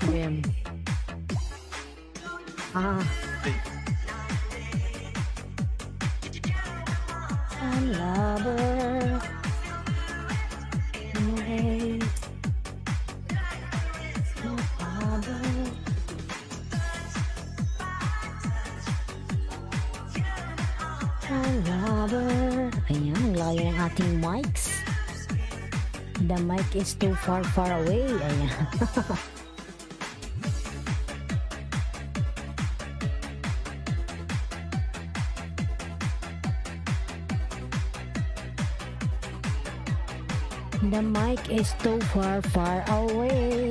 Bim. Ah. I'm lover. Hey. Lover. Ayan, ang layo ng ating mics. The mic is too far away. Ayan. The mic is too far away.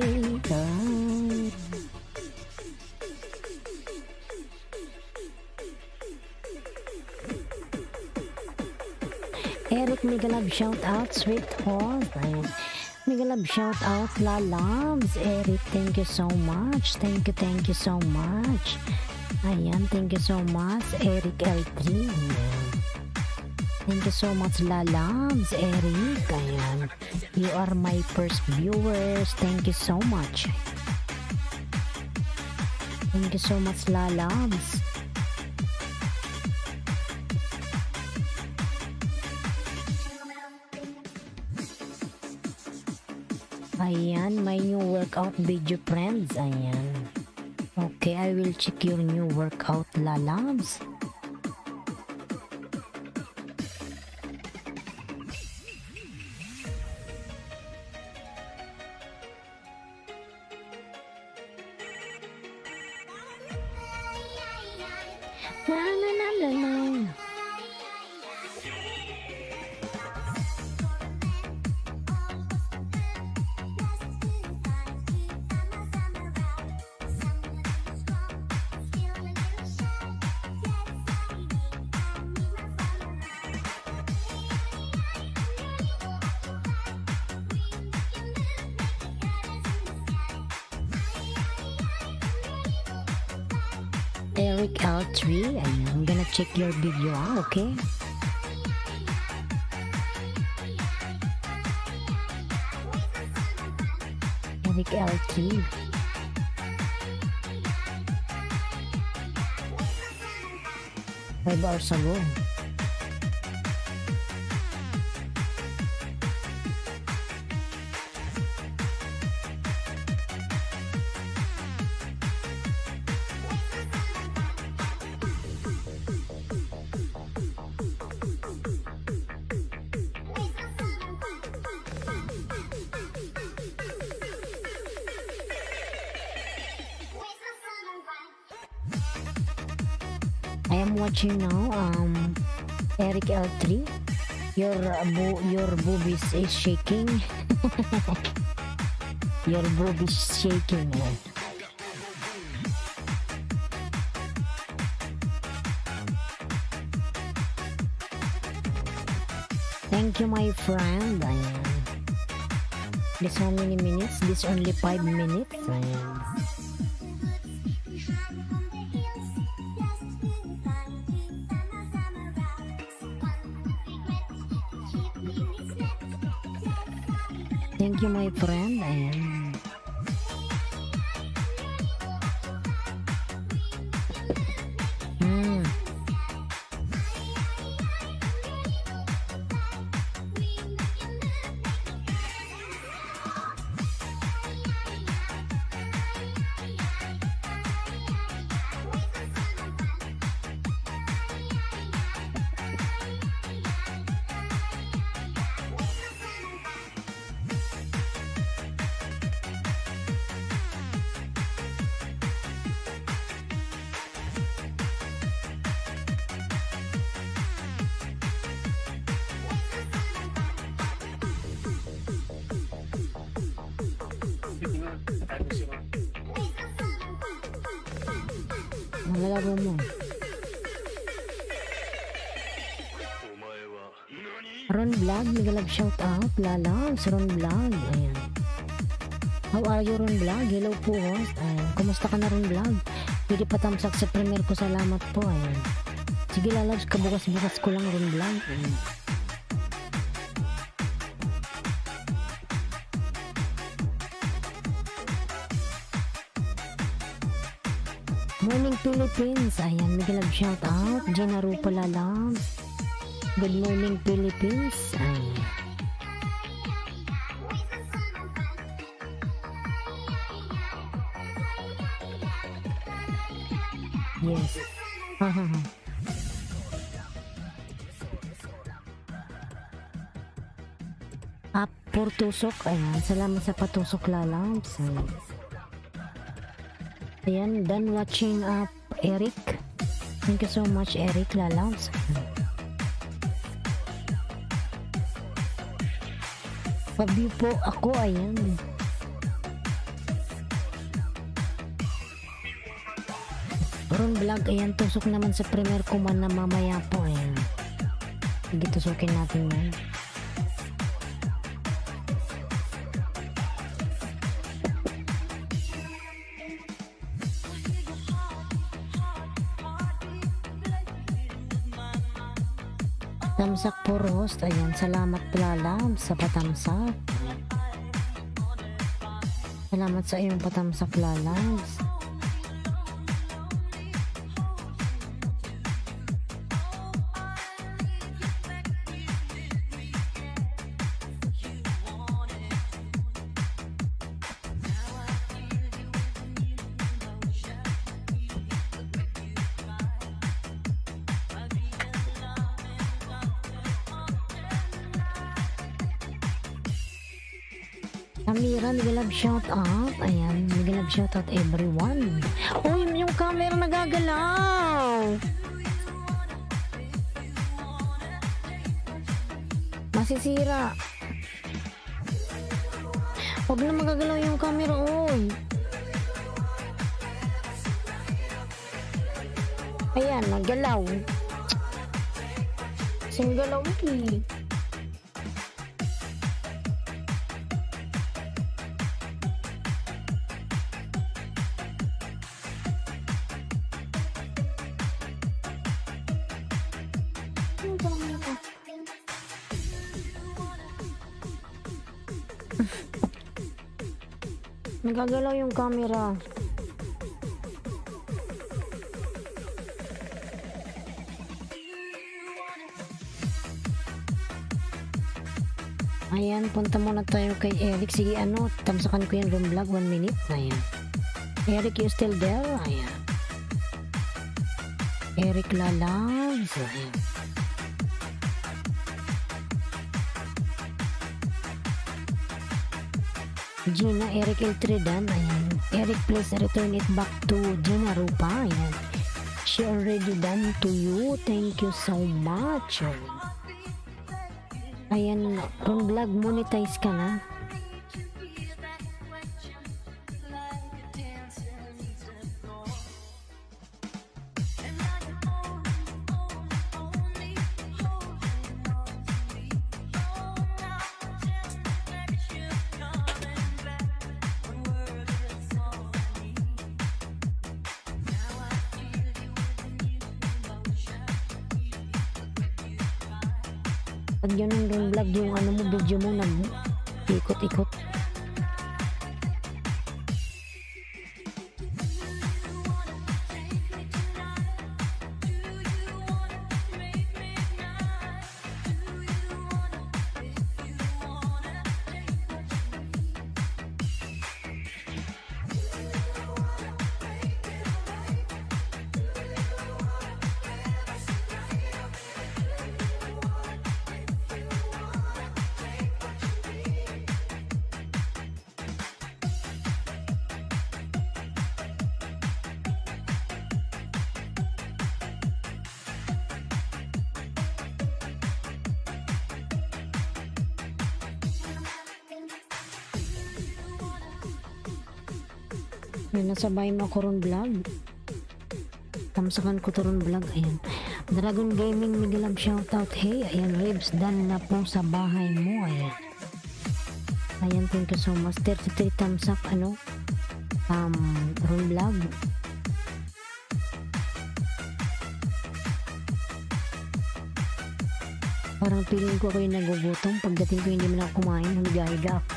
Eric, mega love shout out, sweet heart. Mega love shout out, la loves. Eric, thank you so much. Thank you so much. Ayan, thank you so much, Eric L3. Ayan. Thank you so much, la loves, Eric. Ayan, you are my first viewers. Thank you so much. Thank you so much, la loves. Ayan, my new workout video, friends. Ayan. Okay, I will check your new workout, la loves. Na na na na na. Eric L3, I'm gonna check your video out, okay? Eric L3. Five hours ago. I am watching now, Eric L3. Your boobies is shaking. Your boobies shaking. Thank you, my friend. Ayan. This how many minutes? This only 5 minutes. Ayan. Thank you, my friend. Ayan. Malalaro mo. Ron Vlog, nag-love shout out. Lalang, si Ron Vlog. Ayan. How are you, Ron Vlog? Hello po, host. Ayan. Kumusta ka na, Ron Vlog? Pwede patamsak sa premiere ko, salamat po. Ayan. Sige lalabs, kabukas-bukas ko lang rin vlog. Ayan. Morning Philippines. Ayan, mega love shout out. Gina Rupa lalabs. Good morning Philippines. Ayan. Yes. Up for tusok. Ayan, salamat sa patusok lalabs. Ayan, done watching up Eric. Thank you so much Eric lalabs. Pa-view po ako, ayan. Ron vlog, ayan, tusok naman sa premiere ko man na mamaya po, ayan. Sige, tusukin natin yan. Tamsak po roast, ayan, salamat lalab sa patamsak. Salamat sa iyong patamsak lalabs. Amira, nag-love shout out. Ayan, nag-love shout out everyone. Uy, yung camera nagagalaw. Masisira. Huwag na magagalaw yung camera, uy. Ayan, nagalaw. Singgalaw, eh. Nagagalaw yung camera. Ayan, punta muna tayo kay Eric. Sige, ano, tamsakan ko yan room vlog, 1 minute. Ayan. Eric, you still there? Ayan. Eric lalabs. Ayan. Gina, Eric Eltredan, ayan. Eric, please return it back to Gina Rupa, ayan. She already done to you. Thank you so much. Ayan, Ron Vlog, monetize ka na. Pag yun ang Ron Vlog, yung ano mo, video mo, nag-ikot-ikot. Ayan, nasabay mo ako Ron Vlog. Tamsakan ko to Ron Vlog. Ayan. Dragon Gaming, Miguel shoutout. Hey, ayan, ribs done na po sa bahay mo. Ayan. Ayan, thank you so much. 33 thumbs up, ano? Ron Vlog. Parang feeling ko kayo nagugutom. Pagdating ko hindi mo na kumain, humiga-higa ako.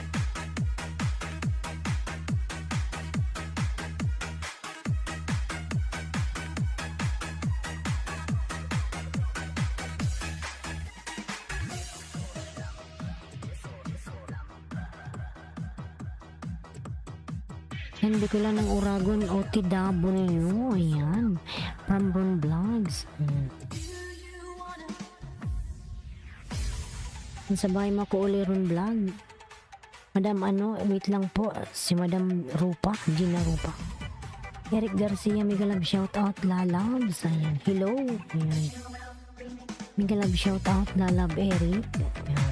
Yan, Bicol ng Uragon, OTW. Ayan. From Ron Vlogs. Sa bahay mo ko uli Ron Vlog. Madam wait lang po. Si Madam Rupa, Gina Rupa. Eric Garcia, mega love shout out, lalabs. Ayan. Hello. Ayan. Mega love shout out, lalab Eric. Ayan.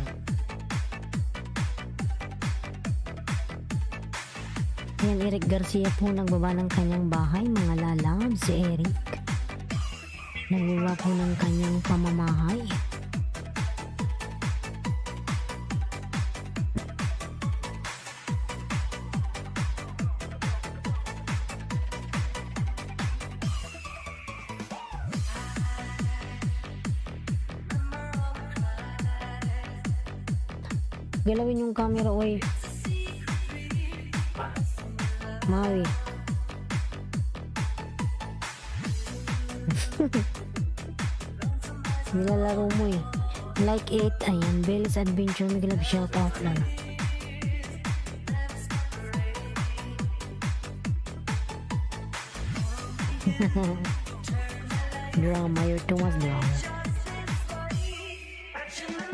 Ayan, Eric Garcia po nagbaba ng kanyang bahay, mga lalab, si Eric. Nagbaba po ng kanyang pamamahay. Galawin yung camera, oy. Maui. Nilalaro mo eh. Like it. Ayan. Belly's Adventure. May galab shout out lang. Drama. You're too much drama.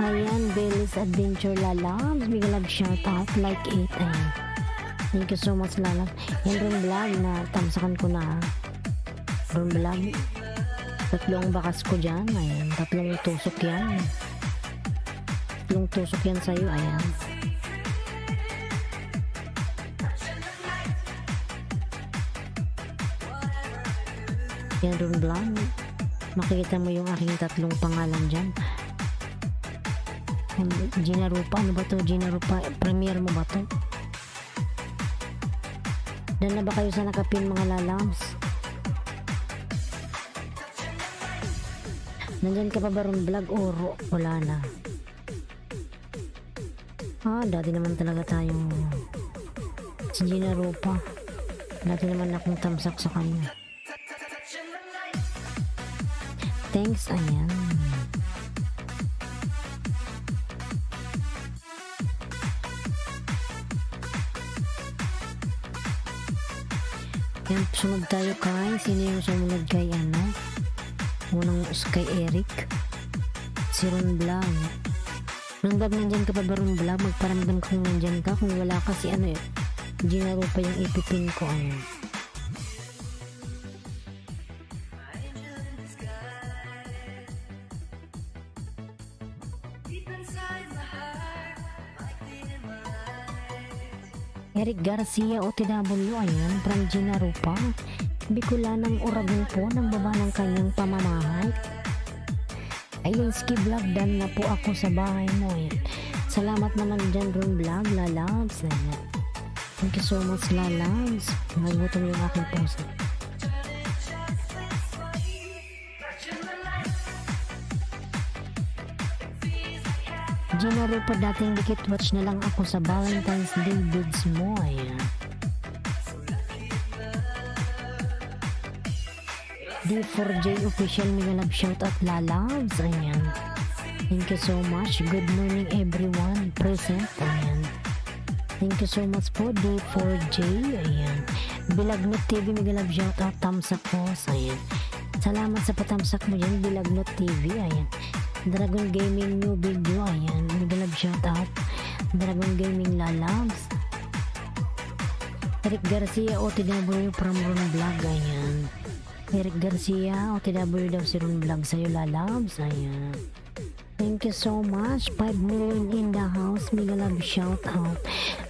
Ayan. Belly's Adventure lalabs. May galab shout out. Like it. Ayan. Thank you so much, lalab. Yan rin vlog na tamsakan ko na. Ron Vlog. Tatlong bakas ko dyan. Ayan. Tatlong tusok yan. Tatlong tusok yan sa'yo. Ayan. Yan Ron Vlog. Makikita mo yung aking tatlong pangalan dyan. Gina Rupa. Ano ba to? Gina Rupa. Premiere mo ba to? Dan na ba kayo sa nakapin, mga lalams? Nandyan ka pa ba Ron Vlog o wala na? Dati naman talaga tayong si Gina Rupa. Dati naman akong tamsak sa kanya. Thanks, ayan. Yan, sunod tayo kay, sino yung sumunod kay unang kay Eric, si Ron Vlog. Ron Vlog, nandyan ka pa ba Ron Vlog? Magparamdam kung nandyan ka. Kung wala ka, si Gina Rupa yung ipipin ko. Eric Garcia, OTW, ayan, from Gina Rupa. Bicolanang Uragon po, nagbaba ng kanyang pamamahay. Ayun, Ski Vlog, dan na po ako sa bahay mo. Ayan. Salamat naman dyan, Ron Vlog, lalabs. Ayan. Thank you so much, lalabs. Nagutom yung aking post. Gina Rupa, dating dikit watch na lang ako sa Valentine's Day vids mo. Ayan. D4J official, mega love shoutout, lalabs. Ayan. Thank you so much. Good morning everyone present. Ayan. Thank you so much po D4J. Ayan. Bilagnot TV, mega love shoutout, thumbs up po. Ayan. Salamat sa patamsak mo dyan, Bilagnot TV. Ayan. Dragon Gaming new video. Ayan. Mega love shoutout, Dragon Gaming, lalabs. Eric Garcia, OTW from Ron Vlog. Ayan. Eric Garcia, OTW daw si Ron Vlog sa'yo, lalabs. Ayan. Thank you so much. 5 million in the house. Mega love shoutout.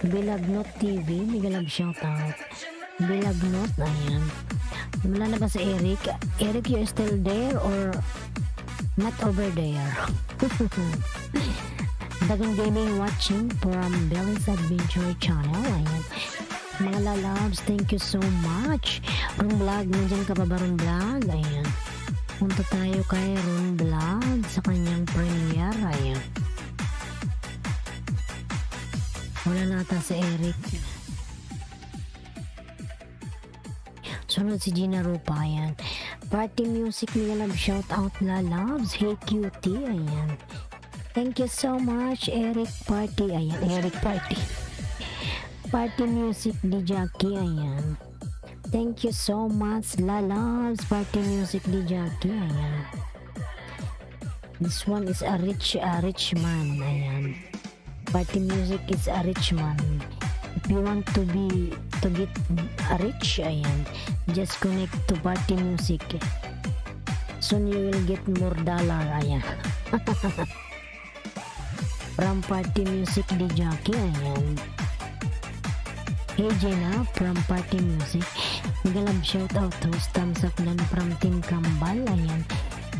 Bilagnot TV. Mega love shoutout. Bilagnot. Ayan. Wala na ba si Eric? Eric, you still there or not over there? Dragon Gaming watching from Belly's Adventure channel. Ayan. Mga lalabs, thank you so much. Ron Vlog, nandiyan ka pa ba Ron Vlog? Ayan. punta tayo kay Ron Vlog sa kanyang premiere. Ayan. Wala nata si Eric. Sunod si Gina Rupa. Ayan. Party music, Mega Love shout out Lalabs. Hey cutie. Ayan. Thank you so much Eric Party. Ayan, Eric Party. Party music di Jackie. Ayan. Thank you so much Lalabs. Party music di Jackie. Ayan. This one is a rich man. Ayan. Party music is a rich man. If you want to get rich, ayan, just connect to party music. Soon you will get more dollar. Ayan. From party music di Jackie. Ayan. Hey Jenna from party music. Galab shout out host thumbs up dan from Team Kambal. Ayan.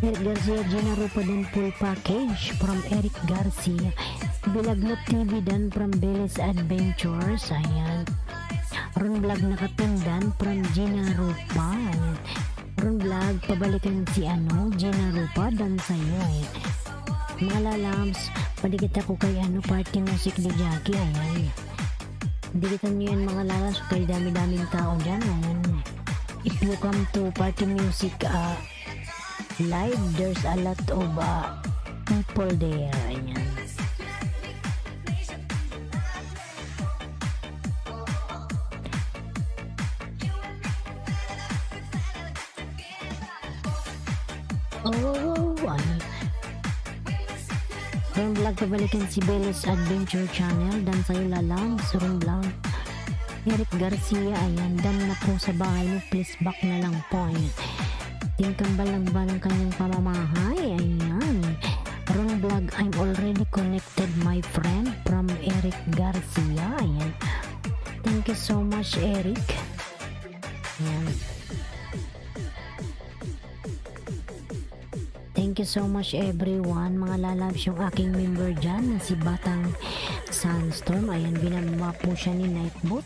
Eric Garcia, Gina Rupa dan full package from Eric Garcia. Bilaglot TV dan from Belis Adventures. Ayan. Ron Vlog nakapindan from Gina Rupa. Ayan. Ron Vlog pabalikan si Gina Rupa dan sa'yo. Ayan. Mga lalams, padikit ako kay party music di Jackie. Ayan. Dikitan nyo yan mga lalams, kay dami-daming tao dyan. Ayan. If you come to party music live, there's a lot of people there. Ayan. Ayan. Ron Vlog pabalikan si Belis Adventure Channel dan sa'yo Lalabs. Ron Vlog Eric Garcia. Ayan. Dan na po sa bahay mo, please back na lang po. Ayan. Tingkambal lang ba ng kanyang pamamahay? Ayan. Ron Vlog, I'm already connected my friend from Eric Garcia. Ayan. Thank you so much Eric. Ayan. Thank you so much everyone. Mga lalabs yung aking member dyan, si Batang Sandstorm. Ayan, binaba po siya ni Nightbot.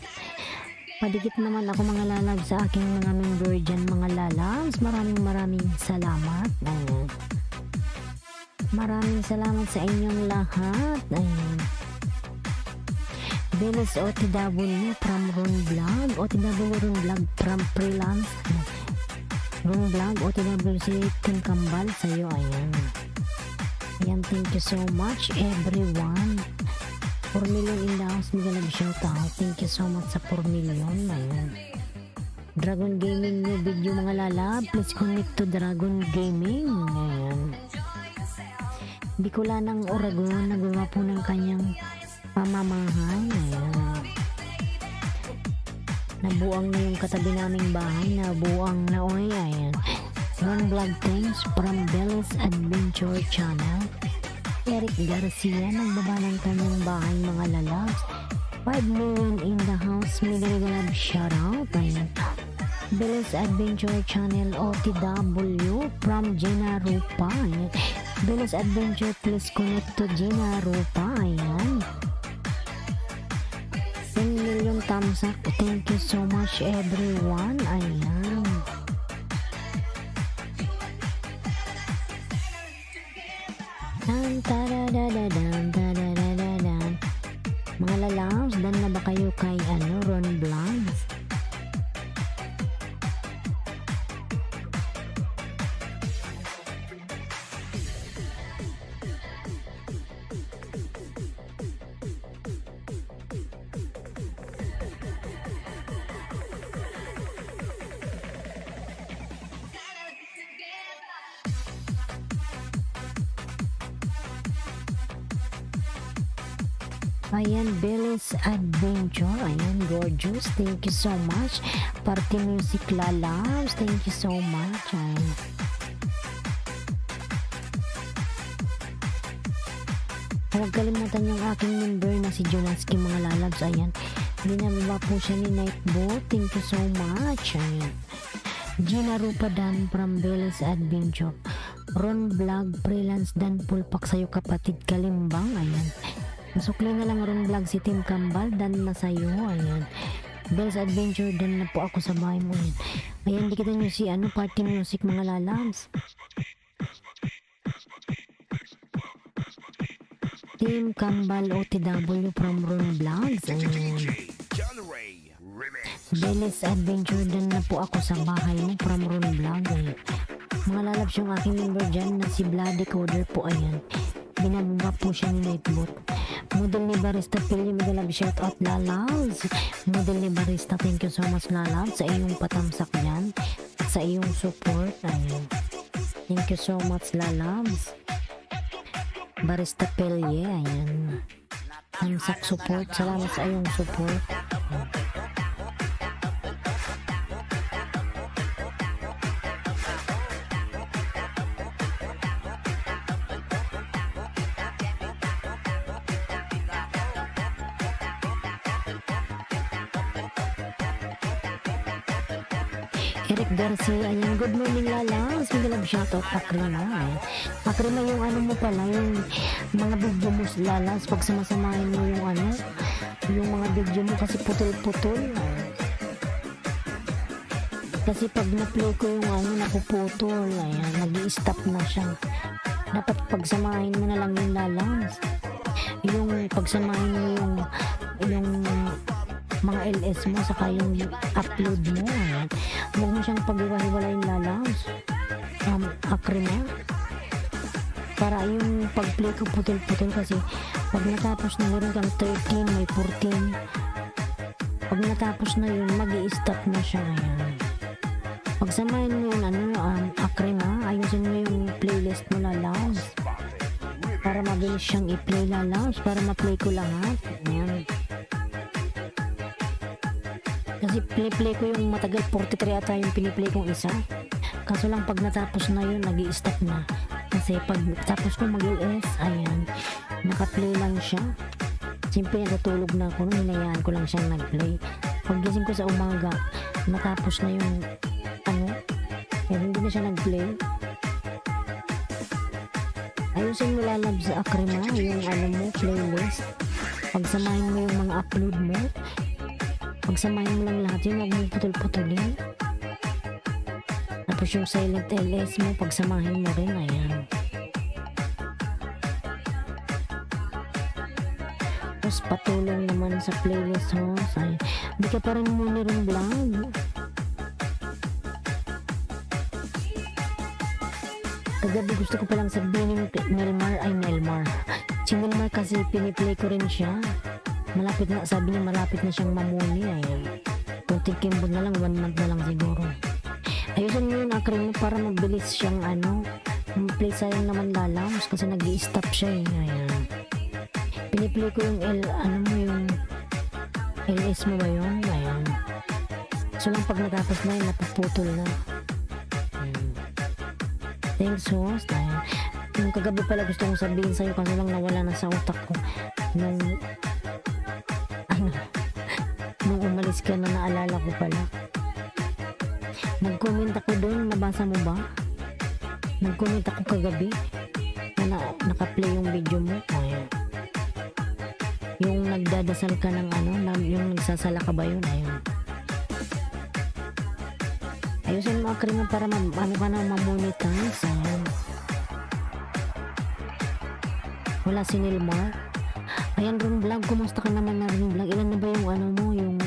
Padikit naman ako mga lalabs sa aking mga member dyan mga lalabs. Maraming salamat. Ayan. Maraming salamat sa inyong lahat. Ayan. Belis OTW from Ron Vlog. OTW Ron Vlog from Freelance. Ron Vlog, OTW si Team Kambal sa'yo. Ayan. Ayan, thank you so much everyone. 4 million in the house, Mega Love shout out. Thank you so much sa 4 million. Ayan. Dragon Gaming new video mga lalab. Please connect to Dragon Gaming. Ayan. Bicolanang Oragon, nagawa po ng kanyang pamamahay. Ayan. Nabuang na yung katabi naming bahay. Nabuang na oy. Ayan. Ron Vlog thanks from Belis Adventure Channel. Eric Garcia nagbaba ng kanyang bahay mga lalabs. 5 million in the house. Mega Love shout out. Ayan. Belis Adventure Channel OTW from Gina Rupa. Ayan. Belis Adventure, please connect to Gina Rupa. Ayan. 10 million thumbs up. Thank you so much everyone. Ayan. Tadadadadam. Mga lalabs, dan na ba kayo kay Ron Vlog? Ayan, Belis Adventure. Ayan, gorgeous. Thank you so much. Party music lalabs. Thank you so much. Ayan. Huwag kalimutan yung aking member na si Jonaski mga lalabs. Ayan. Binababa po siya ni Nightbot. Thank you so much. Ayan. Gina Rupa Dan from Belis Adventure. Ron Vlog Freelance Dan Pulpak sa'yo kapatid Kalimbang. Ayan. Masukli na lang Ron Vlog si Team Kambal. Dan na sa'yo. Ayan. Belis Adventure Dan na po ako sa bahay mo. Ayan. Ayan, di kita nyo si party music mga lalabs. Team Kambal OTW from Ron Vlogs. Ayan. Belis Adventure din na po ako sa bahay mo from Ron Vlog. Ayan. Mga lalabs, yung aking member dyan na si Bloody Coder po, ayan. Binababa po siya ni Nightbot. Model ni Barista Pilyo, mga lalabs, shout out lalabs. Model ni Barista, thank you so much lalabs sa iyong patamsak yan at sa iyong support. Ayan. Thank you so much lalabs. Barista Pilyo, ayan. Tamsak support, salamat sa iyong support. Eric Garcia, ayan, good morning lalabs. May galab shoutout Akrima. Akrima, yung mo pala, yung mga video mo lalabs, pag samasamahin mo yung mga video mo kasi putol-putol. Kasi pag na-play ko yung napuputol, ayan, nag-i-stop na siya. Dapat pagsamahin mo na lang yung lalabs. Yung pagsamahin mo yung mga LS mo saka yung upload mo, ayan. Huwag mo siyang pag-iwa-hiwalayin lalabs. Akrima, para yung pag-play ko putol-putol kasi pag natapos na meron kang 13 may 14, pag natapos na yun mag-i-stop na siya, ayan. Pagsamahin mo yung Akrima, ayusin mo yung playlist mo lalabs para mabilis siyang i-play lalabs, para ma-play ko lahat, ayan. Kasi piniplay ko yung matagal, 43 ata yung piniplay kong isa. Kaso lang pag natapos na yun, nag-i-stop na. Kasi pag tapos ko mag-LS, ayan, naka-play lang siya. Siyempre natutulog na ako, hinayaan ko lang siyang nag-play. Pag gising ko sa umaga, natapos na yung hindi na siya nag-play. Ayusin mo lalabs sa Akrima, yung mo, playlist. Pagsamahin mo yung mga upload mo. Pagsamahin mo lang lahat yun, huwag mo putol-putulin. Tapos yung silent LS mo, pagsamahin mo rin, ayan. Tapos patulong naman sa playlist mo, hindi ka pa rin muna rin vlog. Kagabi gusto ko palang sabihin yung Nelmar. Si Nelmar kasi piniplay ko rin siya. Malapit na, sabi niya malapit na siyang mamuni, ayan. Kunting kimbod na lang, 1 month na lang siguro. Ayusin mo yung Akrima para mabilis siyang play, sayang naman lalabs kasi nag-i-stop siya, ayan. Piniplay ko yung yung LS mo ba yun, ayan. So lang pag natapos na yun, napuputol na. Ayan. Thanks host, ayan. Yung kagabi pala gusto kong sabihin sa'yo kasi lang nawala na sa utak ko nung umalis ka na, naalala ko pala. Nag-comment ako doon, nabasa mo ba? Nag-comment ako kagabi na naka-play yung video mo. Ayan. Yung nagdadasal ka ng yung nagsasala ka ba yun? Ayan. Ayusin mo Akrima para ka na mamonetize. Ayan. Wala si Nilmar. Ayan, Ron Vlog, kumusta ka naman na Ron Vlog? Ilan na ba yung mo, yung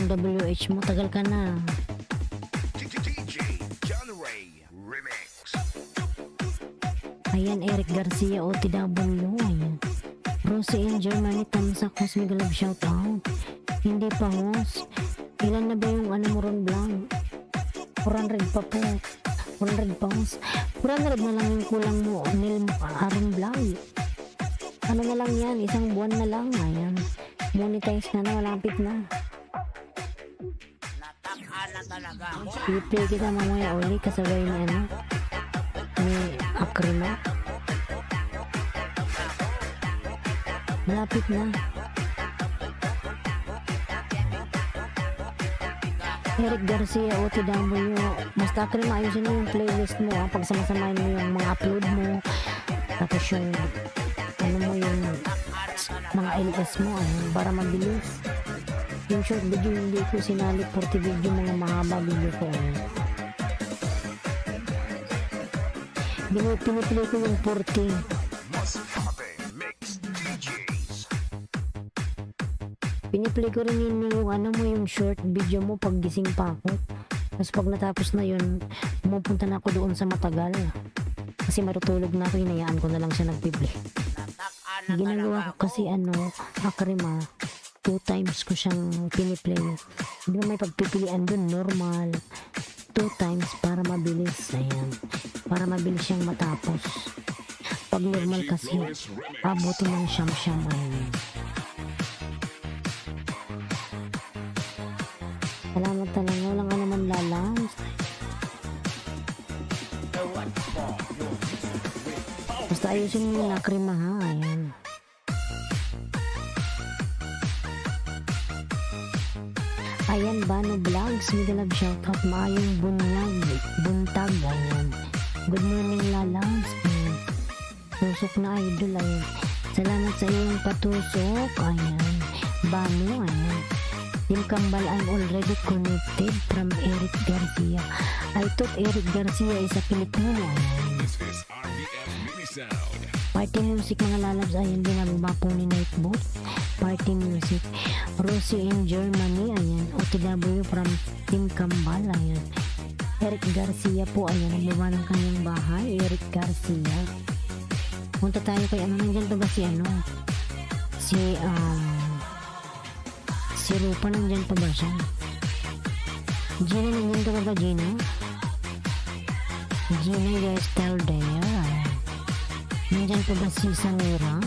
WH mo? Tagal ka na. Ayan, Eric Garcia, OTW. Ayan. Rosie in Germany, Tamsak, host, mega love shout out. Hindi pa host. Ilan na ba yung mo, Ron Vlog? 400 pa po. 400 pa host. 400 na lang yung kulang mo, Ron Vlog. Ano na lang yan, isang buwan na lang, ayan. Monetize na, malapit na. I-play kita mamaya uli kasabay ni Akrima. Malapit na. Eric Garcia, OTW. Basta Akrima, ayusin mo yung playlist mo, pag samasamahin mo yung mga upload mo. Tapos yung mo yung mga LS mo, para mabilis. Yung short video hindi ko sinali 40 video, mga mahaba video ko. Pinipili ko yung 40. Pinipili ko rin yung ano mo, yung short video mo pag gising pa ako. Tapos pag natapos na yun, pumupunta na ako doon sa matagal. Kasi matutulog na ako, hinayaan ko na lang siya nagpipli. Ginagawa ko kasi Akrima, 2 times ko siyang piniplay. Hindi mo may pagpipilian doon, normal. 2 times para mabilis. Ayan. Para mabilis siyang matapos. Pag normal kasi, abutin ng siyam-siyam. Ayan. Salamat talaga. Walang ka naman lalams. Basta ayusin mo yung Akrima, ha. Ayan. Ayan, Bano Vlogs. Mega love shoutout. Maayong buntag. Ayan. Good morning, lalams. Tusok na idol. Ayan. Salamat sa iyong patusok. Ayan. Bano. Ayan. Team Kambal, I'm already connected from Eric Garcia. I thought Eric Garcia is a Filipino. Ayan. Party music, mga lalabs. Ayan, ginagawa po ni Nightbot. Party music. Rosie in Germany. Ayan. OTW from Team Kambal. Ayan. Eric Garcia po. Ayan. Nagbawa ng kanyang bahay. Eric Garcia. Punta tayo kay nandyan pa ba si Rupa, nandyan pa ba siya? Gina, nandyan ka pa ba, Gina? Gina, you're still there. Nandyan pa ba si Samira?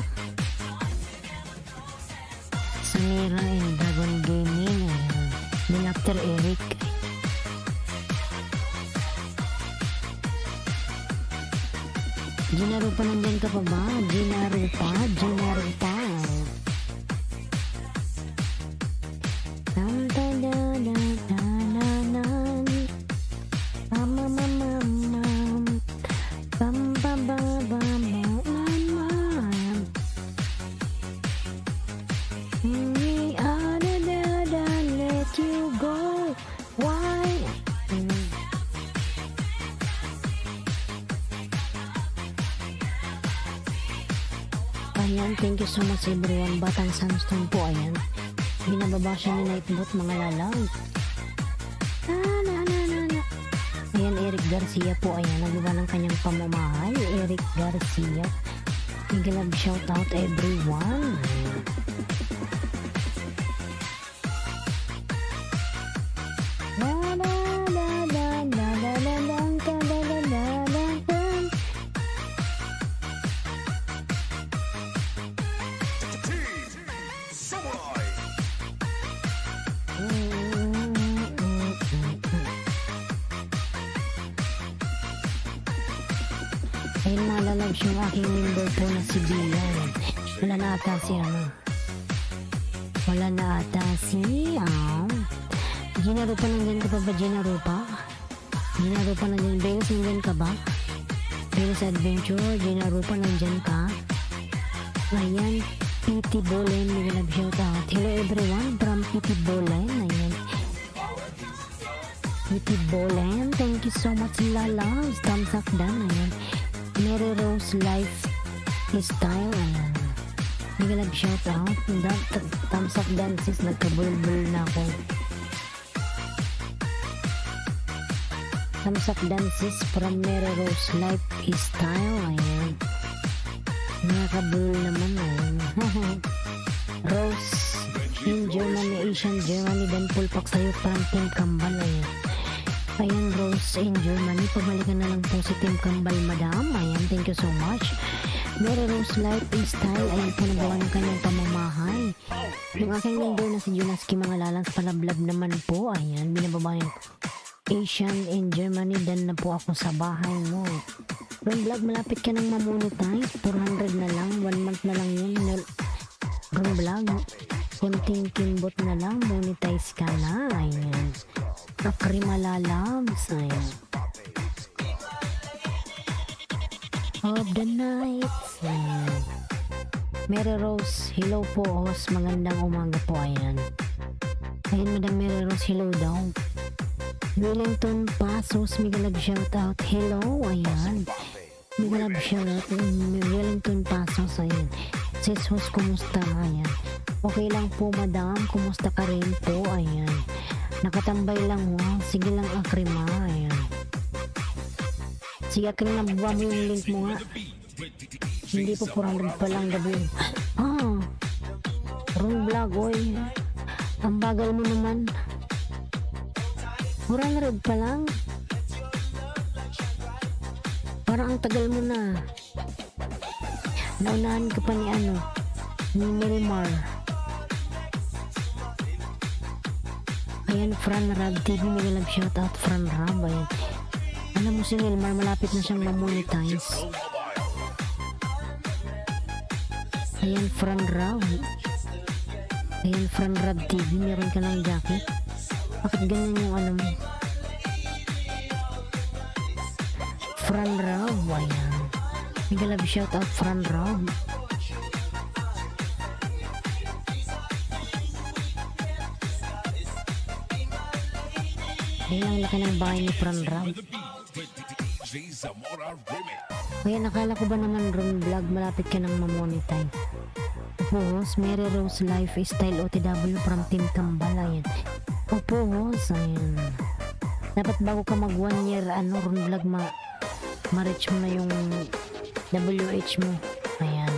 Samira and Dragon Gaming. Then after Eric. Gina Rupa, nandyan ka pa ba? Gina Rupa. Ayan, thank you so much everyone. Batang Sandstone po, ayan. Binababa siya ni Nightbot, mga lalaw. Ayan, Eric Garcia po, ayan. Nagawa ng kanyang pamamahay. Eric Garcia. Big love shout out everyone. Ayun, mga lalabs, yung aking member po na si Bian. Wala na ata Gina Rupa, nandyan ka pa ba? Gina Rupa, nandyan. Venus, nandyan ka ba? Venus Adventure. Gina Rupa, nandyan ka? Ayan, PT Bolen, may love shout out. Hello everyone from PT Bolen. Ayan, PT Bolen, thank you so much, lalabs. Thumbs up dan. Ayan, Mary Rose Lifestyle. Ayan, may love shout out. Thumbs up dan, sis. Nagkabulbul na ako. Thumbs up dan, sis, from Mary Rose Lifestyle. Ayan, nakabul naman. Ayan. Rose in Germany, Asian Germany, dan pulpak sa'yo from Team Kambal. Ayan, Rose in Germany, pabalikan na lang po si Team Kambal, madam. Ayan, thank you so much. Mary Rose Lifestyle, ayan po, nagawa ng kanyang pamamahay. Yung aking member na si Junaski, mga lalangs, palablab naman po. Ayan, binababayan Asian in Germany, dan na po ako sa bahay mo. Ron Vlog, malapit ka nang mamonetize. 400 na lang, 1 month na lang yun. Ron Vlog, konting kimbot na lang, monetize ka na. Ayan, Akrima lalabs. Ayan, of the night. Ayan, Mary Rose, hello po, host, magandang umaga po. Ayan, Ayan, Madam Mary Rose, hello daw. Wellington Pasos, mega love shout out. Hello, ayan. Mega love shout out. Wellington Pasos, ayan. Sis host, kumusta? Ayan. Okay lang po, madam. Kumusta ka rin po? Ayan. Nakatambay lang, wow. Sige lang, Akrima. Ayan. Sige, Akrima, buwa mo yung link mo nga. Hindi po 400 pa lang gabi. Wrong vlog, oy. Ang bagal mo naman. 400 pa lang. Parang ang tagal mo na. Naunahan ka pa ni ni Milmar. Ayan, Fran Rab TV, mega love shoutout, Fran Rab. Ayan. Alam mo si Milmar, malapit na siyang mamonetize. Ayan, Fran Rab. Ayan, Fran Rab TV, meron ka ng jacket. Bakit ganyan yung mo? Fran Rab, ayan. Mega love shoutout, Fran Rab. Ayan ang laki ng bahay ni Fran Rab. Ayan, nakala ko ba naman ron vlog, malapit ka nang mamonetize. Tapos, Mary Rose Lifestyle OTW from Team Kambal, ayan. Opo, ayan. Dapat bago ka mag 1 year, ron vlog, ma-reach mo na yung WH mo. Ayan.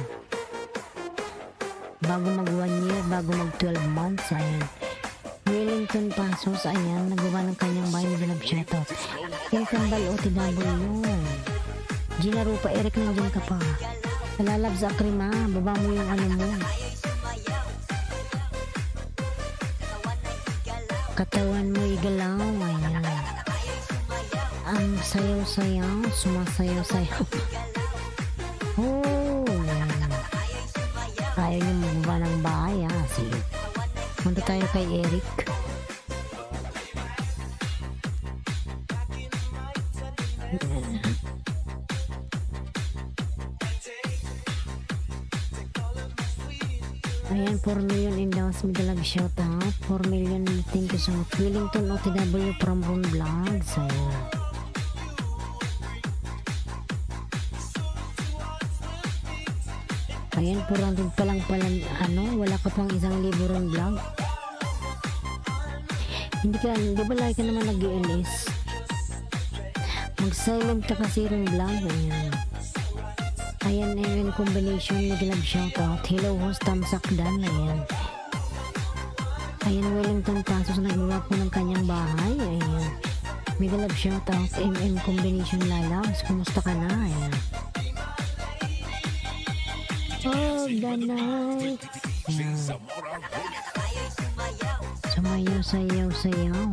Bago mag 1 year, bago mag 12 months, ayan. Wellington Pasos, ayan, nagawa ng kanyang bahay ni Bilab shoutout. Team Kambal OTW. Gina Rupa, Eric, nandiyan ka pa. Kalalab sa Akrima, baba mo yung mo. Katawan mo igalaw, ayan. Ang sayaw-sayaw, sumasayaw-sayaw. Oh, ayan. Ayaw niyo magbaba ng bahay, sige. Punta tayo kay Eric. Ayan, 4 million in the house, mega love shout out. 4 million, thank you so much. Wellington OTW from Ron Vlogs. Ayan, 400 pa lang pala, wala ka pang 1,000 Ron Vlog. Hindi ba like ka naman nag-i-LS? Mag-silent ka kasi Ron Vlog. Ayan, ayan, combination, mega love shoutout. Hello host, Tamsakdan, ayan. Ayan, Wellington Pasos, nagawa po ng kanyang bahay, ayan. Mega love shoutout, combination lalabs, kumusta ka na, ayan. Oh, the night. Ayan. Sumayaw, sayaw, sayaw.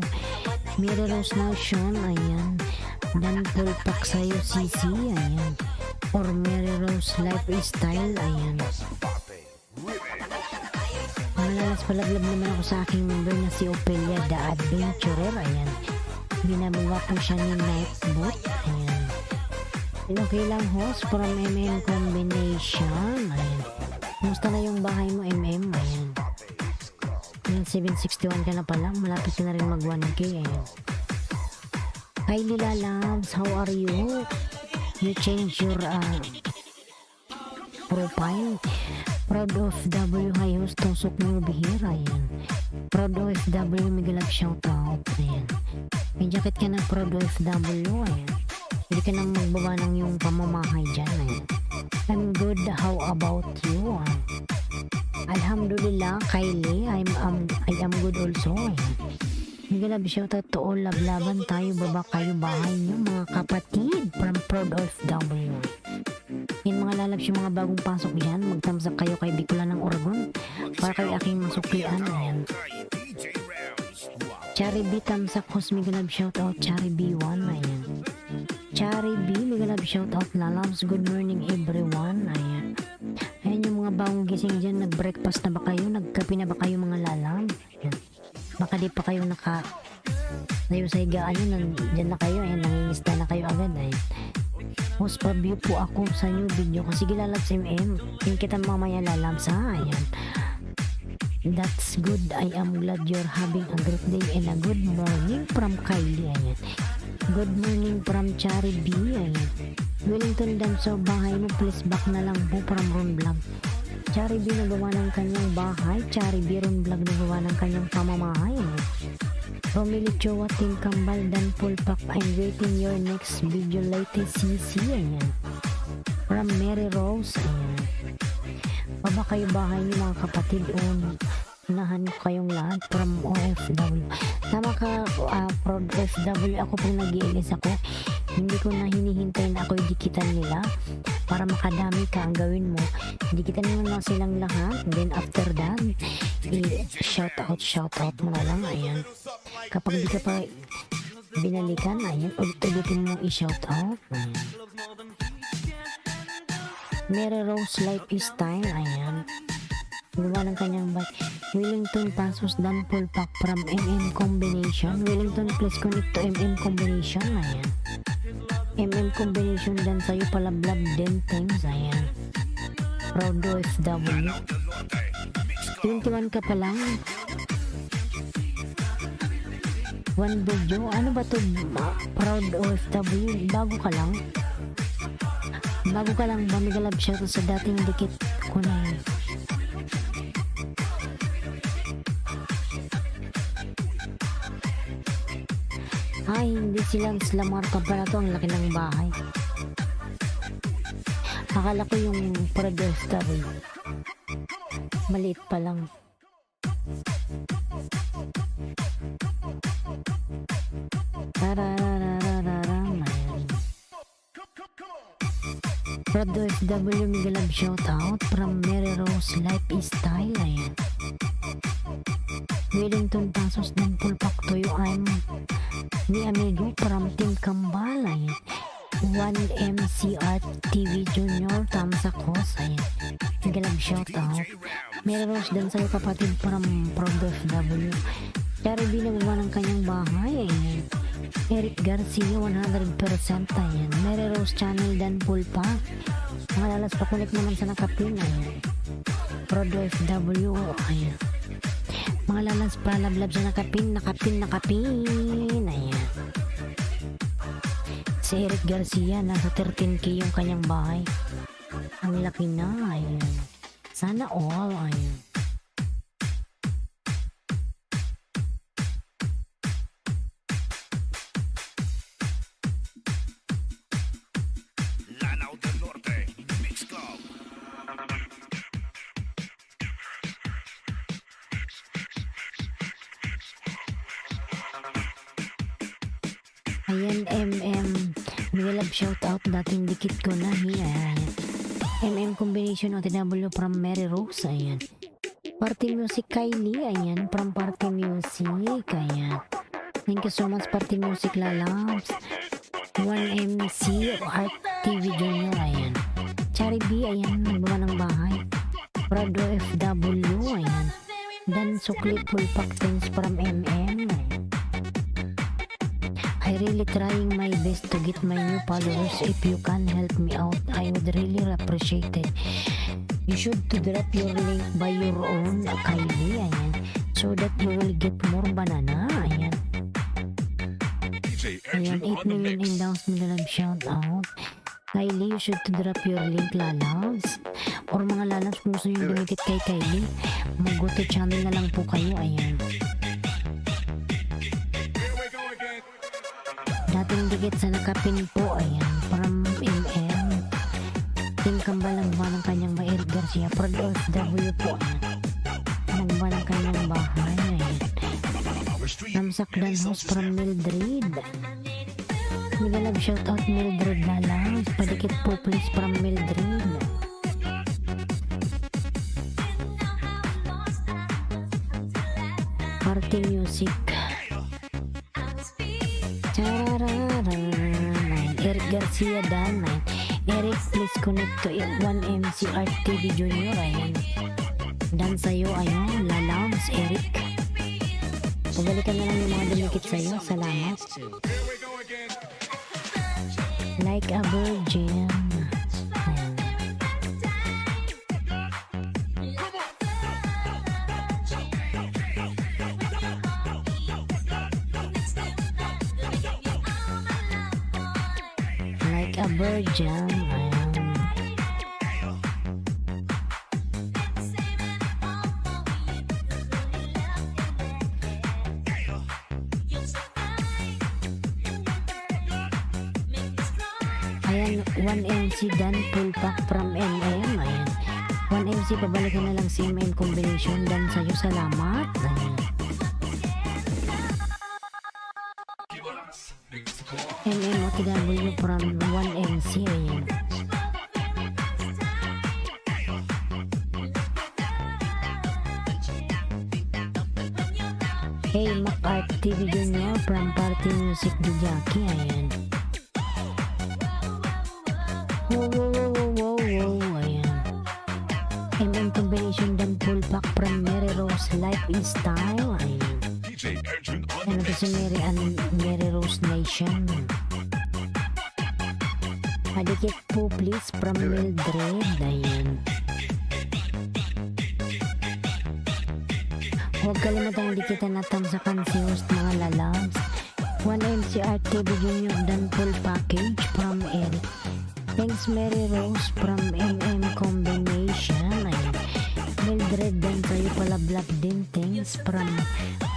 Mary Rose Nation, ayan. Dan Pulpak sayo, Sisi, ayan. Or Mary Rose Lifestyle, ayan. Malalas palaglab naman ako sa aking member na si Opelia the Adventurer, ayan. Binabuga po siya ni Nightbot, ayan. Okay lang host from MM combination, ayan. Kumusta na yung bahay mo, MM, ayan. Ayan, 761 ka na pala, malapit ka na rin mag 1K, ayan. Hi Lila Loves, how are you? You change your profile. Proud of W, hi host, tusok mo here, ayan. Proud of W, mega love shoutout, ayan. May jacket ka ng Proud of W, ayan. Hindi ka nang magbaba ng yung pamamahay dyan, ayan. I'm good, how about you? Alhamdulillah, Kylie, I am good also, ayan. Mega love shoutout to all, lablaban tayo, baba kayo bahay nyo, mga kapatid, from Proud of W. Yung mga lalabs, yung mga bagong pasok dyan, magtamsak kayo kay Bicola ng Oregon para kayo aking masuklian, ayan. Chari B, tamsak host, mega love shoutout, Chari B1, ayan. Chari B, mega love shoutout, lalabs, good morning everyone, ayan. Ayan yung mga bagong gising dyan, nag-breakfast na ba kayo, nagkape na ba kayo mga lalabs, ayan. Baka di pa kayo tayo sa higaan nyo, dyan na kayo, ayan, nangingista na kayo agad, ayan. Host pa view po ako sa new video ko. Sige lalabs MM, yung kita mamaya lalabs ha, ayan. That's good. I am glad you're having a great day and a good morning from Kylie. Ayan. Good morning from Chari B. Ayan. Wellington Danso, bahay mo please back na lang po from Ron Vlog. Chari B nagawa ng kanyang bahay. Chari B Ron Vlog nagawa ng kanyang pamamahay. Ayan. Romilly Chua, Team Kambal, Dan Pulpak, I'm waiting your next video latest CC. Ayan. From Mary Rose. Ayan. Baba kayo bahay niyo mga kapatid. Unahan ko kayong lahat from OFW. Tama ka, from OFW. Ako pong nag-iilis ako. Hindi ko na hinihintay na ako'y dikitan nila para makadami ka. Ang gawin mo, dikitan mo na silang lahat. Then after that, shout out mo na lang. Ayan. Kapag di ka pa binalikan, ayan, ulit-ulitin mo i-shout out. Ayan. Mary Rose Lifestyle, ayan. Gawa ng kanyang bike. Wellington Pasos, Dan Pulpak from MM Combination. Wellington, please connect to MM Combination, ayan. MM Combination, dan sa'yo palablab din things, ayan. Proud OFW. 21 ka pa lang. One video, ano ba to? Proud OFW, bago ka lang ba migalab siya sa dating dikit ko na yun. Ay, hindi silang Marta pala to, ang laki ng bahay. Akala ko yung Proud OFW maliit pa lang. Proud OFW Migalab shout out from Mary Rose Lifestyle. Ayan. Wellington Pasos, Dan Pulpak to you. I'm ni amigo from Team Kambal. Ayan. 1MCR TV Junior Tamsak Host. Ayan. Migalab shout out. Mary Rose dan sa'yo kapatid from Proud OFW. Chari B nagawa ng kanyang bahay. Ayan. Eric Garcia 100%. Ayan. Mary Rose Channel, Dan Pulpak. Mga lalas pakulik naman sa nakapin. Ayan. Proud OFW. Ayan. Mga lalas palablab sa nakapin. Ayan. Si Eric Garcia nasa 13K yung kanyang bahay. Ang laki na. Ayan. Sana all. Ayan. Ayan, Migalab shout out, dating dikit ko na. Ayan. MM Combination OTW from Mary Rose. Ayan. Party Music Kylie. Ayan, from Party Music. Ayan. Thank you so much Party Music Lalabs. 1MC Art TV Junior. Ayan. Chari B. Ayan, nagbawa ng bahay. Proud OFW. Ayan. Dan Sukli Pulpak things from MM. Ayan. I really trying my best to get my new followers. If you can help me out, I would really appreciate it. You should to drop your link by your own, Kylie. Ayan. So that you will get more banana. Ayan. Ayan, 8 million in-downs Migalab shout out. Kylie, you should to drop your link, lalabs. Or mga lalabs kung gusto nyo dumikit kay Kylie, mag-go to channel na lang po kayo. Ayan. Dating dikit sa nakapin po. Ayan. From MM. Team Kambal ang buwan ng kanyang Eric Garcia. Proud OFW po. Ang buwan ng kanyang bahay. Ayan. Namsak Dan House from Mildred. Migalab shout out Mildred Lalang. Padikit po please from Mildred. Party Music. Eric Garcia Dan. Eric, please connect to 1MC Art TV Junior. Ayan. Dan sa'yo, ayun, lalabs, Eric. Pabalikan na lang yung mga dumikit sa'yo. Salamat. Like a virgin. Ayan. virgin. Ayan. Ayan, 1MC dan full pack from MM. Ayan. 1MC, pabalikan na lang si MM combination. Dan sa'yo, salamat. Ayan. MM OTW from 1MC. Ayan. Hey, Mac Art TV Junior from Party Music di Jackie. Ayan. Wow. Ayan. MM combination dan full pack from Mary Rose Lifestyle. Ayan. Ano ba si Mary Rose Nation? Adikit po please from Mildred. Ayan. Huwag kalimatang dikitan at tamsakan si host mga lalabs. 1MC Art TV Junior dan full package from Eric. Thanks Mary Rose from MM combination. Ayan. Mildred dan sa'yo pala black din. Thanks from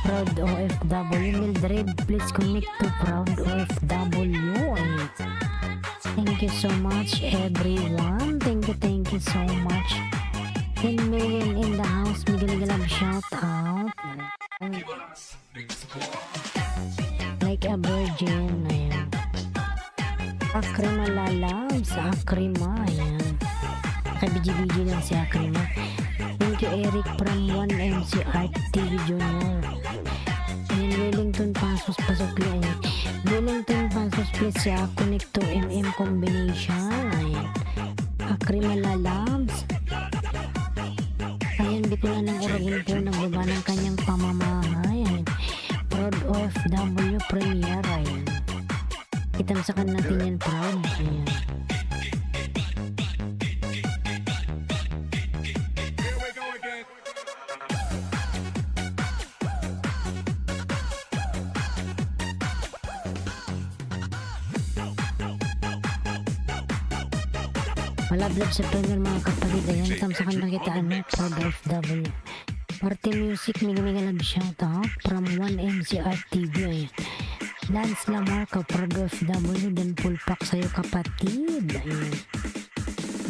Proud OFW. Mildred, please connect to Proud OFW. Ayan. Thank you so much everyone. Thank you so much. 10 million in the house. Miguel shout out. Like a virgin. Ayan. Akrima lalabs. Akrima. Ayan. Kabiji-biji lang si Akrima. Thank you Eric from 1MC Art TV Junior. Ayan, Wellington Pasos pasok yan. Wellington Pasos please siya connect to MM combination. Ayan. Akrima lalabs. Ayan, bikulan ng Uragon po nagbaba ng kanyang pamamahay. Ayan. Proud OFW Premier. Ayan. Itamsakan natin yan, Proud. Ayan. Malablab sa premier mga kapatid. Ayan, tamsakan na kita Proud OFW. Party Music, Miguel shout out from 1MC Art TV. Ayan. Lance Lamarca, Proud OFW, dan full pack sa'yo kapatid. Ayan.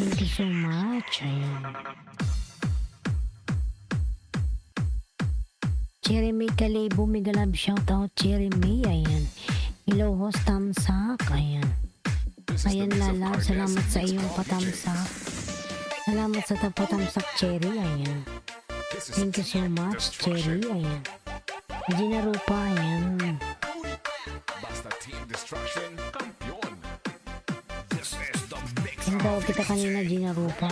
Thank you so much. Ayan. Jeremy Calebo, Miguel shout out Jeremy. Ayan. Hello host, tamsak. Ayan. Ayan Lala, salamat sa iyong patamsak. Salamat sa patamsak Cherry. Ayan. Thank you so much Cherry. Ayan. Gina Rupa. Ayan. Ang tawag kita kanina Gina Rupa.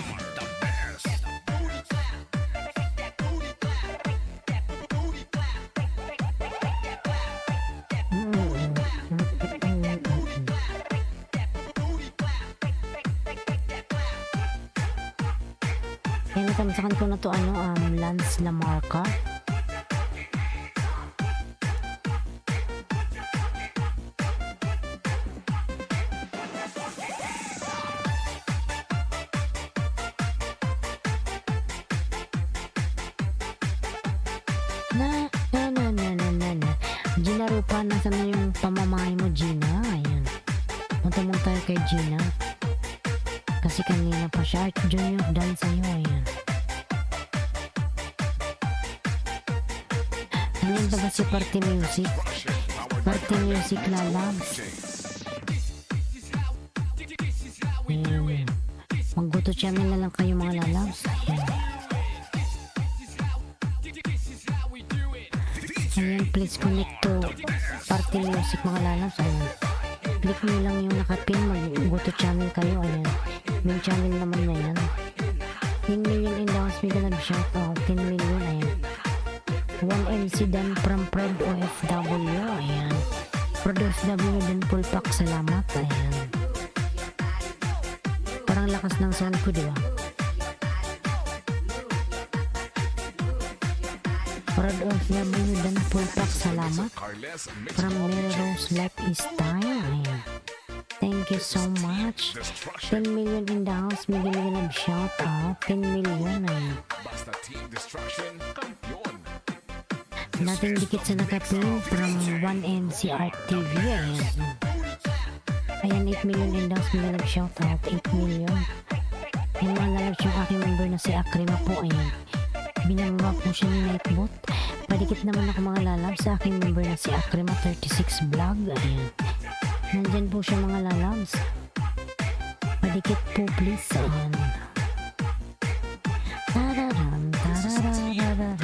Ayan, tamsakan ko na to Lance Lamarca. Gina Rupa, nasa na yung pamamahay mo Gina? Ayan. Punta mo tayo kay Gina. Kasi kanina pa siya. Art Junior dan sa'yo. Ayan. Ayan ba si Party Music? Party Music lalabs. Ayan. Magbuto channel na lang kayo mga lalabs. Ayan. Ayan, please connect to Party Music mga lalabs. Ayan. Click nyo lang yung nakapin. Magbuto channel kayo. Ayan. May channel naman na yan. 10 million in the house. May ganag shout out. 10 million. Ayan. 1MC dan from Proud OFW. Ayan. Proud OFW dan full pack. Salamat. Ayan. Parang lakas ng sound ko, diba? Proud OFW dan full pack. Salamat. From Mary Rose Lifestyle. Ayan. Thank thank you so much. 10 million in the house, mega love shout out. 10 million ayan. Nating dikit sa nakapin from 1NCR TV ayan. Ayan 8 million in the house, mega love shout out. 8 million. Ayan mga lalabs yung aking member na si Akrima po ayan. Binababa po siya ni Nightbot. Padikit naman ako mga lalabs sa aking member na si Akrima 36 vlog ayan. Nandyan po siya mga lalabs. Padikit po please ayan. Tararam, tarararararam.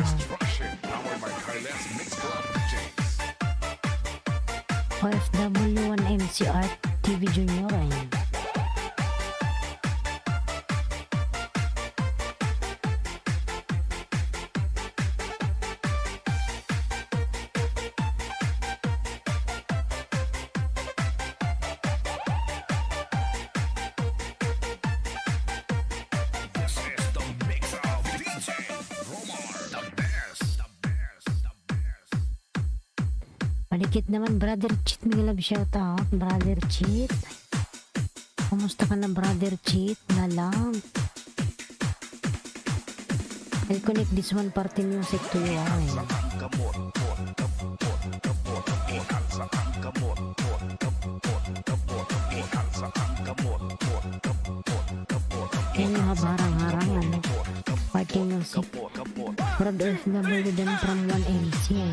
OFW 1MCR TV Junior ayan. Palikit naman brother Cheat, may love shout out brother Cheat. Kumusta ka na brother Cheat na lang. I'll connect this one party music to you yan yung habarang-harangan party music Proud FW dan from 1MC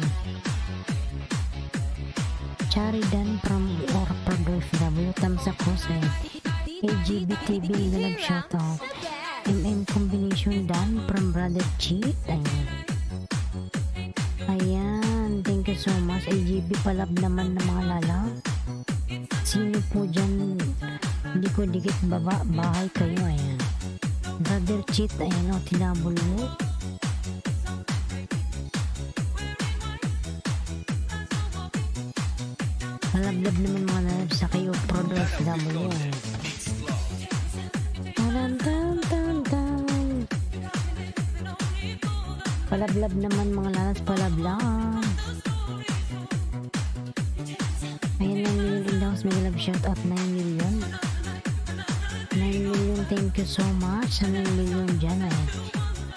Charidan from Proud FW Tamsa Kosen AGBTB Galab shoutout MM combination dan from Brother Cheat ayan thank you so much AGB palab naman ng mga lalaw. Sino po dyan hindi ko dikit baba bahay kayo ayan Brother Cheat ayan o tinabol mo malablab naman mga lalab sa kayo Proud FW ayan palablab naman mga lalas palablab ayan 9 million in the house may love shout out 9 million 9 million thank you so much sa 9 million dyan ayan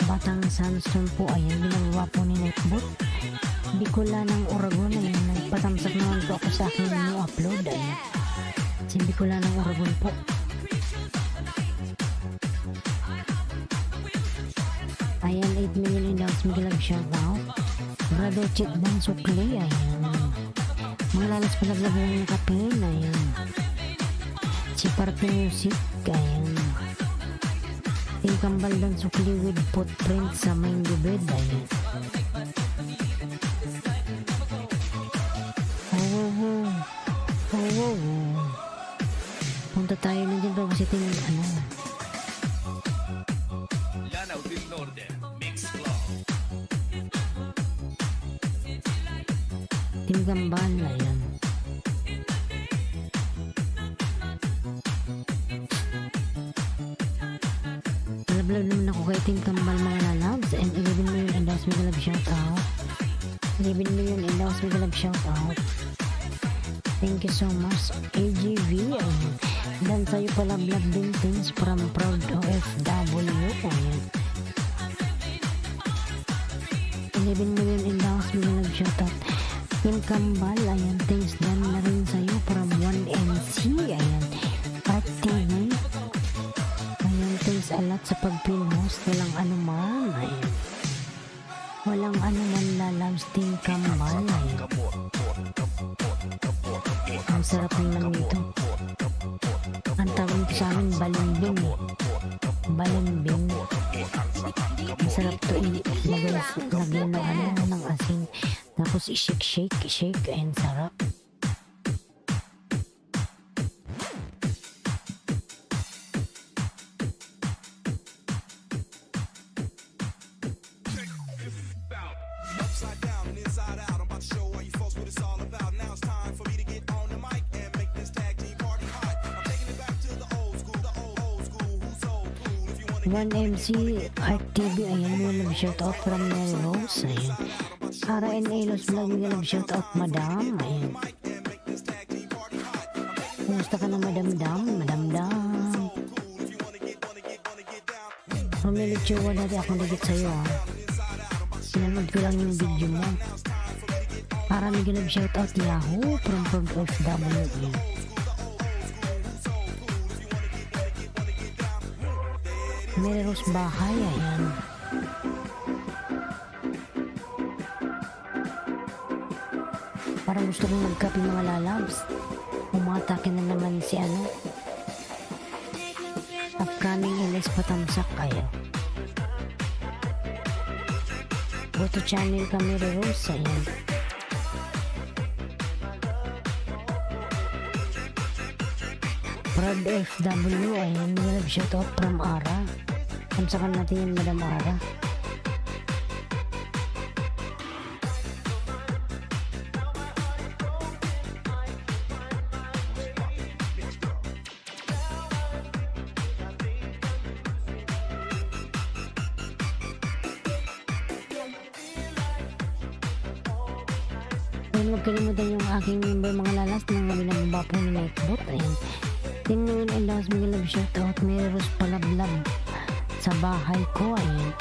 Batang Sandstone po ayan ginagawa po ni Nightbot Bicol ng Oragon ayan nagpatamsak naman po ako sa aking new upload ayan si Bicol ng Oragon po ayan 8 million in the house may love shout out Brother Cheat dan Sukli ayan mga lalas palablab ng kapin ayan si Party Music ayan yung kambal dan Sukli with footprint sa main gubid ayan punta tayo na dyan bago si Ting Team Gamban ayan palablab naman ako kay Team Kambal mga lalabs and 11 million in the house may love shout out 11 million in the house may love shout out thank you so much AGV ayan dan sa'yo palablab din things from Proud OFW ayan 11 million in the house may love shout out Team Kambal ayan thanks dan na rin sa'yo from 1MC ayan Art TV ayan thanks a lot sa pag-pinhost walang anuman ayan walang anuman lalabs Team Kambal ayan ang sarap naman nito ang tawag ko sa amin balimbing ang sarap to lagyan ng asin tapos i-shake and sarap One MC RTV ayan may love shout out from Melrose ayan RNA Los Vlog may love shout out madam ayan Kamusta ka na madamdam? Madamdam. Rumilitsyo dati ako ligit sa'yo ha. Sinanood ko lang yung video mo. Para may ganap shoutout Yahoo from Proud of WE. Mary Rose Bahay, ayan. Parang gusto kong magkape mga lalabs. Umatake na naman si upcoming LS Patamsak kayo. Go to channel ka Mary Rose, ayan. Proud FW, ayan. Nilab shoutout from Ara. Tamsakan natin yung Madam Ara. Huwag kalimutan yung aking member mga lalas ng binababa po ni Nightbot. Ayan. 10 million and lakas mga love shoutout. Mary Rose Palablab sa bahay ko. Ayan.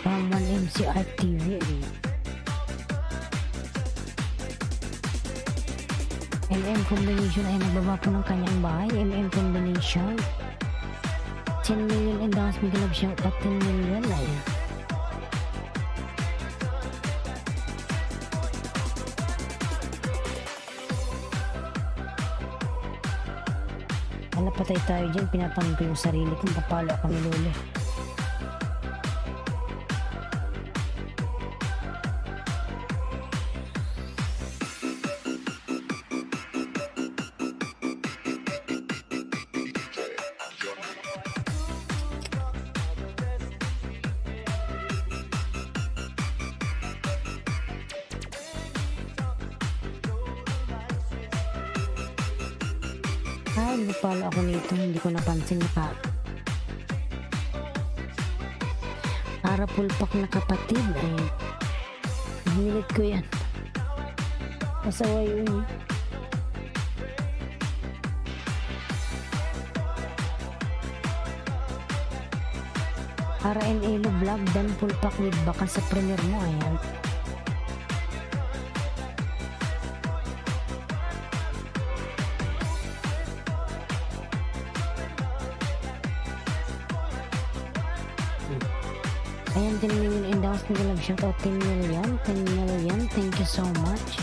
From 1MCR TV. Ayan. MM Combination ay nagbaba po ng kanyang bahay. MM Combination 10 million and lakas mga love shoutout. 10 million. Ayan. Patay tayo dyan, pinapanin ko yung sarili kung papalo ako ni Lolo. Napalo ako nito, hindi ko napansin na para pulpak na kapatid. Ayun, hinilit ko yan, masaway yun. Para NLO vlog dan pulpak with baka sa premiere mo. Ayan. Ayan, 10 million and daws na galag shoutout. 10 million, thank you so much.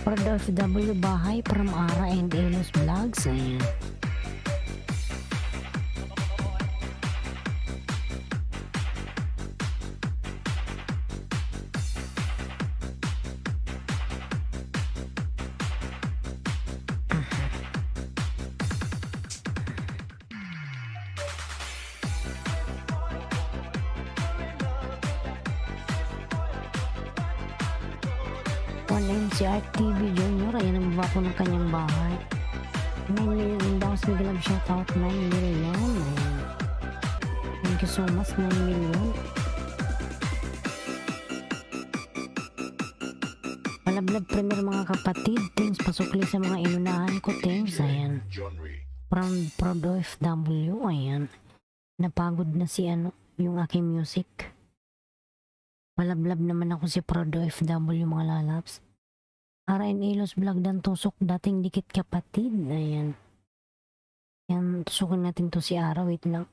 Proud of W bahay from Ara and Elos Vlogs. Ayan. MCR TV Junior, ayan ang baba po ng kanyang bahay. 9 million daw sa Miguel shoutout. 9 million. Ayan. Thank you so much. 9 million. Palablab premier mga kapatid. Thanks pasukli sa mga inunahan ko. Thanks. Ayan. From Proud FW. Ayan. Napagod na si yung aking music. Palablab naman ako si Proud FW mga lalabs. RN Elos Vlog dan tusok dating dikit kapatid. Ayan. Yan, tusukin natin to si Ara. Wait lang.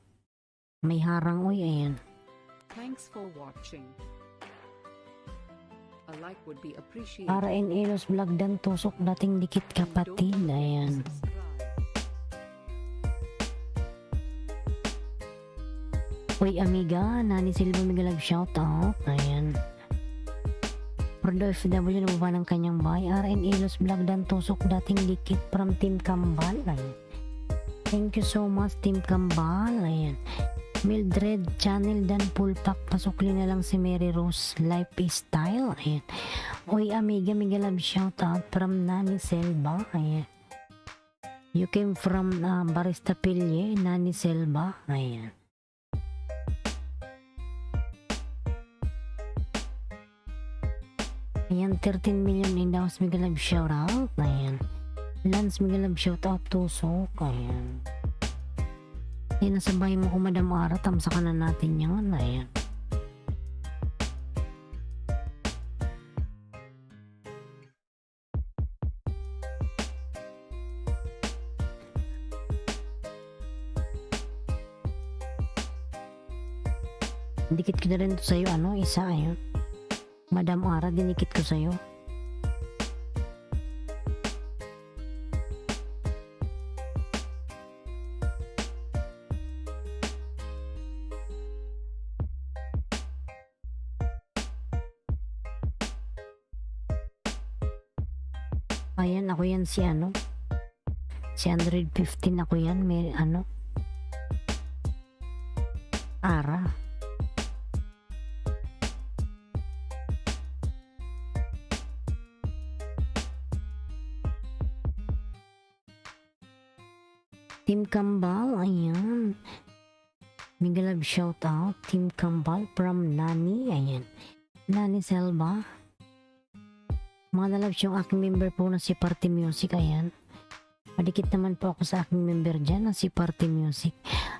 May harang. Uy, ayan. Thanks for watching. A like would be appreciated. RN Elos Vlog dan tusok dating dikit kapatid. Ayan. Uy, amiga. Nani Silva Migalag shoutout. Ayan. Proud FW na baba ng kanyang bahay. RN Elos Vlog dan tusok dating dikit from Team Kambal. Ayan. Thank you so much Team Kambal. Ayan. Mildred channel dan full pack. Pasukli na lang si Mary Rose Lifestyle. Kambal. Ayan. Uy, amiga, mega love shout out from Nani Selva. Ayan. You came from Barista Pilye, Nani Selva. Ayan. Ayan, 13 million in the house, mega love shout out. Ayan. Lance, mega love shout out Tusok. Ayan. Ayan, nasa bahay mo ko, Madam Ara, tamsakan na natin yan. Ayan. Dikit ko na rin to sa'yo, isa, ayun. Madam Ara, dinikit ko sa'yo. Ayan, ako yan si si 115 ako yan, may Ara. Team Kambal, ayan. Mega love shout out, Team Kambal from Nani, ayan. Nani Selva. Mga lalabs yung aking member po na si Party Music, ayan. Madikit naman po ako sa aking member dyan na si Party Music.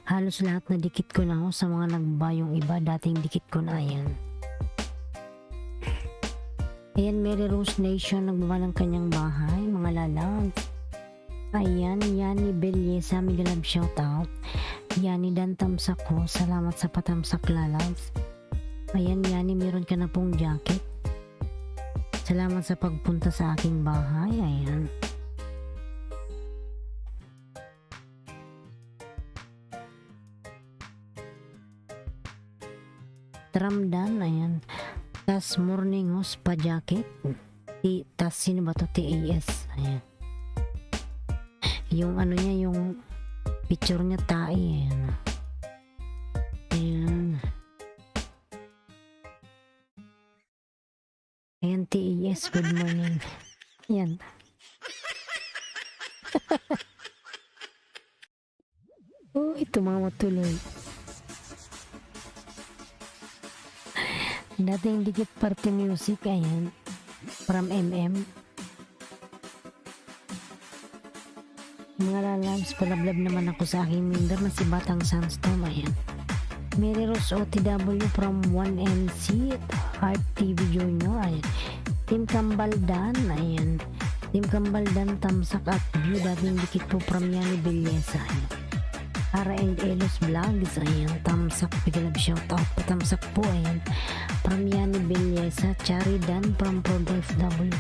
Halos lahat na dikit ko na ako sa mga nagbayong iba, dating dikit ko na, ayan. Ayan, Mary Rose Nation, nagbaba ng kanyang bahay, mga lalabs. Ayan, Yani Belyesa, mega love shout out. Yani Dan tamsak ko, salamat sa patamsak lalabs. Ayan, Yani, meron ka na pong jacket. Salamat sa pagpunta sa aking bahay. Ayan. Tramdan, ayan. Tas morning host pa jacket. Tas sino ba to? TAS. Ayan. Yung niya, yung picture niya tae. Ayan. Ayan. Ayan, TES, good morning. Ayan. Oh, ito mga tuloy. Dating dikit Party Music, ayan. From MM. Mga lalabs, palablab naman ako sa aking member na si Batang Sandstorm, ayan. Mary Rose OTW from 1MC Art TV Junior, ayan. Team Kambaldan, ayan. Team Kambaldan, tamsak at view, dating dikit po from Yani Belyesa, ayan. R&Elos Vlogs, ayan. Tamsak, bigilab shout out, patamsak po, ayan. From Yani Belyesa, Charidan from Prod FW.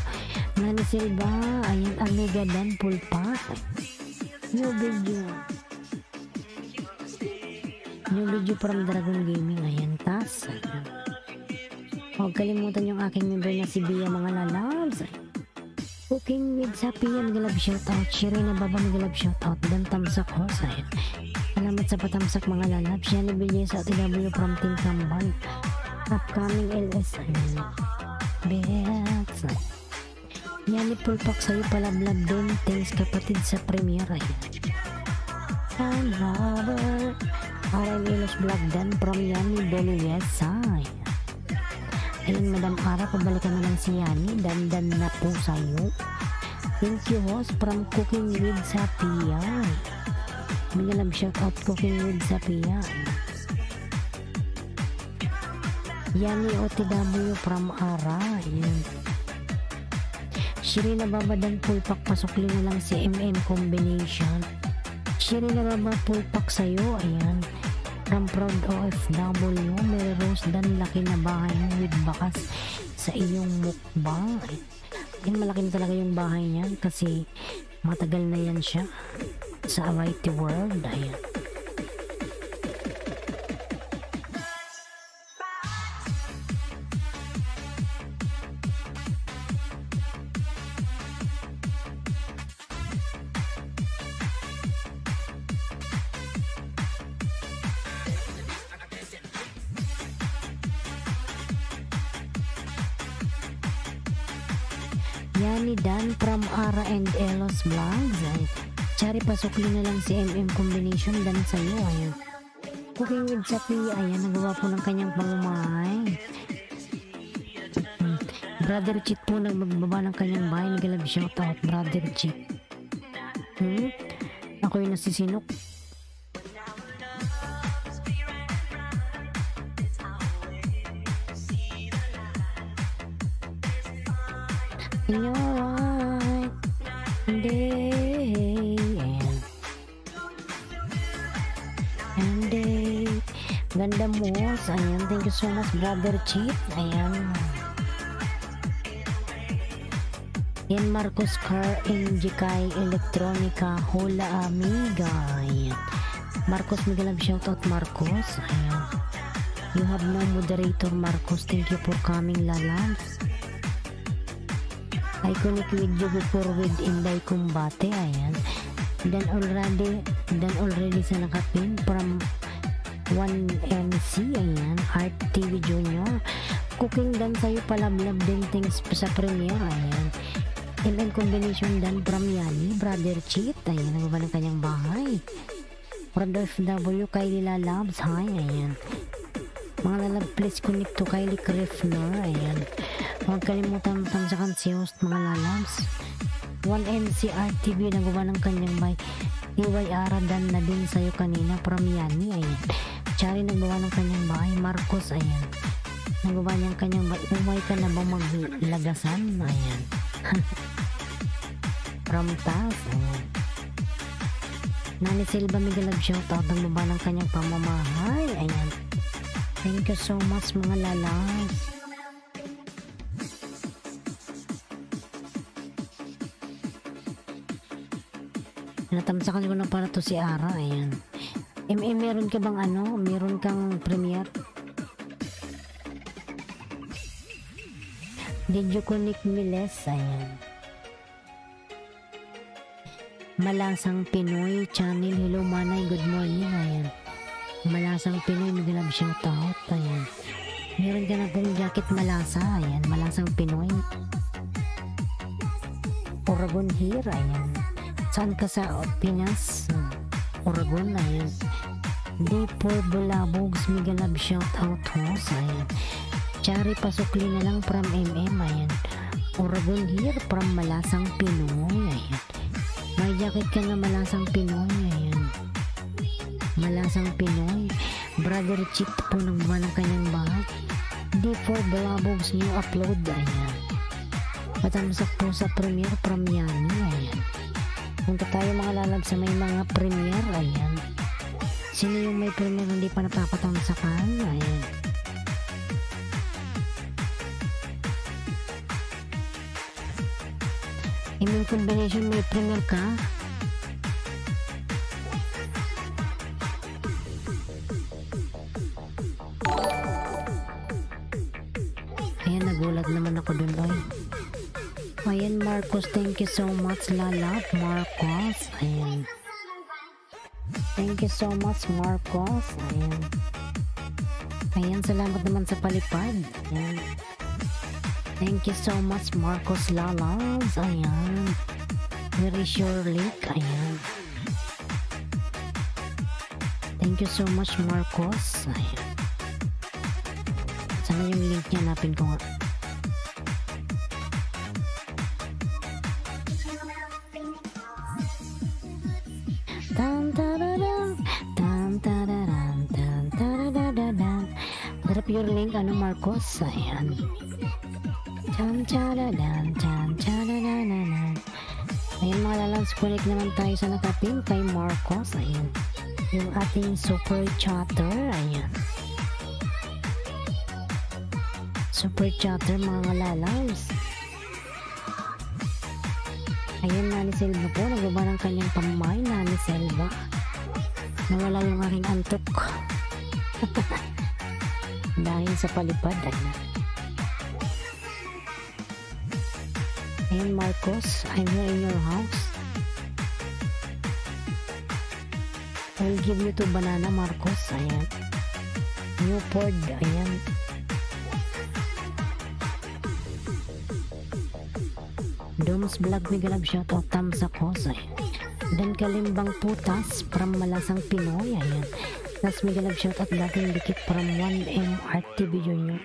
Nani Silva, ayan. Amiga Dan Pulpa, new video from Dragon Gaming, ayan. Tas, ayan. Huwag kalimutan yung aking member na si Bia, mga lalabs. Cooking with Sapia, magalab shoutout. Shireen na baba, magalab shoutout. Dan tamsak host, ayan. Salamat sa patamsak, mga lalabs. Yani Belyesa TW from Team Kambal. Upcoming LS, ayan. Bets, Yani pulpak sa'yo, palablab din. Thanks kapatid sa premiere, ayan. And Robert R&Elos Vlog Dan from Yani Belyesa, ayan. Ayan, Madam Ara, pabalikan na lang si Yani. Dan na po sa'yo. Thank you, host from Cooking with Sapia. Minalam shout out Cooking with Sapia. Yani OTW from Ara. Ayan. Shirina Babadan Pulpak, pasok na lang si MM Combination. Shirina Baba Pulpak sa'yo. Ayan. From Proud OFW, Mary Rose Dan, laki na bahay mo with bakas sa iyong mukbang. Yan, malaki na talaga yung bahay niyan kasi matagal na yan siya sa IT World. Ayan. Yani Dan from Ara and Elos Vlogs. Ay, Chari, pasukli na lang si MM combination Dan sa'yo. Ayan. Cooking with Sapi. Ayan, nagawa po ng kanyang pamamahay. Brother Cheat po nagbaba ng kanyang bahay. Nagalab shoutout, Brother Cheat. Ako yung nasisinok. In your right day and day. Ganda mo. Ayan, thank you so much, Brother Cheat. Ayan. Yan Marcos Car Injikay Electronica Hola Amiga. Ayan. Marcos, Miguel, shoutout Marcos. Ayan. You have no moderator, Marcos. Thank you for coming, lalabs. Iconic video before with Inday Kumbate. Ayan. Dan already sa nakapin from 1MC. Ayan. Art TV Junior. Cooking Dan sa'yo palablab din things sa premiere. Ayan. MM combination Dan from Yani. Brother Cheat. Ayan. Nagaba ng kanyang bahay. From FW Kylie Lalabs. Hi. Ayan. Mga lalab, please connect to Kylie Krifner. Ayan. Huwag kalimutan tamsakan si host, mga lalabs. 1NCR TV nagawa ng kanyang may IYR Dan na din sa'yo kanina from Yani. Ayan. Chari nagawa ng kanyang bahay. Marcos. Ayan. Nagawa niyang kanyang bahay. Umay ka na ba maglagasan? Ayan. From Tas. Ayan. Nani Silva Miguel shoutout ang baba ng kanyang pamamahay. Ayan. Thank you so much, mga lalabs. Natamsakan ko na para to si Ara. Ayan. Meron ka bang ano? Meron kang premiere? Did you connect Miles? Ayan. Malasang Pinoy channel. Hello Manay, good morning. Ayan. Malasang Pinoy, mag-love shoutout. Ayan. Meron ka na pong jacket malasa. Ayan. Malasang Pinoy. Oragon here. Ayan. Saan ka sa Pinas? Oragon. Ayan. D4 Bulabogs, Miguel Love shoutout host. Ayan. Chari pasukli na lang from MM. Ayan. Oragon here from Malasang Pinoy. Ayan. May jacket ka na Malasang Pinoy. Ayan. Malasang Pinoy. Brother Cheat po nagbawa ng kanyang bahay. D4 Bulabogs new upload. Ayan. Patamsak po sa premiere from Yani. Ayan. Punta tayo mga lalab sa may mga premiere. Ayan. Sino yung may premiere hindi pa napapatamsakan? Ayan. Immune combination, may premiere ka? Ayan, nagulat naman ako dun, boy. Ayan, Marcos, thank you so much, lalab, Marcos. Ayan. Thank you so much, Marcos. Ayan. Ayan, salamat naman sa palipad. Ayan. Thank you so much, Marcos Lalabs. Ayan. Where is your link? Ayan. Thank you so much, Marcos. Ayan. Sana yung link niya, napin ko nga. Drop your link, ano, Marcos? Ayan. Ayan mga lalabs, connect naman tayo sa nakapin kay Marcos. Ayan. Yung ating super chatter. Ayan. Super chatter mga lalabs. Ayan, Nani Selva po. Nagaba ng kanyang pamay. Nani Selva. Nawala yung aking antok. Dahil sa palipad. Ayan, Marcos. I'm here in your house. I'll give you 2 banana, Marcos. Ayan. Newport. Ayan. Doms Vlog mega love shoutout thumbs up ko sa Dan Kalimbang Putas from Malasang Pinoy. Ayan. Tapos mega love shoutout dating dikit from 1M Art TV Junior.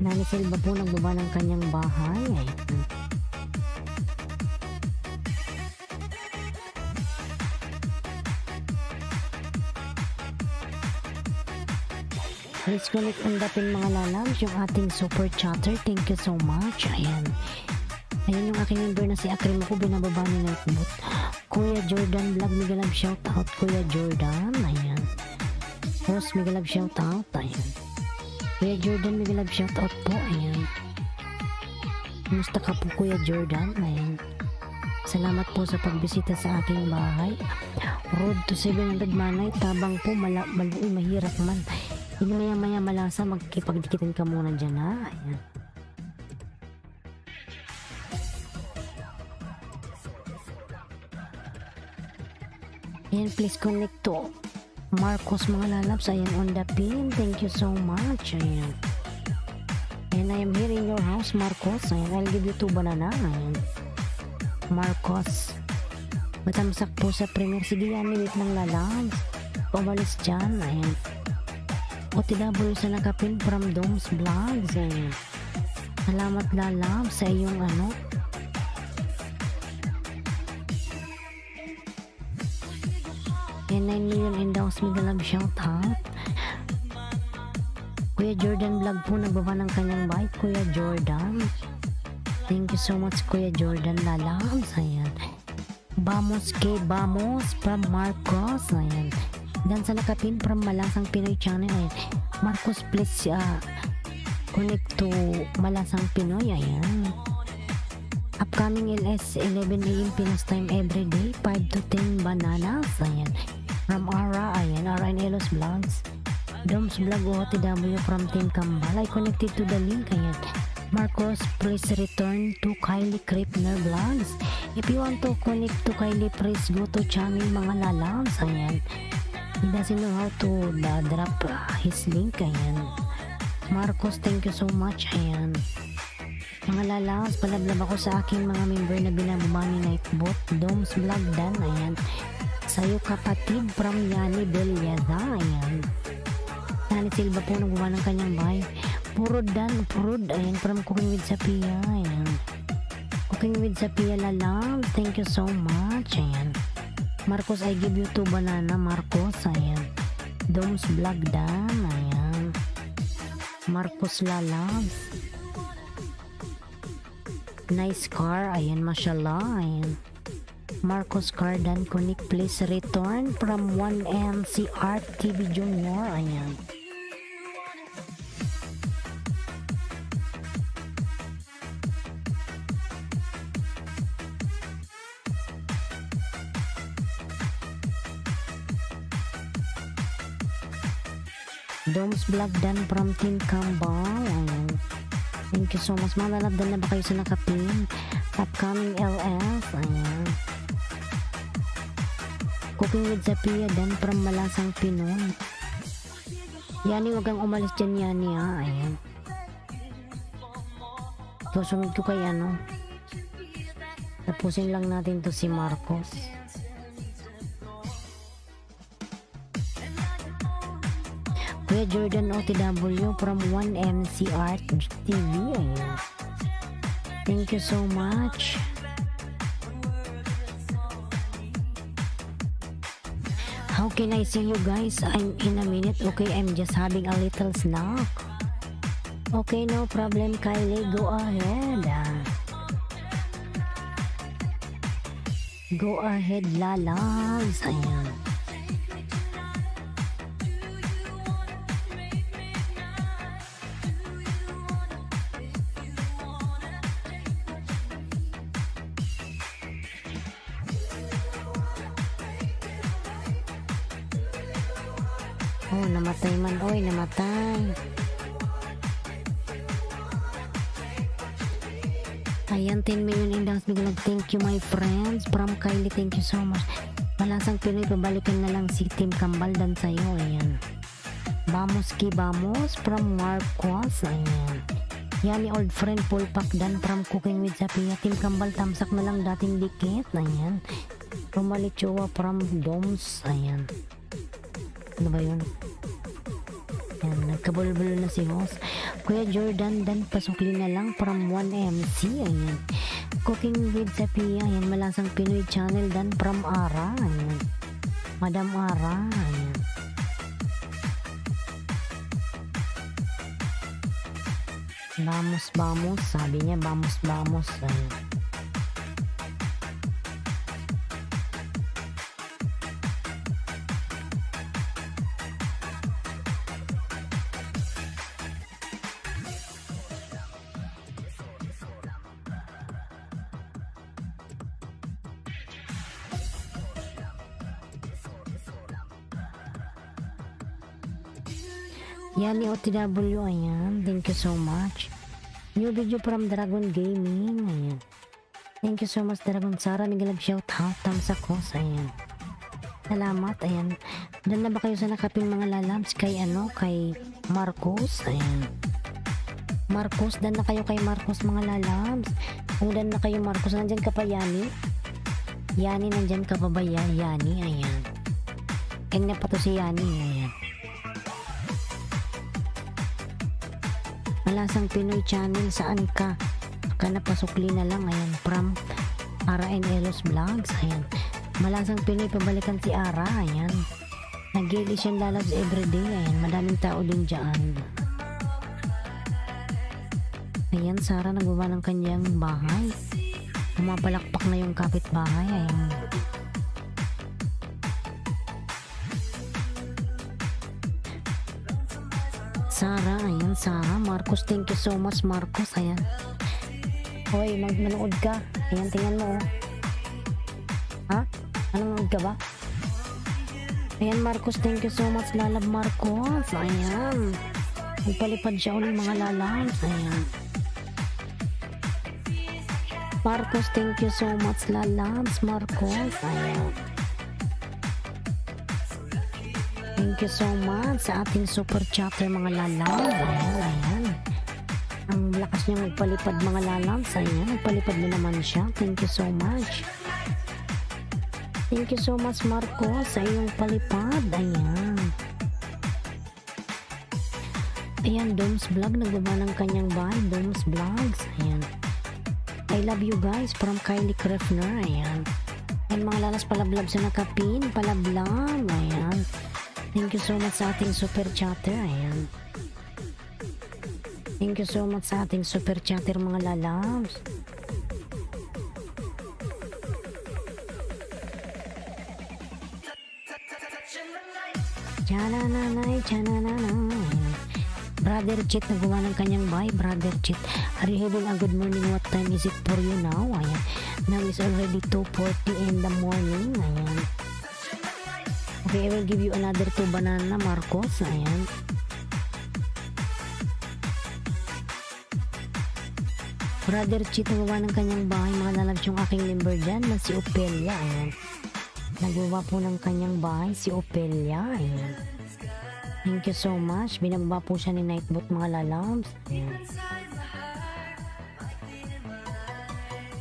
Nani Silva po nagbaba ng kanyang bahay. Ayan. Please connect on the pin mga lalabs yung ating super chatter. Thank you so much. Ayan. Ayan yung aking member na si Akrim ko, binababa ni Nightbot. Kuya Jordan Vlog, mega love shoutout. Kuya Jordan, ayan. Host, mega love shoutout, ayan. Kuya Jordan, mega love shoutout po, ayan. Kumusta ka po Kuya Jordan, ayan. Salamat po sa pagbisita sa aking bahay. Road to 700 manay, tabang po, mahirap man. Hindi maya malasa, magkipagdikitan ka muna dyan ha, ayan. Ayan, please connect to Marcos mga lalabs. Ayan, on the pin. Thank you so much. Ayan. And I am here in your house, Marcos. Ayan, I'll give you 2 banana. Ayan. Marcos. Matamsak po sa premier. Sige yan, wait lang lalabs. Umalis dyan. Ayan. OTW sa nakapin from Doms Vlogs. Ayan. Salamat lalabs sa iyong ano. And 9 million in daws mega love shout out. Kuya Jordan Vlog po nagbaba ng kanyang bike. Kuya Jordan, thank you so much Kuya Jordan lalabs. Ayan. Vamos from Marcos. Ayan. Dan sa nakapin from Malasang Pinoy channel. Ayan. Marcos, please connect to Malasang Pinoy. Ayan. Upcoming LS 11 AM Pinas time everyday 5 to 10 bananas. Ayan. From Ara, ayan, Ara and Elos Vlogs. Doms Vlog OTW from Team Kambal. I connected to the link, ayan. Marcos, please return to Kylie Kripner Vlogs. If you want to connect to Kylie, please go to channel mga lalabs, ayan. He doesn't know how to drop his link, ayan. Marcos, thank you so much, ayan. Mga lalabs, palablab ako sa aking mga member na binababa ni Nightbot. Doms Vlog Dan, ayan. Sa'yo kapatid from Yani Belyada, ayan. Nani Silva po nagbuwa ng kanyang bahay. Purod Dan, ayan, from Cooking with Sapia, ayan. Cooking with Sapia lalabs, thank you so much, ayan. Marcos, I give you 2 banana, Marcos, ayan. Doms Vlog Dan, ayan. Marcos lalabs. Nice car, ayan, mashallah, ayan. Marcos Cardan, connect please return from 1MC Art TV Junior, ayan. Doms Vlog Dan from Team Kambal, ayan. Thank you so much. Malalabdan na ba kayo sa nakapin? Upcoming LS, ayan. Cooking with Zapia Dan from Malasang Pinoy. Yani, wag kang umalis dyan, Yani, ha, ayan. Susunod ko kay ano. Tapusin lang natin to si Marcos. Kuya Jordan OTW from 1MC Art TV, ayan. Thank you so much. How can I see you guys? I'm in a minute. Okay, I'm just having a little snack. Okay, no problem, Kylie. Go ahead. Go ahead, lalabs. Ayan. Oh, namatay man. Oy, namatay. Ayan, 10 million in dance. Biglang thank you my friends. From Kylie, thank you so much. Malasang Pinoy, pabalikan na lang si Team Kambal Dan sa'yo. Ayan. Vamos ki vamos from Marcos. Ayan. Yan ni old friend Paul Pacdan from Cooking with Sapia. Team Kambal tamsak na lang dating dikit. Ayan. Romalichua from Doms. Ayan. Ano ba yun? Ayan. Nagkabulbulo na si host. Kuya Jordan dan pasukli na lang from 1MC. Ayan. Cooking with Sapia. Ayan. Malasang Pinoy channel dan from Ara. Ayan. Madam Ara. Ayan. Vamos, sabi niya, vamos. Ayan. Yan ni OTW, ayan. Thank you so much. New video from Dragon Gaming, ayan. Thank you so much, Dragon Sara. Miguel, shout out. Tamsak ko, ayan. Salamat, ayan. Dan na ba kayo sa nakaping mga lalabs kay kay Marcos, ayan. Marcos, dan na kayo kay Marcos mga lalabs. Kung dan na kayo Marcos, nandyan ka pa Yani? Yani, nandyan ka pa ba Yani? Ayan. Kanya pa to si Yani, ayan. Malasang Pinoy channel, saan ka? Ka napasukli na lang, ayan, from Ara and Elos Vlogs, ayan. Malasang Pinoy, pabalikan si Ara, ayan. Nag-gili siyang lalabs everyday, ayan. Madaming tao din dyan. Ayan, Sara nagbawa ng kanyang bahay. Pumapalakpak na yung kapitbahay, ayan. Sara, ayan, Sara. Marcos, thank you so much, Marcos, ayan. Hoy, manood ka. Ayan, tingnan mo, oh. Ha? Manood ka ba? Ayan, Marcos, thank you so much, lalab Marcos. Ayan. Nagpalipad siya ulit mga lalabs. Ayan. Marcos, thank you so much, lalabs Marcos. Ayan. Thank you so much sa ating super chatter mga lalabs. Ayan. Ang lakas niya magpalipad mga lalabs. Ayan. Nagpalipad mo naman siya. Thank you so much. Thank you so much, Marcos, sa iyong palipad. Ayan. Ayan, Doms Vlog. Nagbawa ng kanyang bahay. Doms Vlogs. Ayan. I love you guys from Kylie Krefner. Ayan. Ayan, mga lalas palablab sa nakapin. Palablab. Ayan. Thank you so much sa ating super chatter. Ayan. Thank you so much sa ating super chatter mga lalabs. Chanananay, chanananay. Brother Chit nagawa ng kanyang bahay. Brother Chit, are you having a good morning? What time is it for you now? Ayan. Now is already 2:40 in the morning. Ayan. Okay, I will give you another 2 banana, Marcos. Ayan. Brother Chit nagawa ng kanyang bahay. Mga lalabs yung aking member dyan na si Opelia. Ayan. Nagawa po ng kanyang bahay si Opelia. Ayan. Thank you so much. Binababa po siya ni Nightbot mga lalabs. Ayan.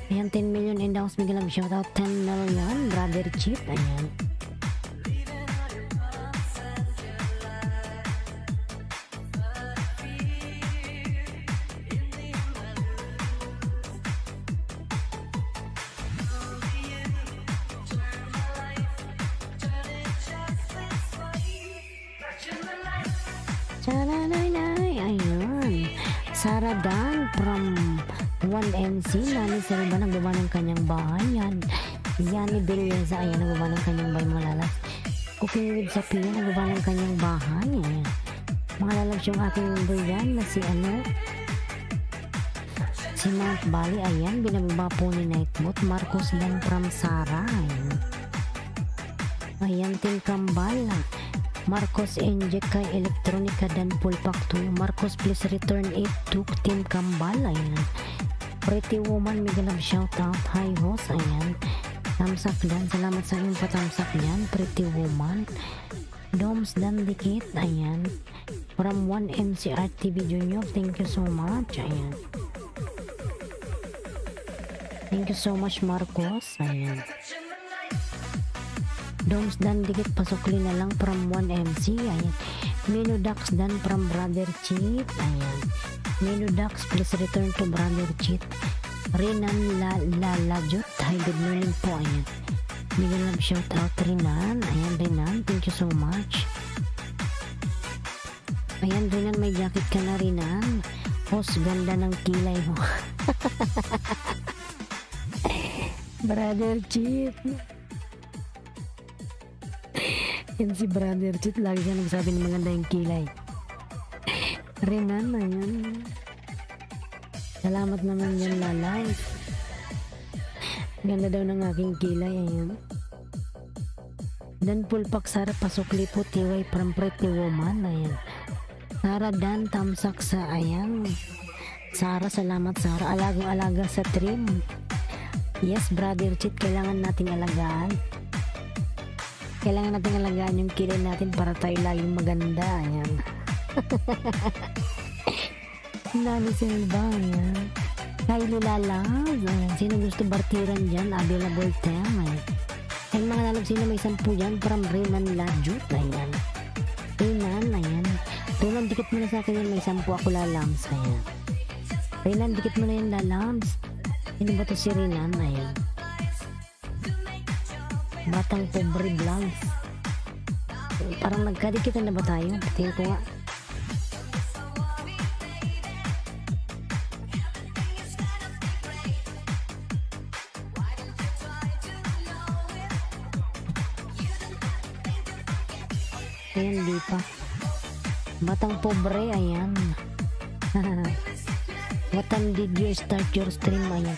Ayan, 10 million in the house. Miguel, shoutout 10 million. Brother Chit. Ayan. Charanay, ayan. Sara Dan from 1MC. Nani Selva nagbawa ng kanyang bahay. Yan. Yani Beleza, ayan, nagbawa ng kanyang bahay mga lalas. Cooking with Sapia, nagbawa ng kanyang bahay. Ayan. Mga lalas yung aking member yan na si Mount Bali, ayan. Binababa po ni Nightbot. Marcos Dan from Sara. Ayan. Ayan, Team Kambal. Marcos NJ kay Electronica dan Pulpak 2. Marcos, please return it to Team Kambal. Ayan. Pretty Woman, Miguel, shout out. Hi host. Ayan. Tamsak dan. Salamat sa iyong patamsak yan. Pretty Woman. Doms dan dikit, ayan. From 1MCR TV Junior, thank you so much, ayan. Thank you so much, Marcos, ayan. Doms dan dikit, pasukli na lang from 1MC, ayan. Minudax dan from Brother Cheat, ayan. Minudax, please return to Brother Cheat. Rinan Lalajot, hi, good morning po, ayan. Mega love shout out Rinan, ayan Rinan, thank you so much. Ayan Rinan, may jacket ka na Rinan. Hos, ganda ng kilay mo. Brother Cheat. Yan si Brother Cheat, lagi siya nagsabi ng maganda yung kilay. Rinan, ayan. Salamat naman yan, lalay. Ganda daw ng aking kilay, ayan. Dan pulpak Sara pasukli po tiway from Pretty Woman, ayan. Sara dan tamsak sa, ayan. Sara, salamat Sara. Alagang-alaga sa trim. Yes, Brother Cheat, kailangan nating alagaan. Kailangan nating alagaan yung kilay natin para tayo laging maganda, ayan. Nani Silva, ayan. Kylie Lalab, ayan. Sino gusto bartiran dyan? Available time, ayan. Ay mga lalab, sino may 10 dyan? From Renan Lajut, ayan. Renan, ayan. Renan, dikit mo na sa akin yan, may 10 ako lalams, ayan. Renan, dikit mo na yan lalams. Sino ba to si Renan, ayan. Batang pobre vlogs. Parang nagkadikitan na ba tayo? Tingin ko nga. Ayan, di pa. Batang pobre, ayan. What time did you start your stream, ayan?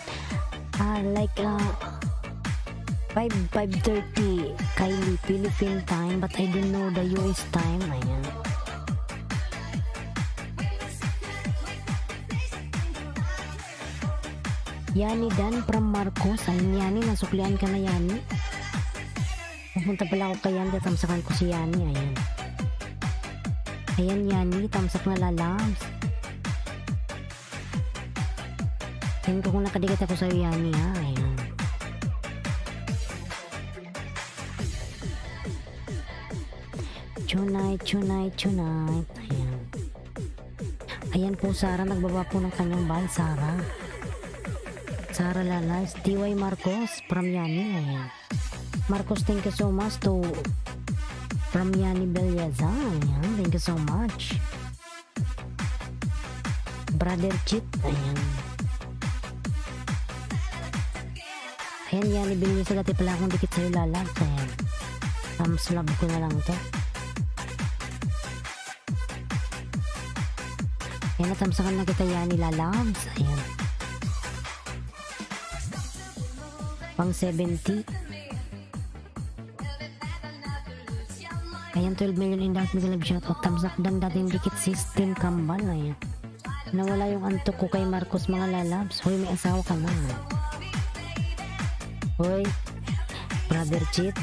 Like 5:30 Kylie, Philippine time, but I don't know the US time, ayan. Yani Dan from Marcos, ayan Yani, nasuklian ka na Yani. Pupunta pala ako kay Yani, tamsakan ko si Yani, ayan. Ayan Yani, tamsak na lalabs. Tingin ko kung nakadikit ako sa'yo Yani, ha, ayan. Tonight, ayan. Ayan po Sara, nagbaba po ng kanyang bal, Sara Lalas, TY Marcos from Yani, ayan. Marcos, thank you so much to from Yani Beleza, ayan, thank you so much. Brother Cheat, ayan. Ayan Yani Beleza, dati pala akong dikit sa'yo Lalas, ayan. Slab ko na lang to. Ayan, natamsakan na kita Yani Lalabs, ayan. Pang 70. Ayan, 12 million in dance, Miguel shoutout. Tamsak dan dating dikit system kambal, ayan. Nawala yung antok ko kay Marcos, mga lalabs. Hoy, may asawa ka na. Hoy, Brother Cheat.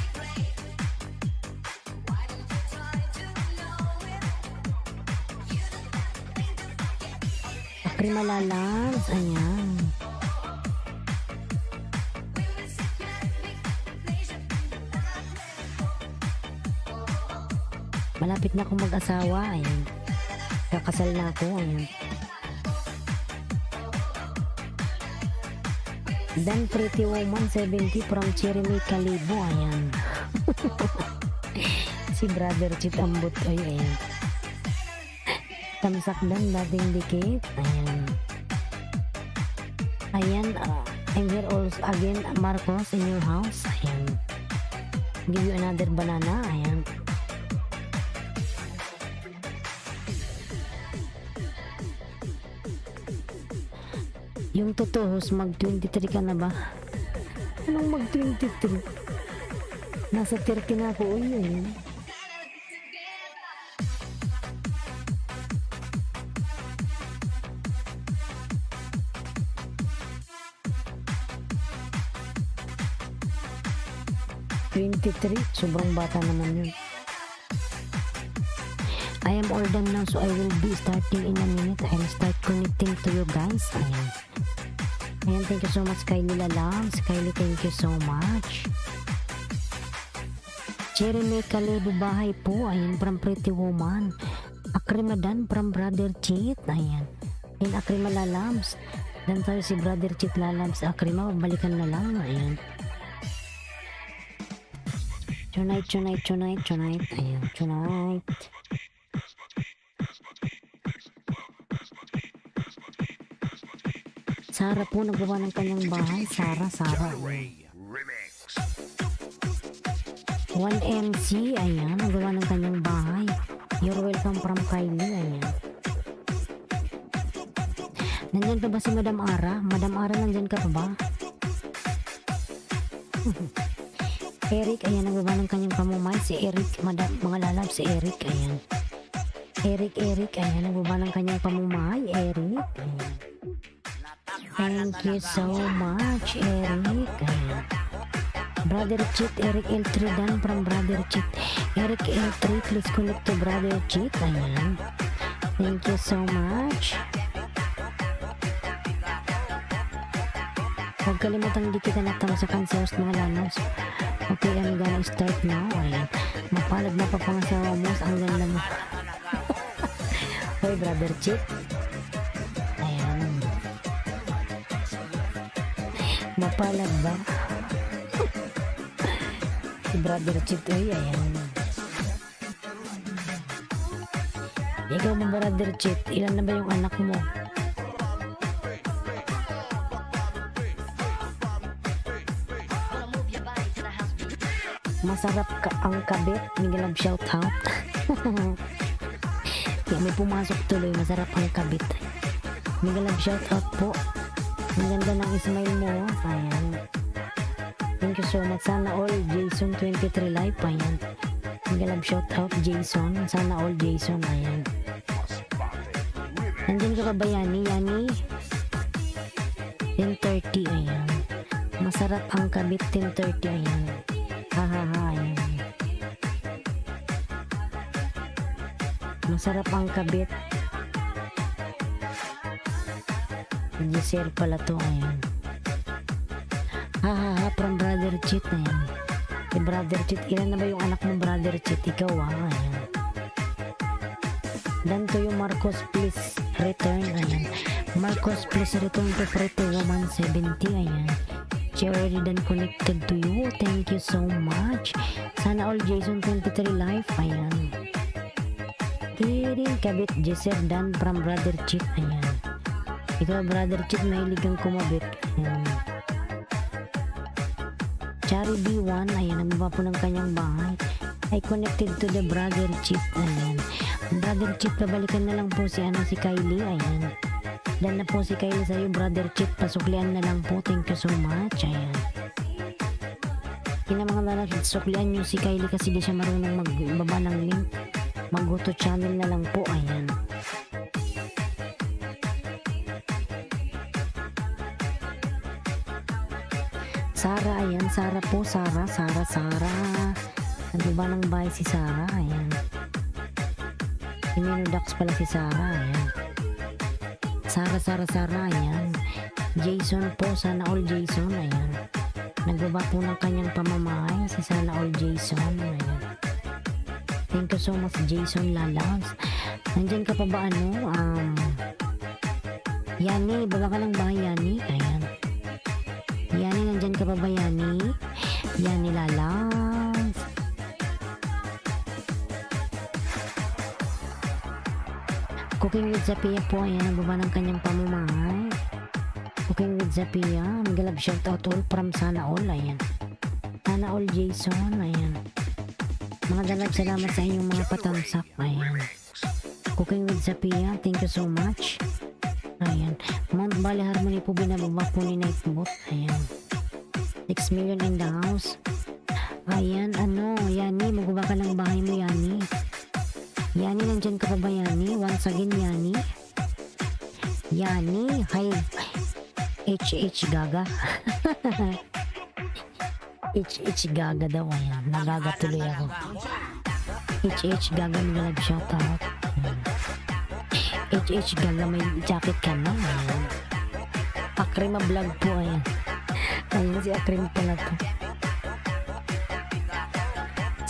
Prima lalabs, ayan. Malapit na akong mag-asawa, ayan. Kakasal na ako, ayan. Dan Pretty Woman 70 from Cheremy Calibo, ayan. Si Brother Cheat ambot, ay, ayan. Tamsak dan dating dikit, ayan. Ayan, I'm here also again, Marcos, in your house, ayan. Give you another banana, ayan. Yung totoo, mag 23 ka na ba? Anong mag 23? Nasa 30 na ako, uy, ayan. Sobrang bata naman yun. I am all done now, so I will be starting in a minute. I'll start connecting to you guys. Ayan. Ayan, thank you so much, Kylie Lalams. Kylie, thank you so much. Cherry May Kalebo Bahay po. Ayan, from Pretty Woman. Akrimadan from Brother Cheat. Ayan. Ayan, Akrima Lalams. Dan tayo si Brother Cheat Lalams. Akrima, balikan na lang. Ayan. Tonight. Ayan, tonight. Sara po, nagawa ng kanyang bahay. Sara. 1MC, ayan, nagawa ng kanyang bahay. You're welcome from Kylie, ayan. Nandyan pa ba si Madam Ara? Madam Ara, nandyan ka pa ba? Eric, ayan, nagawa ng kanyang pamumay. Si Eric, mga lalab, si Eric, ayan. Eric, ayan, nagawa ng kanyang pamumay. Eric, ayan. Thank you so much, Eric, ayan. Brother Cheat, Eric L3 dan from Brother Cheat. Eric L3, please connect to Brother Cheat, ayan. Thank you so much. Huwag kalimutang di kita natamasakan sa host, mga lalabs. Okay, I'm gonna start now. Ayan. Mapalad na pa pangasawa mo. Ang ganda mo. Hoy, Brother Cheat. Ayan. Mapalad ba? Si Brother Cheat. Uy, ayan. Ikaw mo, Brother Cheat. Ilan na ba yung anak mo? Masarap ka ang kabit. Migalab shout out. Yeah, may pumasok tuloy. Masarap ang kabit. Migalab shout out po. Ang ganda ng smile mo. Ayan. Thank you so much. Sana all Jason 23 live. Ayan. Migalab shout out Jason. Sana all Jason. Ayan. Nandyan ka pa ba, Yani? Yani? 10:30. Ayan. Masarap ang kabit. 10:30. Ayan. Ayan. Masarap ang kabit. Giselle pala to. Ayan. From Brother Cheat. Ayan. Si Brother Cheat. Ilan na ba yung anak mo, Brother Cheat? Ikaw, ayan. Dan to yung Marcos, please return. Ayan. Marcos, please return to Pretty Woman 70. Ayan. She already done connected to you. Thank you so much. Sana all Jason 23 live. Ayan. Tiring kabit Giselle dan from Brother Cheat. Ayan. Ikaw, Brother Cheat, mahilig kang kumabit. Ayan. Chari B1. Ayan. Namaba po ng kanyang bahay. I connected to the Brother Cheat. Ayan. Brother Cheat, pabalikan na lang po si Kylie. Ayan. Dan na po si Kylie sa'yo, Brother Cheat. Pasuklian na lang po. Thank you so much. Ayan. Kina mga lalaki, suklian nyo si Kylie kasi di siya marunong magbaba ng link. Mag-go to channel na lang po. Ayan. Sara, ayan. Sara po. Sara. Ano ba ng bahay si Sara? Ayan. Iminodax pala si Sara. Ayan. Sara, ayan. Jason po, sana all Jason, ayan. Nagbaba po ng kanyang pamamahay, si sana all Jason, ayan. Thank you so much, Jason Lalabs. Nandyan ka pa ba, Yani, baba ka ng bahay, Yani, ayan. Yani, nandyan ka pa ba, Yani? Yani Lalabs. Cooking with Zapia po, ayan, nagbaba ng kanyang pamamahay. Cooking with Zapia, magalab shout out all from Sana All, ayan. Sana All Jason, ayan. Mga dalag, salamat sa inyong mga patamsak, ayan. Cooking with Zapia, thank you so much. Ayan. Mount Valley Harmony po, binababa po ni Nightbot, ayan. 6 million in the house. Ayan, Yani, magbaba ka ng bahay mo, Yani. Yani, nandyan ka pa ba, Yani? Once again, Yani. Yani, hi. HH Gaga. HH Gaga daw, ayan. Nagaga tuloy ako. HH Gaga, nag-live shoutout. HH Gaga, may jacket ka na. Ayan. Akrima vlog po, ayan. Ayan si Akrima pala to.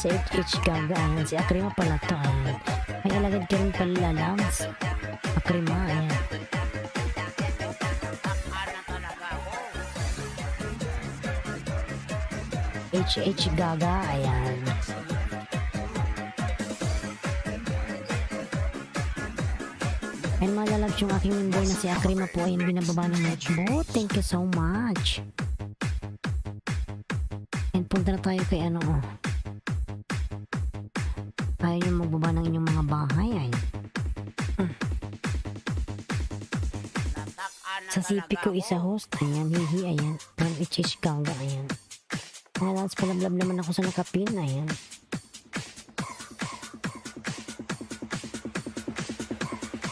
Si HH Gaga, ayan. Si Akrima pala to, ayan. May alagad ka rin pala, Lams. Akrima, ayan. HH Gaga, ayan. And malalabs yung aking member na si Akrima po ay binababa ng netbot. Thank you so much. And punta na tayo kay ano, oh. Ayaw nyo magbaba ng inyong mga bahay, ay. Sa CP ko isa host, ayan, hihi, ayan. From HH Gaga, ayan. Malalabs palablab naman ako sa nakapin, ayan.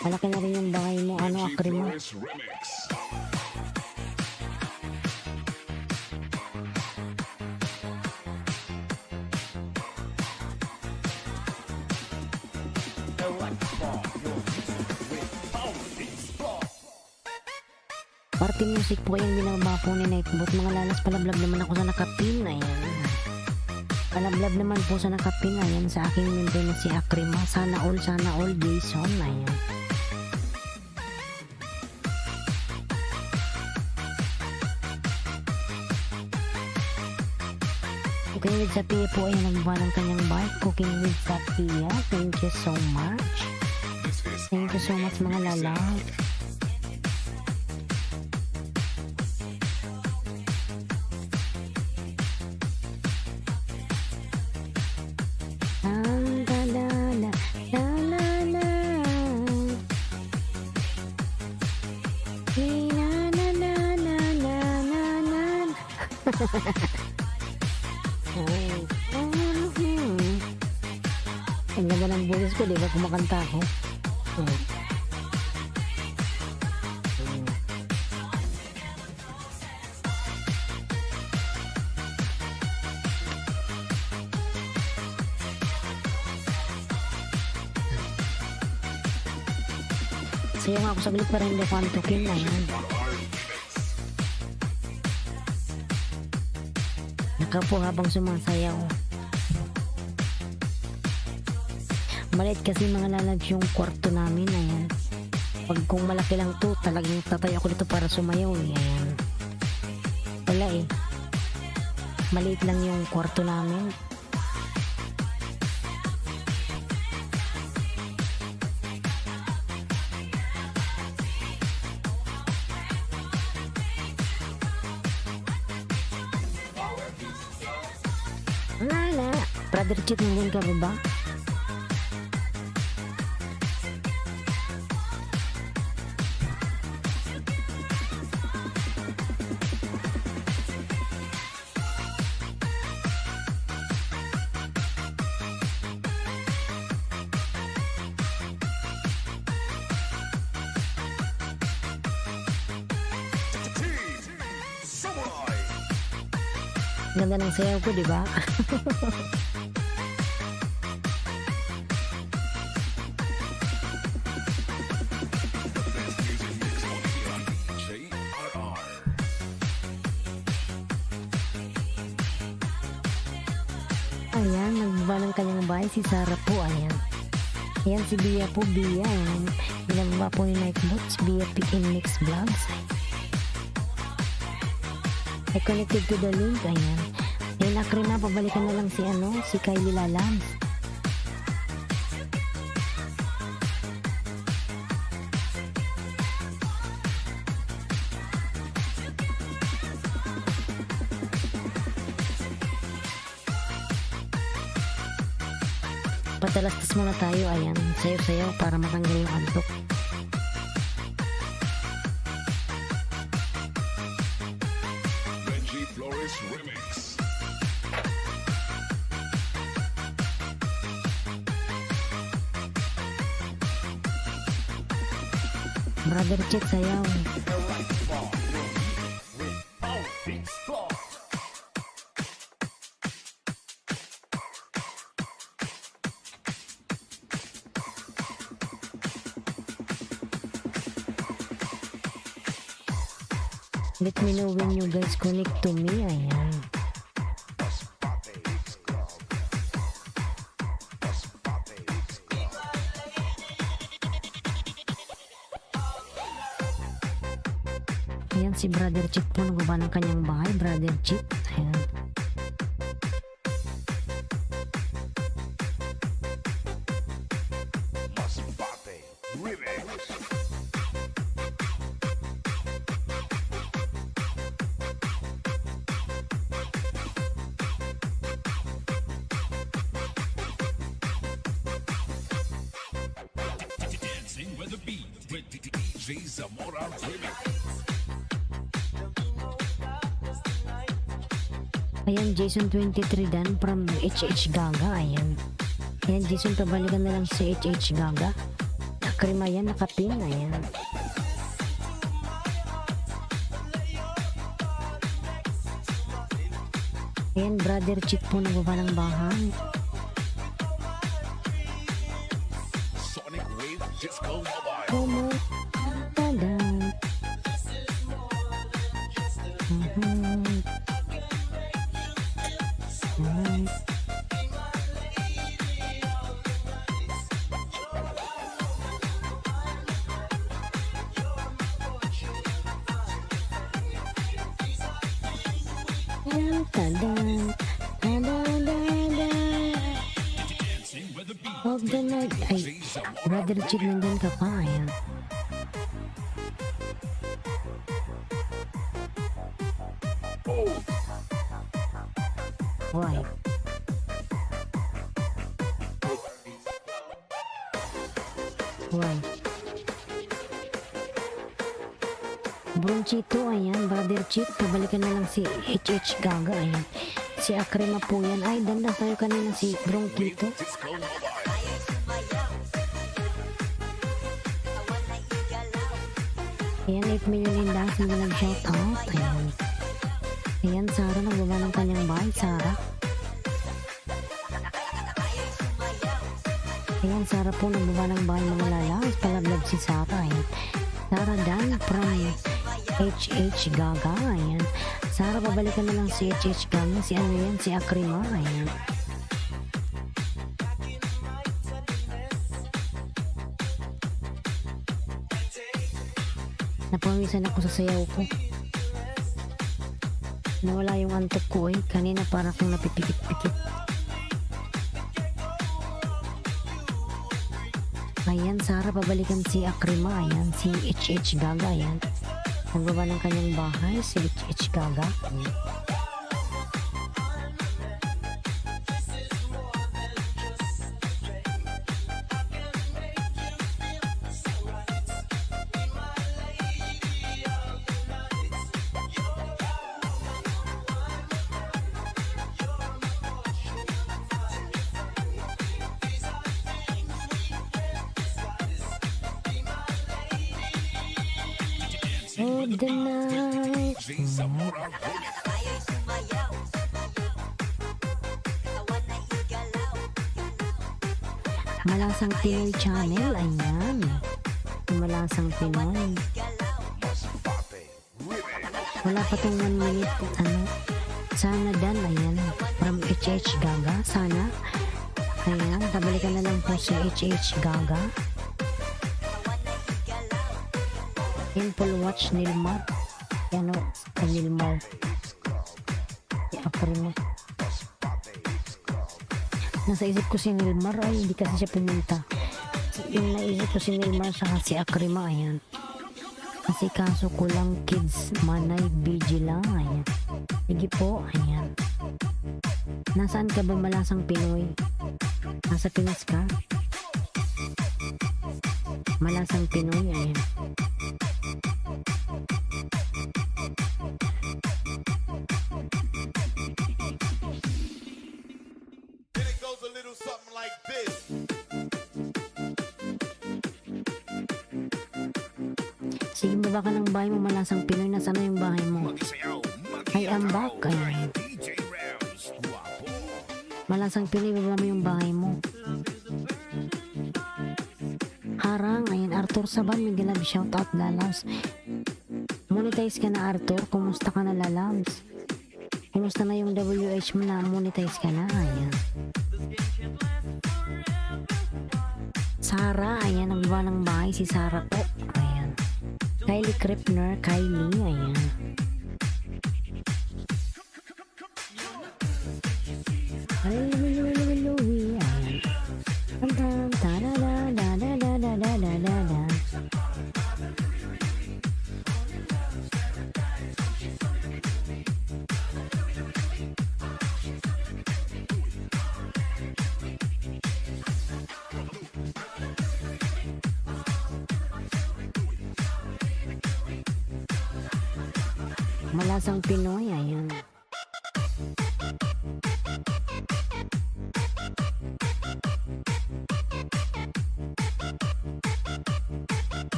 Malaki na rin yung bahay mo, ano, Akrima. Party music po yung binababa po ni Nightbot. Mga lalas palablab naman ako sa nakapin, ayan. Palablab naman po sa nakapin, ayan, sa aking member na si Akrima. Sana all, Jason, ayan. Cooking with Sapia po ay nagbawa ng kanyang bike. Cooking with Sapia. Thank you so much. Thank you so much mga lala. Ang ganda ng bulis ko, di ba kumakanta ako? Sayo nga ako saglit para hindi ko antukin na yan. Nakapo habang sumasayaw. Maliit kasi mga lalabs yung kwarto namin, ayan. Pag kung malaki lang to, talagang tatayo ako dito para sumayaw, ayan. Wala eh. Maliit lang yung kwarto namin. Wala. Brother Chit, nandun ka ba? Ganda ng sayaw ko, di ba? Ayan, nagba ng kanyang bahay si Sarah po, ayan. Ayan si Bia po, Bia, ayan. Binababa po ni Nightbot, si Bia Pick and Mix Vlogs. I connected to the link, ayan. Ayun, Akrima, pabalikan na lang si ano, si Kylie Lalams. Patalastas muna tayo, ayan. Sayo-sayo para matanggal yung antok. Remix. Brother Chet, sayaw. Let me know when you guys connect to me. Ayan. Ayan si Brother Chit po, nagawa ng kanyang bahay. Brother Chit. Ayan. Masbate Remix. Dancing with the beat with DJ Zamora Remix. Ayan, Jason 23 Dan from HH Gaga. Ayan. Ayan, Jason, pabalikan na lang si HH Gaga. Nakrima yan, nakapin. Ayan. Ayan, Brother Chit po nagawa ng bahay. Sonic Wave Disco Mobile. Como tada. Of the night. Ay, Brother Chit, nandun ka pa. Ayan. Why? Why? Bronchito, ayan, Brother Chit, pabalikan na lang si HH Gaga, ayan. Si Akrima po yan. Ay, danda tayo kanina si Bronchito. Disco Mobile. Ayan, 8 million in dance, hindi nag-shout out. Ayan. Ayan, Sarah, nagbawa ng kanyang bahay, Sarah. Ayan, Sarah po, nagbawa ng bahay, mga lalas. Palablab si Sarah, ayan. Sarah Dan from HH Gaga, ayan. Sarah, babalikan na lang si HH Gaga. Si ano yan, si Akrima, ayan. Napawisan ako sa sayaw ko. Nawala yung antok ko eh. Kanina para kong napipikit-pikit. Ayan, Sarah, pabalikan si Akrima. Ayan, si HH Gaga. Ayan. Nagawa ng kanyang bahay, si HH Gaga. Of the night. DJ Zamora Remix. Malasang Pinoy Channel. Ayan. Malasang Pinoy. Masbate Remix. Wala pa tong 1 minute. Ano? Sana Dan. Ayan. From HH Gaga. Sana. Ayan. Pabalikan na lang po si HH Gaga. Yan, full watch Nilmar. Yan o. Nilmar. I-approve mo. Nasa isip ko si Nilmar. Ay, hindi kasi siya pumunta. Yung naisip ko si Nilmar saka si Akrima. Ayan. Kasi kaso ko lang kids. Manay BG lang. Ayan. Sige po. Ayan. Nasaan ka ba, Malasang Pinoy? Nasa Pinas ka? Malasang Pinoy. Ayan. Then it goes a little something like this. Sige, baba ka ng bahay mo, Malasang Pinoy. Nasaan na yung bahay mo? Magisayaw, Ay, I'm back. Ayan. DJ Rams. Guapo. Malasang Pinoy, baba mo yung bahay mo. Harang, ayan, Arthur Saban, Miguel Lab, shout out, Lalas. Monetize ka na, Arthur. Kumusta ka na, lalabs? Kumusta na yung WH mo na monetize ka na? Ayan. Sarah, ayan, nagbawa ng bahay si Sarah po. Ayan. Kylie Kripner, Kylie, ayan. Hallelujah, ayan. Tantan, ta-da-da-da-da-da-da-da-da-da. Malasang Pinoy, ayan.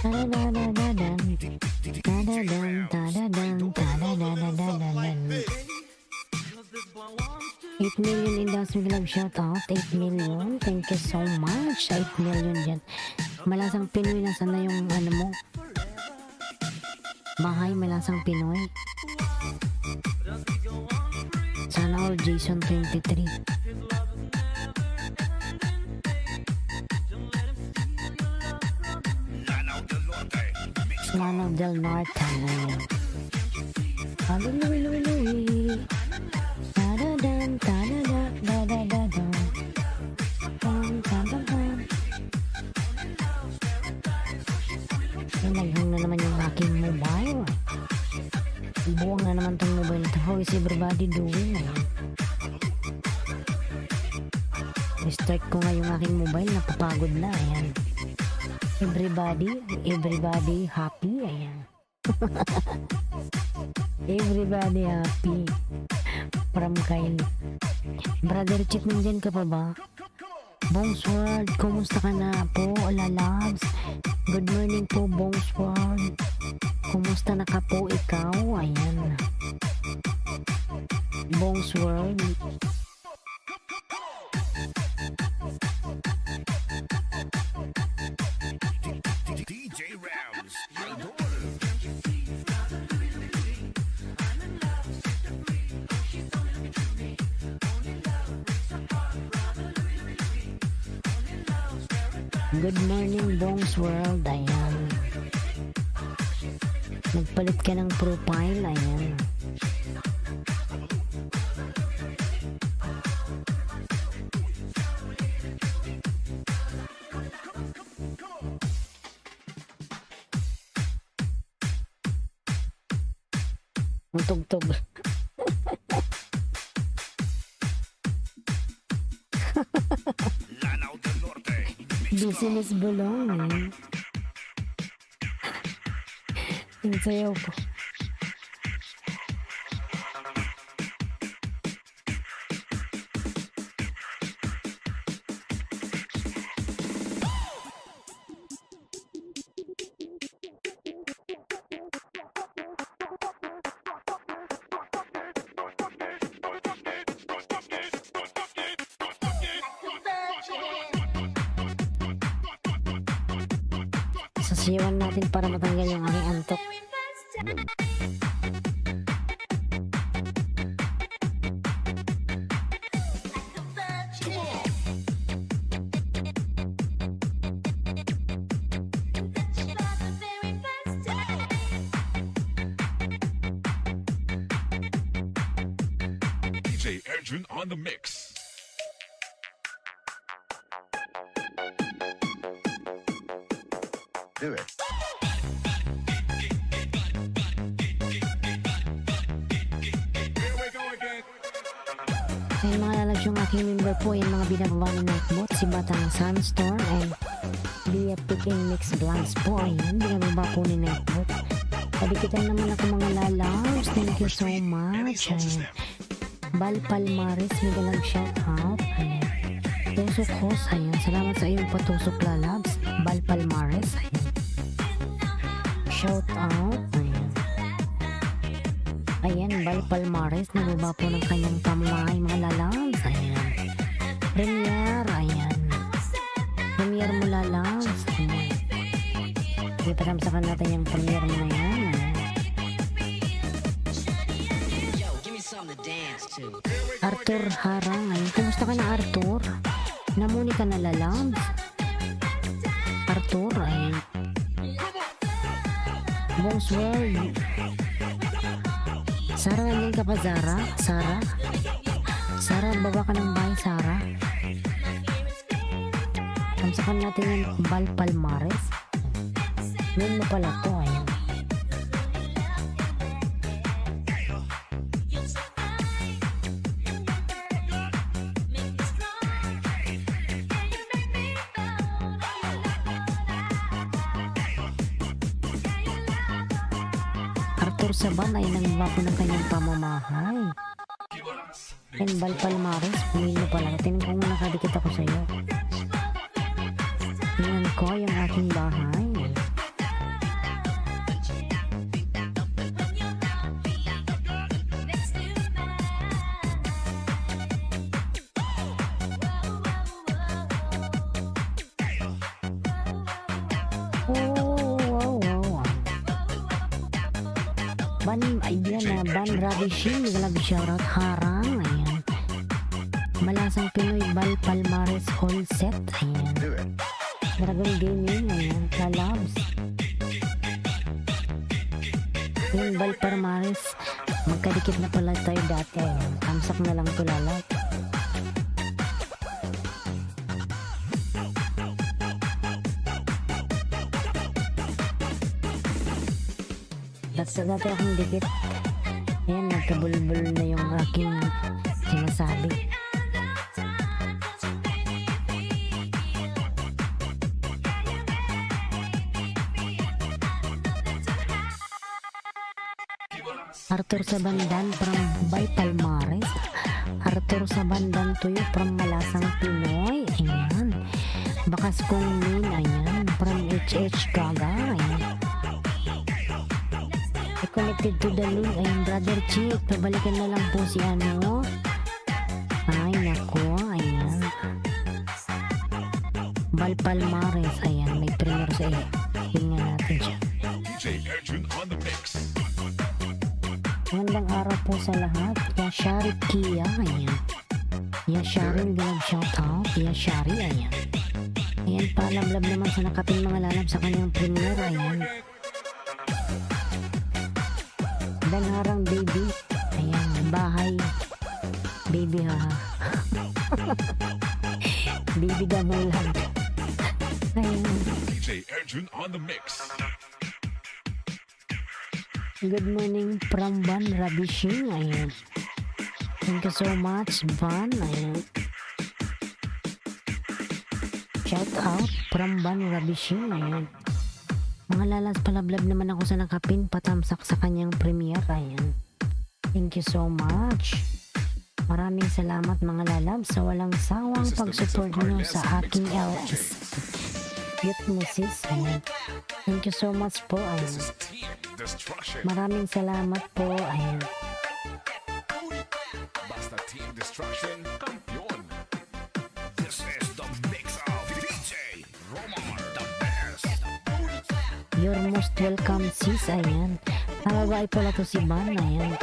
Tadadadadadan, tadadan, tadadan, tadadadadadan. 8 million industry club shoutout. 8 million. Thank you so much. 8 million dyan. Malasang Pinoy, nasaan na yung ano mo? Bahay, Malasang Pinoy. Sana all Jason 23. Lano del Norte. Hallelujah. Tadadan, tadadan, dadadadan. Tadadadan. Naghang na naman yung aking mobile. Buwang na naman tong mobile na to. How is everybody doing? I-start ko nga yung aking mobile. Napapagod na. Ayan. Everybody happy. Ayan. Everybody happy. From Kylie. Brother Chick, nandyan ka pa ba? Bongs World, kumusta ka na po? Lalabs. Good morning po, Bongs World. Kumusta na ka po ikaw? Ayan. Bongs World. DJ Rams. Good morning, Bongs World. Ayan. Nagpalit ka ng profile. Ayan. Ang tugtog. Lanao del Norte. Business belong eh. Ang sayaw ko. Sasayawan natin para matanggal yung aking antok. DJ Edrin on the mix. Do it. Here we go again. Ay mga lalabs, yung aking member po yung mga binababa ni Nightbot, si Batang Sunstorm and Via Picking Mix Vlogs po. Ayan, binababa po ni Nightbot. Padikitan naman ako mga lalabs. Thank you so much. Ayan. Bal Palmares, may shout out. Ayan. Tusok Hos, ayan. Salamat sa iyong patusok lalabs. Bal Palmares, ayan. Shout out. Ayan. Ayan, Bal Palmares. Nababa po ng kanyang kamay, mga lalabs. Ayan. Premier, ayan. Premier mo lalabs. Ayan. tamsakan natin yung premiere mo na yan. Arthur Harang, ayun. Kumusta ka na, Arthur? Namuni ka na, lalabs? Arthur, ayun. Bonsoir. Sarah, nandiyan ka pa, Zara? Sarah? Sarah, baba ka ng bahay, Sarah. Tamsakan natin yung Val Palmares. Yun mo pala to, ayun. Arthur Saban ay nangbago ng kanyang pamamahay. And Val Palmares, pumili pala. Tingnan ko kung nakadikit ako sa'yo. Tingnan ko yung aking bahay. Ban Ravishing, naglalab shoutout Harang, ayan. Malasang Pinoy Val Palmares all set, ayan. Dragon Gaming, ayan. Lalabs. Yung Val Palmares, magkadikit na pala tayo dati, ayan. Tamsak na lang to, lalab. Dati akong dikit. Ayan, nagkabulbul na yung aking sinasabi. Arthur Sabandan from Val Palmares. Arthur Sabandan tuyo from Malasang Pinoy. Ayan. Bakas kong Min, ayan. From HH Gaga, ayan. Connected to the loon, ayun, brother Chick, pabalikan na lang po si ano. Ay, nako, ayan. Val Palmares, ayan, may premiere sa iyo. Tingnan natin siya. DJ Edwin on the mix. Magandang araw po sa lahat. Yashari Kia, ayan. Yashari, galang shout out. Yashari, ayan. Ayan, palablab naman sa nakapin mga lalab sa kanyang premiere, ayan. Dan Harang baby, ayan, bahay, baby ha, baby damulag, ayan. DJ Edwin on the mix. Good morning from Van Ravishing, ayan. Thank you so much, Van, ayan. Shout out from Van Ravishing, ayan. Mga lalas, palablab naman ako sa nakapin, patamsak sa kanyang premiere, ayan. Thank you so much. Maraming salamat mga lalab sa walang sawang pag-support nyo sa aking LS Youth Musis, ayan. Thank you so much po, ayan. Maraming salamat po, ayan. Basta Team Destruction, kampiyon. This is the mix of DJ Romar, the best. You're most welcome, sis, ayan. Nababae pala to si Ban, ayan.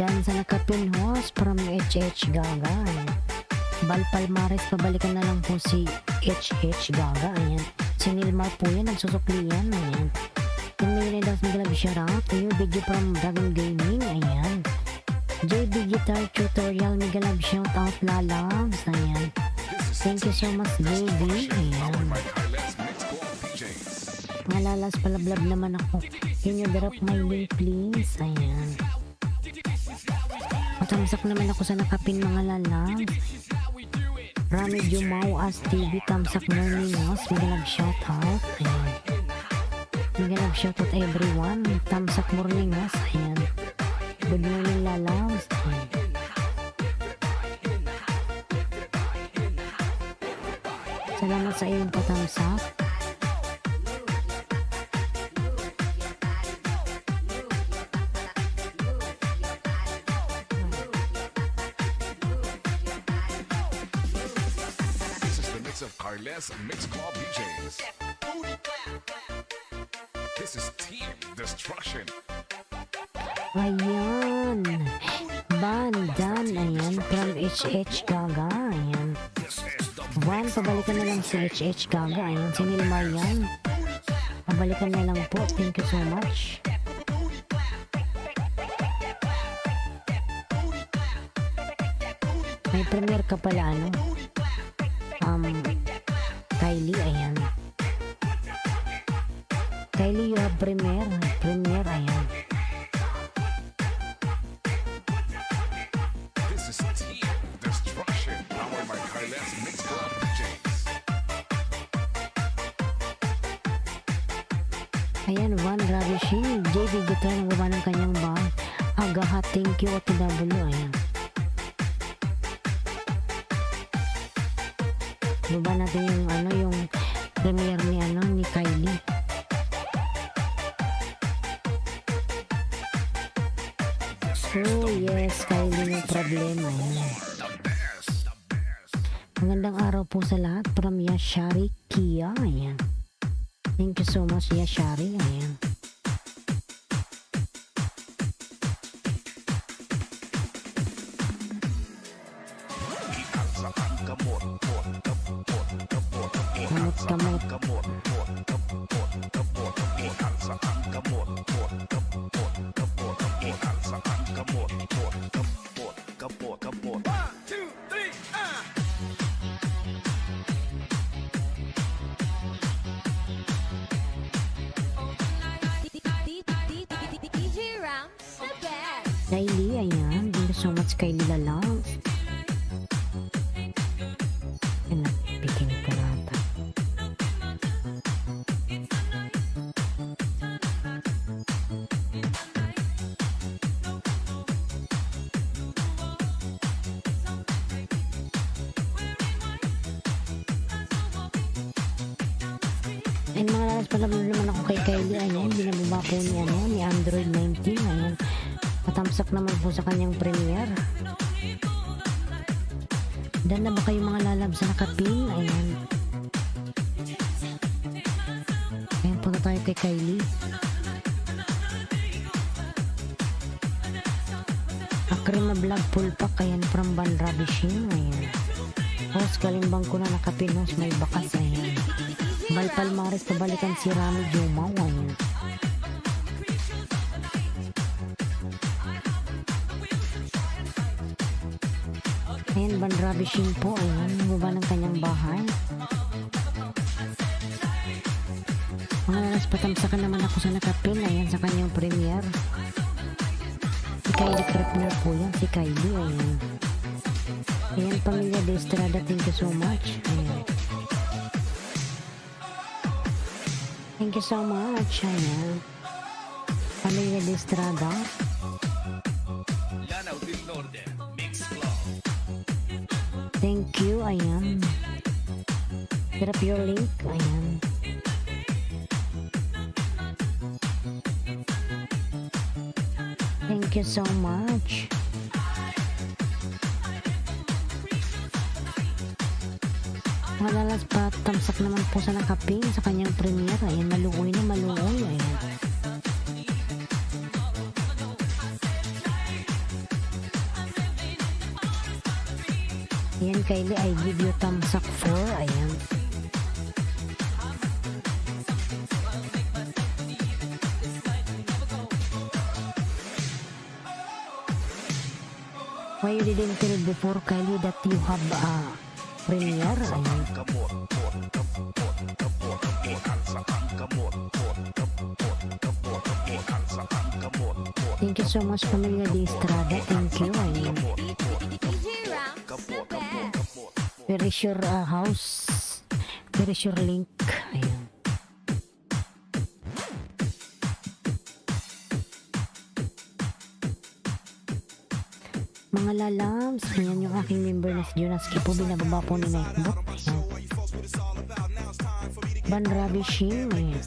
Dan sa nakapin host from HH Gaga, ayan. Val Palmares, pabalikan na lang po si HH Gaga, ayan. Si Nilmar po yan, nagsusukli yan, ayan. Tumilidas Miguel shoutout to you, video from Dragon Gaming, ayan. JB Guitar Tutorial, Miguel shoutout, lalabs, ayan. Thank you so much, baby, ayan. Mga lalas, palablab naman ako. Can you drop my link, please, ayan. Matamsak naman ako sa nakapin mga lalabs. Rami Jumao as TV, tamsak morning house, Miguel shoutout, ayan. Miguel shoutout everyone, tamsak morning house, ayan. Good morning lalabs, ayan. Salamat sa iyong patamsak. This is the mix of Carles Mix Club DJs. This is Team Destruction. Ayan. Bandan. Ayan. From HH Gaga. Ayan. This is the Van, pabalikan na lang si HH Gaga. Ayan. Si Nilmar yan. Pabalikan na lang po. Thank you so much. May premiere ka pala, ano? Kylie, ayan. Kylie, you have premiere. Premiere, ayan. This is Team Destruction. Powered by Carles Mix Club DJs. Ayan, Van Ravishing. JV Guitar ang gawa ng kanyang band. Agaha, thank you, OTW, ayan. Baba natin yung ano, yung premiere ni ano, ni Kylie. Oh yes, Kylie, may problema. Ayan. The best. The best. Magandang araw po sa lahat from Yashari Kia. Ayan. Thank you so much, Yashari. Ayan. Kamot. One, two, three, DJ Rams, the best. Kylie, ayan. Thank you so much, Kylie Lalang. Ayan, bikin ka nata. Ayan mga lalas, pala naman ako kay Kylie. Ayan, binababa po ni, ano, ni Android 19. Ayan, patamsak naman po sa kanyang premiere. Dan na ba kayo mga lalab sa nakapin? Ayan. Ayan, punta tayo kay Kylie. Akrima Vlog Full Pack. Ayan, from Van Ravishing. Ayan. Host, kalimbang ko na nakapin. Host, may bakas. Ayan. Balpalmares, pabalikan si Rami Jumaw. Ayan. Ayan, Van Ravishing po. Ayan, baba ng kanyang bahay. Mga lalas, patamsakan naman ako sa nakapin. Ayan, sa kanyang premiere. Si Kylie Krepner po yan. Si Kylie, ayan. Ayan, Pamilya de Estrada, thank you so much. Ayan. Thank you so much. Ayan. Pamilya de Estrada. Lanao del Norte Mix Club. Thank you. Ayan. Hirap your link. Ayan. Thank you so much. Malalas pa, tamsak naman po sa nakapin sa kanyang premiere. Ayan, maluoy na maluoy. Ayan. Ayan, Kylie, I give you tamsak 4. Ayan. Why you didn't tell before, Kylie, that you have a premiere? Ayan. Thank you so much, Pamilya de Estrada. Thank you. Ayan. DJ Rams, the best. Where is your house? Where is your link? Ayan. Mga lalams, ayan yung aking member na si Jonas Kipo, binababa po ni Nightbot. Ayan. Ban Ravishing. Ayan.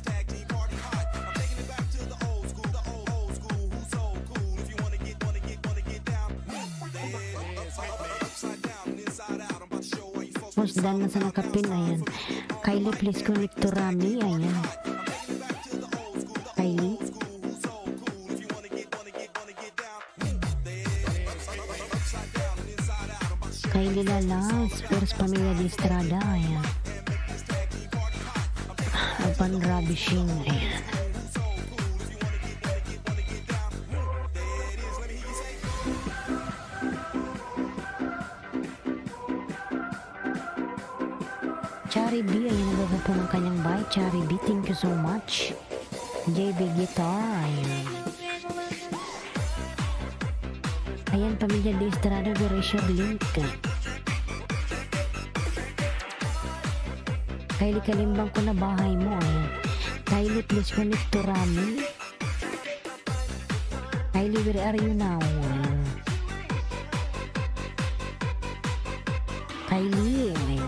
Tapos dahil na sa nakapin, ayan. Kylie, please connect to Rami, ayan. Kylie. Kylie Lalas, First Pamilya de Estrada, ayan. Ban Ravishing, ayan. Chari B, ayan, nagawa po ng kanyang bike. Chari B, thank you so much. JB Guitar, ayan. Ayan, Pamilya de Estrada, very short link. Kylie, kalimbang ko na bahay mo, ayan. Kylie, please connect to Rami. Kylie, where are you now? Ayan. Kylie, ayan.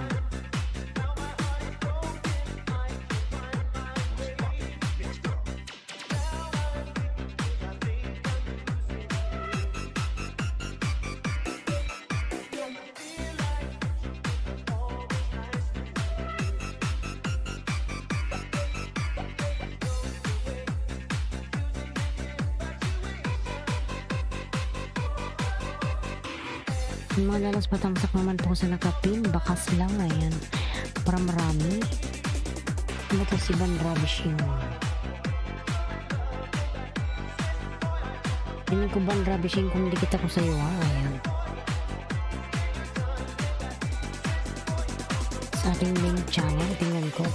Yung mga lalas patamsak naman po sa nakapin, bakas lang, ayan. Para marami. Ano to si Ban Ravishing? Tingnan ko Ban Ravishing kung hindi kita ko sa'yo, ha, ayan. Sa ating main channel, tingnan ko.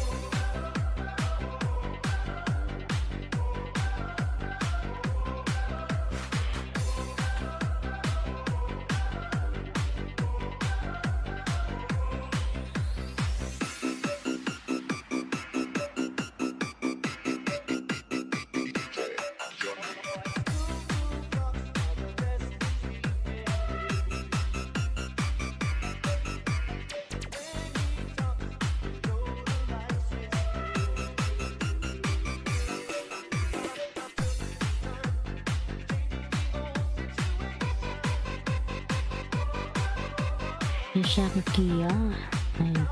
Yung Shaka Kia. Ayan.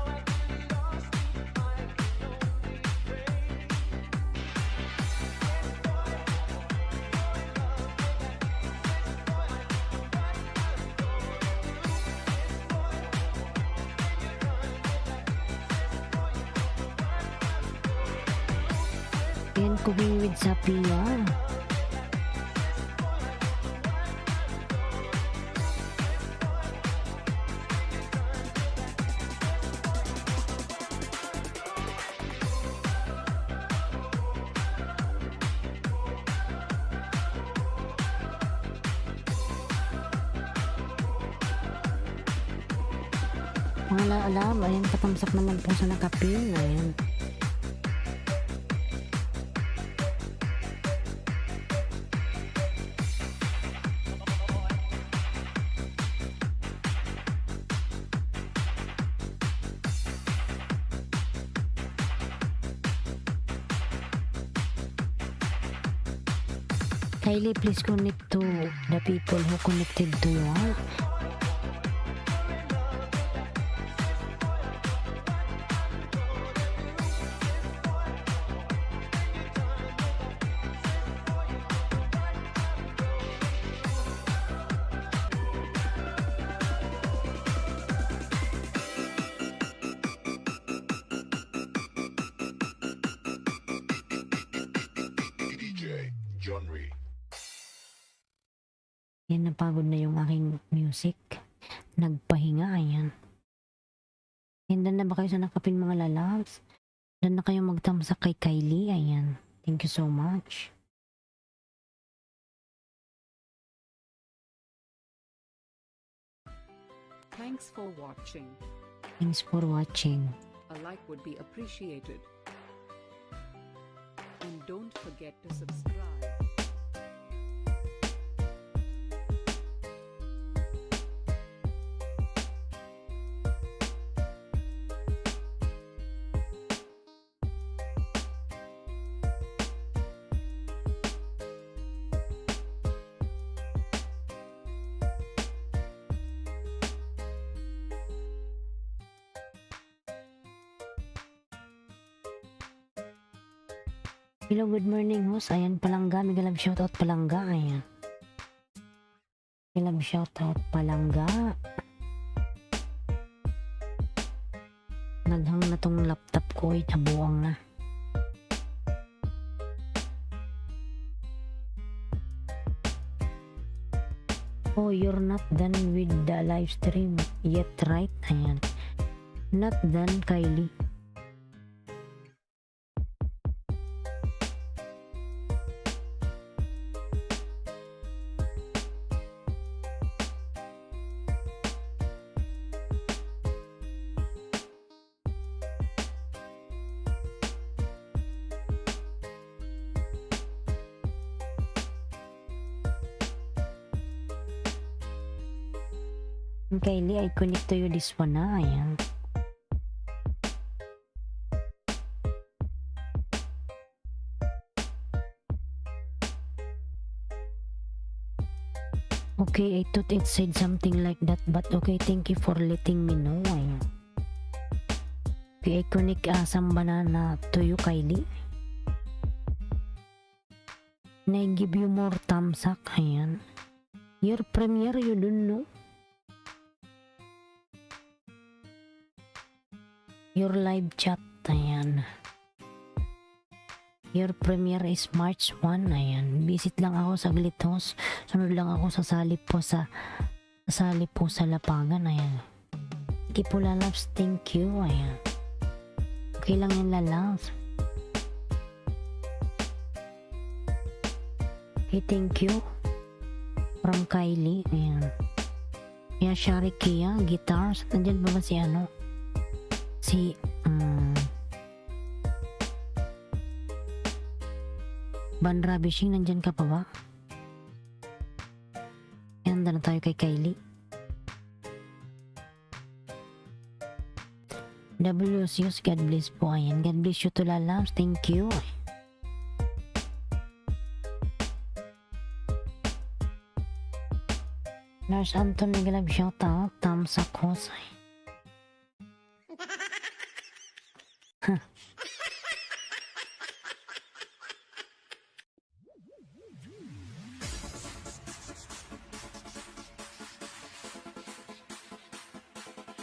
Ayan, cooking with Sapia. Mga laalam, ayan, patamsak naman po sa nakapin, ayan. Kylie, please connect to the people who connected to you, ha? DJ John Reed. Yan, napagod na yung aking music. Nagpahinga, ayan. Hindan na ba kayo sa nakapin, mga lalabs? Hindan na kayo magtamsak kay Kylie, ayan. Thank you so much. Thanks for watching. Thanks for watching. A like would be appreciated. And don't forget to subscribe. Hello, good morning host. Ayan, Palangga. Mega love shoutout Palangga. Ayan. Mega love shoutout Palangga. Naghang na tong laptop ko ay nabuang na. Oh, you're not done with the live stream yet, right? Ayan. Not done, Kylie. Kylie, I connect to you this one na. Ayan. Okay, I thought it said something like that, but okay, thank you for letting me know. Ayan. Okay, I connect some banana to you, Kylie. And I give you more thumbs up. Ayan. Your premiere, you don't know. Your live chat, ayan. Your premiere is March 1, ayan. Visit lang ako sa Glitos. Sunod lang ako sasali po sa Lapangan, ayan. Thank you po, lalabs. Thank you, ayan. Okay lang yan, lalabs. Okay, thank you. From Kylie, ayan. Kaya Shari Kia, guitars. Nandyan ba si ano? Si Ban Rabishing, nandyan ka pa ba? Yan, na tayo kay Kylie. WCUs, God bless po. Ayan, God bless you to lalabs. Thank you. Nurse Anton, nagalab shout out. Thumbs up host.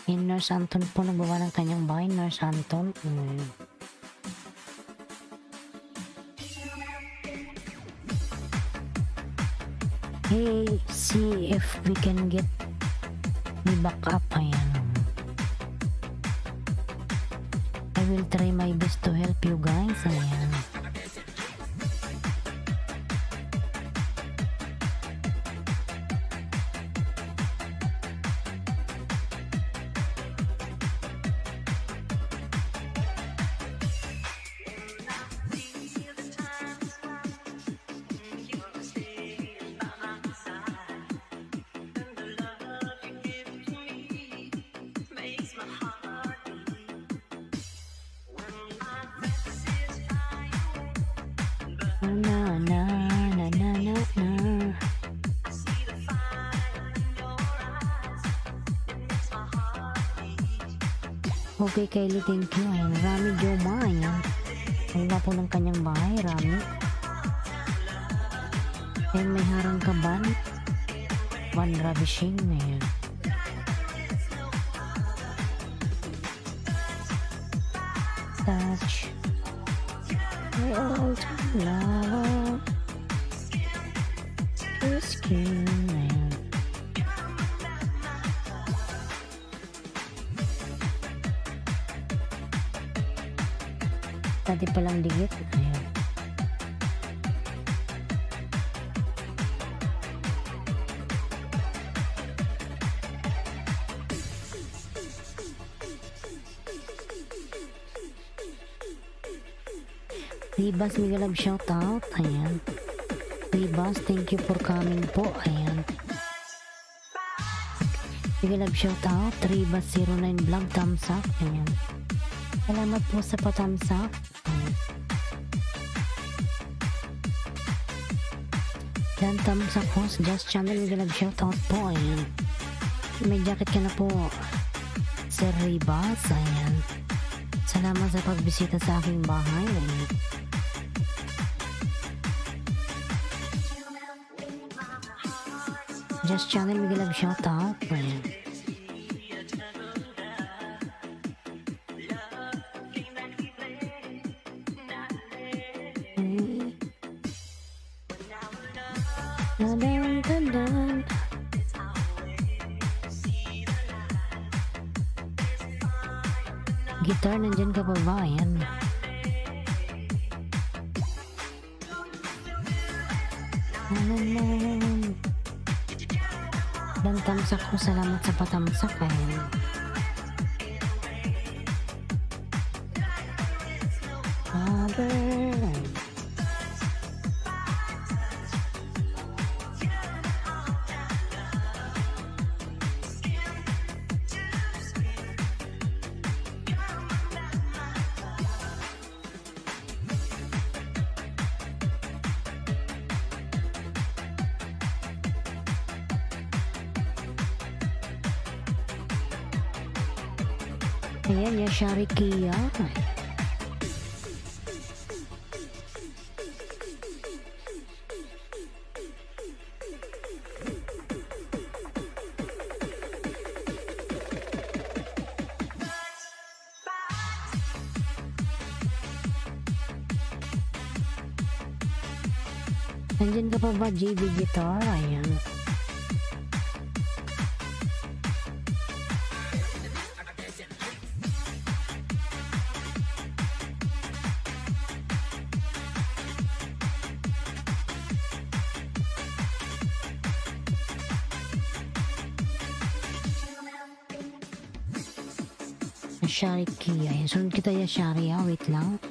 Yung Nurse Anton po nagawa ng kanyang bahay. Nurse Anton. Hey, see if we can get the backup. Ayan. I will try my best to help you guys. Ayan. Okay, Kylie, thank you. Ayan, Rami Joma. Ayan. Ang po ng kanyang bahay, Rami. Ayan, may harang kaban. Van Ravishing. Ayan. Touch. My old love. Skin. Ayan. Dati palang digit. Ayan. Ribas, mega love shout out. Ayan. Ribas, thank you for coming po. Ayan. Mega love shout out. Ribas 09 vlog, thumbs up. Ayan. Salamat po sa pa-thumbs up. Dan thumbs up host, Just Channel, mega love shout out po. Ayan. May jacket ka na po, Sir Ribas. Ayan. Salamat sa pagbisita sa aking bahay. Ayan. Just channel may galab shout out. Ayan. Dadan, dadan. Gitar, nandyan ka pa ba? Ayan. Dan tamsak ko, salamat sa patamsak. Ayan. Father. Ayan, Yashari Kia. Nandyan ka pa ba, JB Guitar? Ayan. Yashari Kia. Ayan. Sunod kita Yashari ha. Wait lang.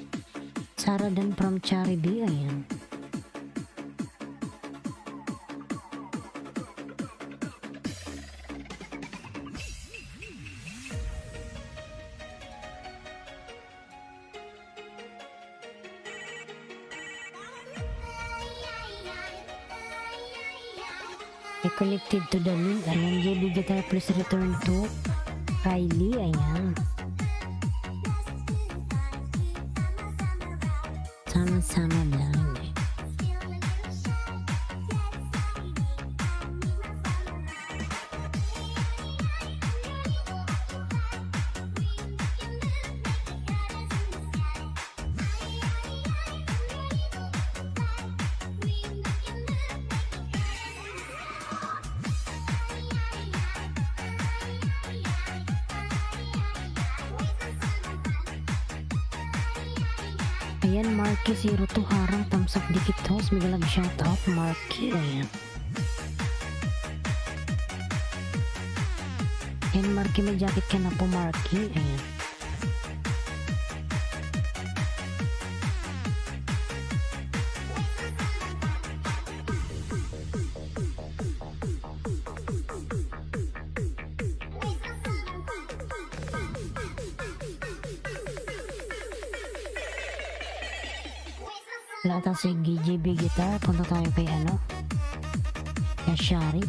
Sarah Dan from Charity. Ayan. Connected to the link. Ayan. JB Guitar, please return to Kylie. Ayan. Sama-sama lang. Ayan, Marky 02 harang tamsak dikit host. May galag shout out Marky. Ayan. Ayan, Marky, may jacket ka na po, Marky. Ayan. Lahat ang sige JB Guitar. Punta tayo kay ano, Yashari.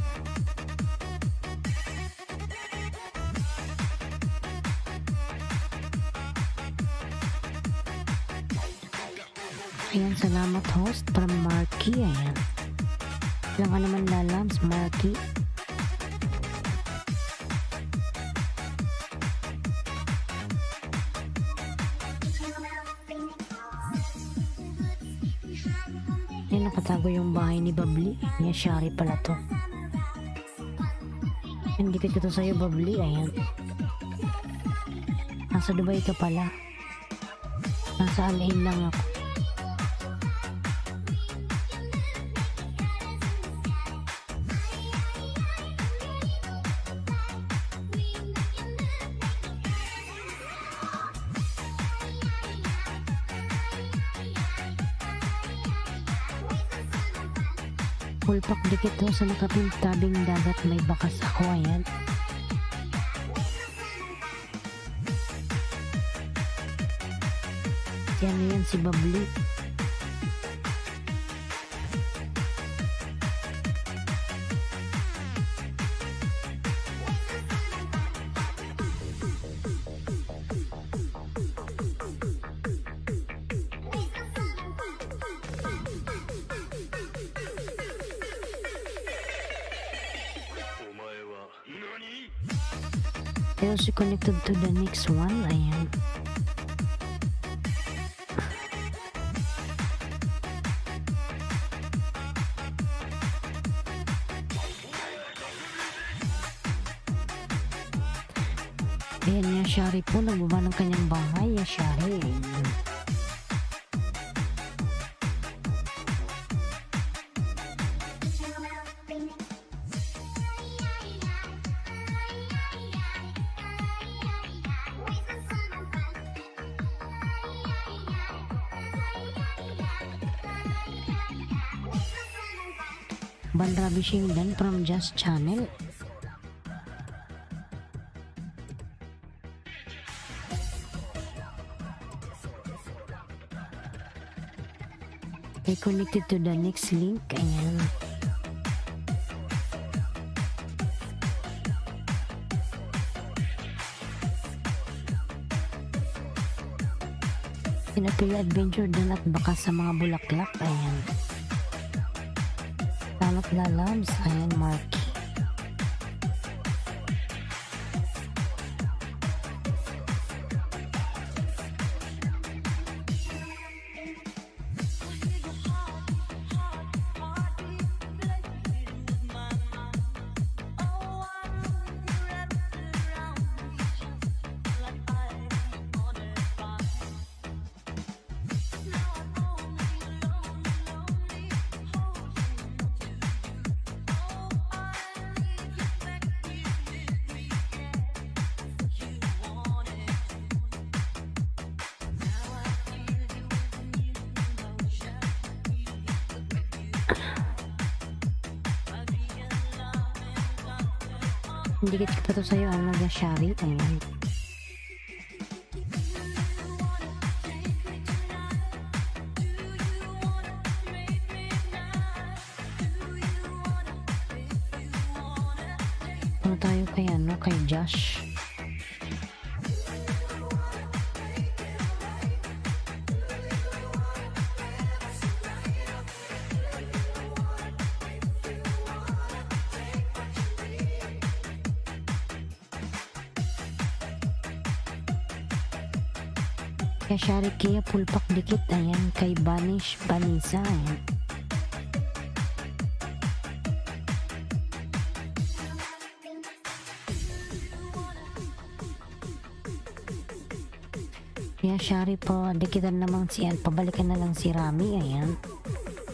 Ayan, salamat host from Marky. Ayan. Alam ka naman lalams, Marky. Ayan, nakatago yung bahay ni Babli. Yashari pala to. Ayan, dikit ko to sa'yo, Babli. Ayan. Nasa Dubai ka pala. Nasa Alain lang ako. Pulpak dikit to sa nakapintabing dagat, may bakas ako. Ayan. Yan na yan si Babli. I also connected to the next one. Ayan. Ayan, Yashari po, nagbaba ng kanyang bahay. Yashari. Ayan. Bandrabi Shingdan from Just Channel. I connected to the next link. Ayan. Pinapili adventure din at baka sa mga bulaklak. Ayan. Salamat lalabs. Ayan, Marky. Dikit ko pa to sa'yo, ano, Yashari. Ayan. Ano tayo kay, ano, kay Josh. Yashari Kia pulpak dikit. Ayan, kay Banish Banisa. Ayan. Yashari po, dikitan naman si pabalikan na lang si Rami. Ayan.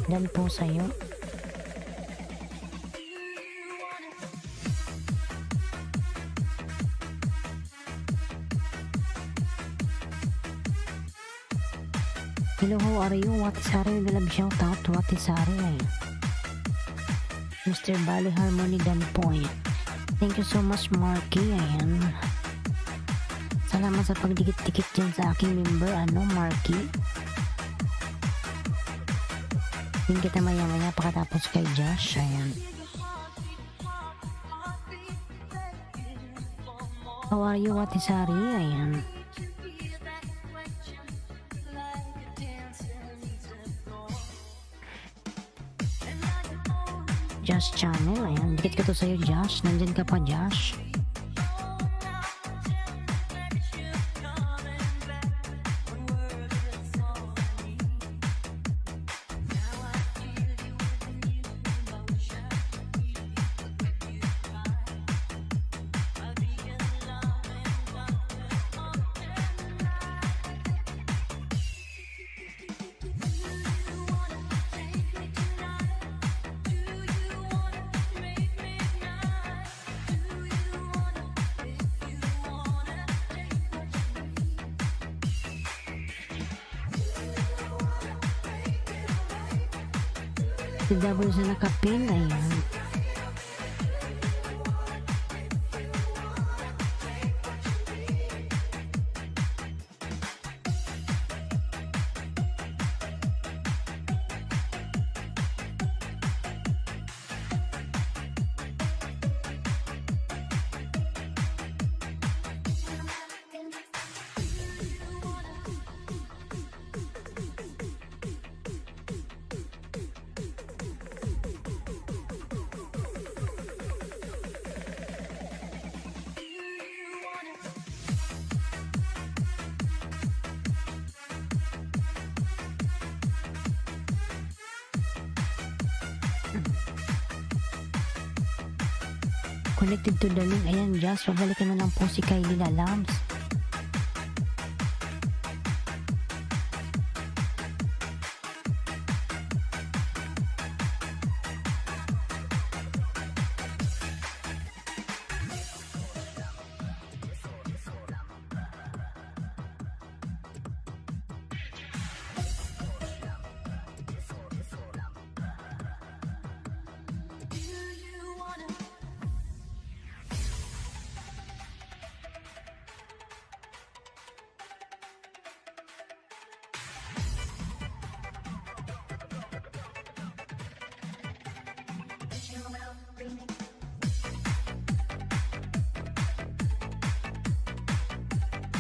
Dan po sa'yo. Hello, how are you? Watisari, nilab shout out. Watisari. Mr. Bali Harmony Dan Point. Thank you so much, Marky. Ayan. Salamat sa pagdikit-dikit dyan sa aking member, ano, Marky. Hindi kita maya-maya pakatapos kay Josh. Ayan. How are you, Watisari? Ayan. Josh Channel. Ayan, dikit ko to sa'yo, Josh. Nandyan ka pa, Josh. Si double sa nakapin. Ayan. connected to the link. Ayan, just pabalikan na lang po si Kylie Lalams.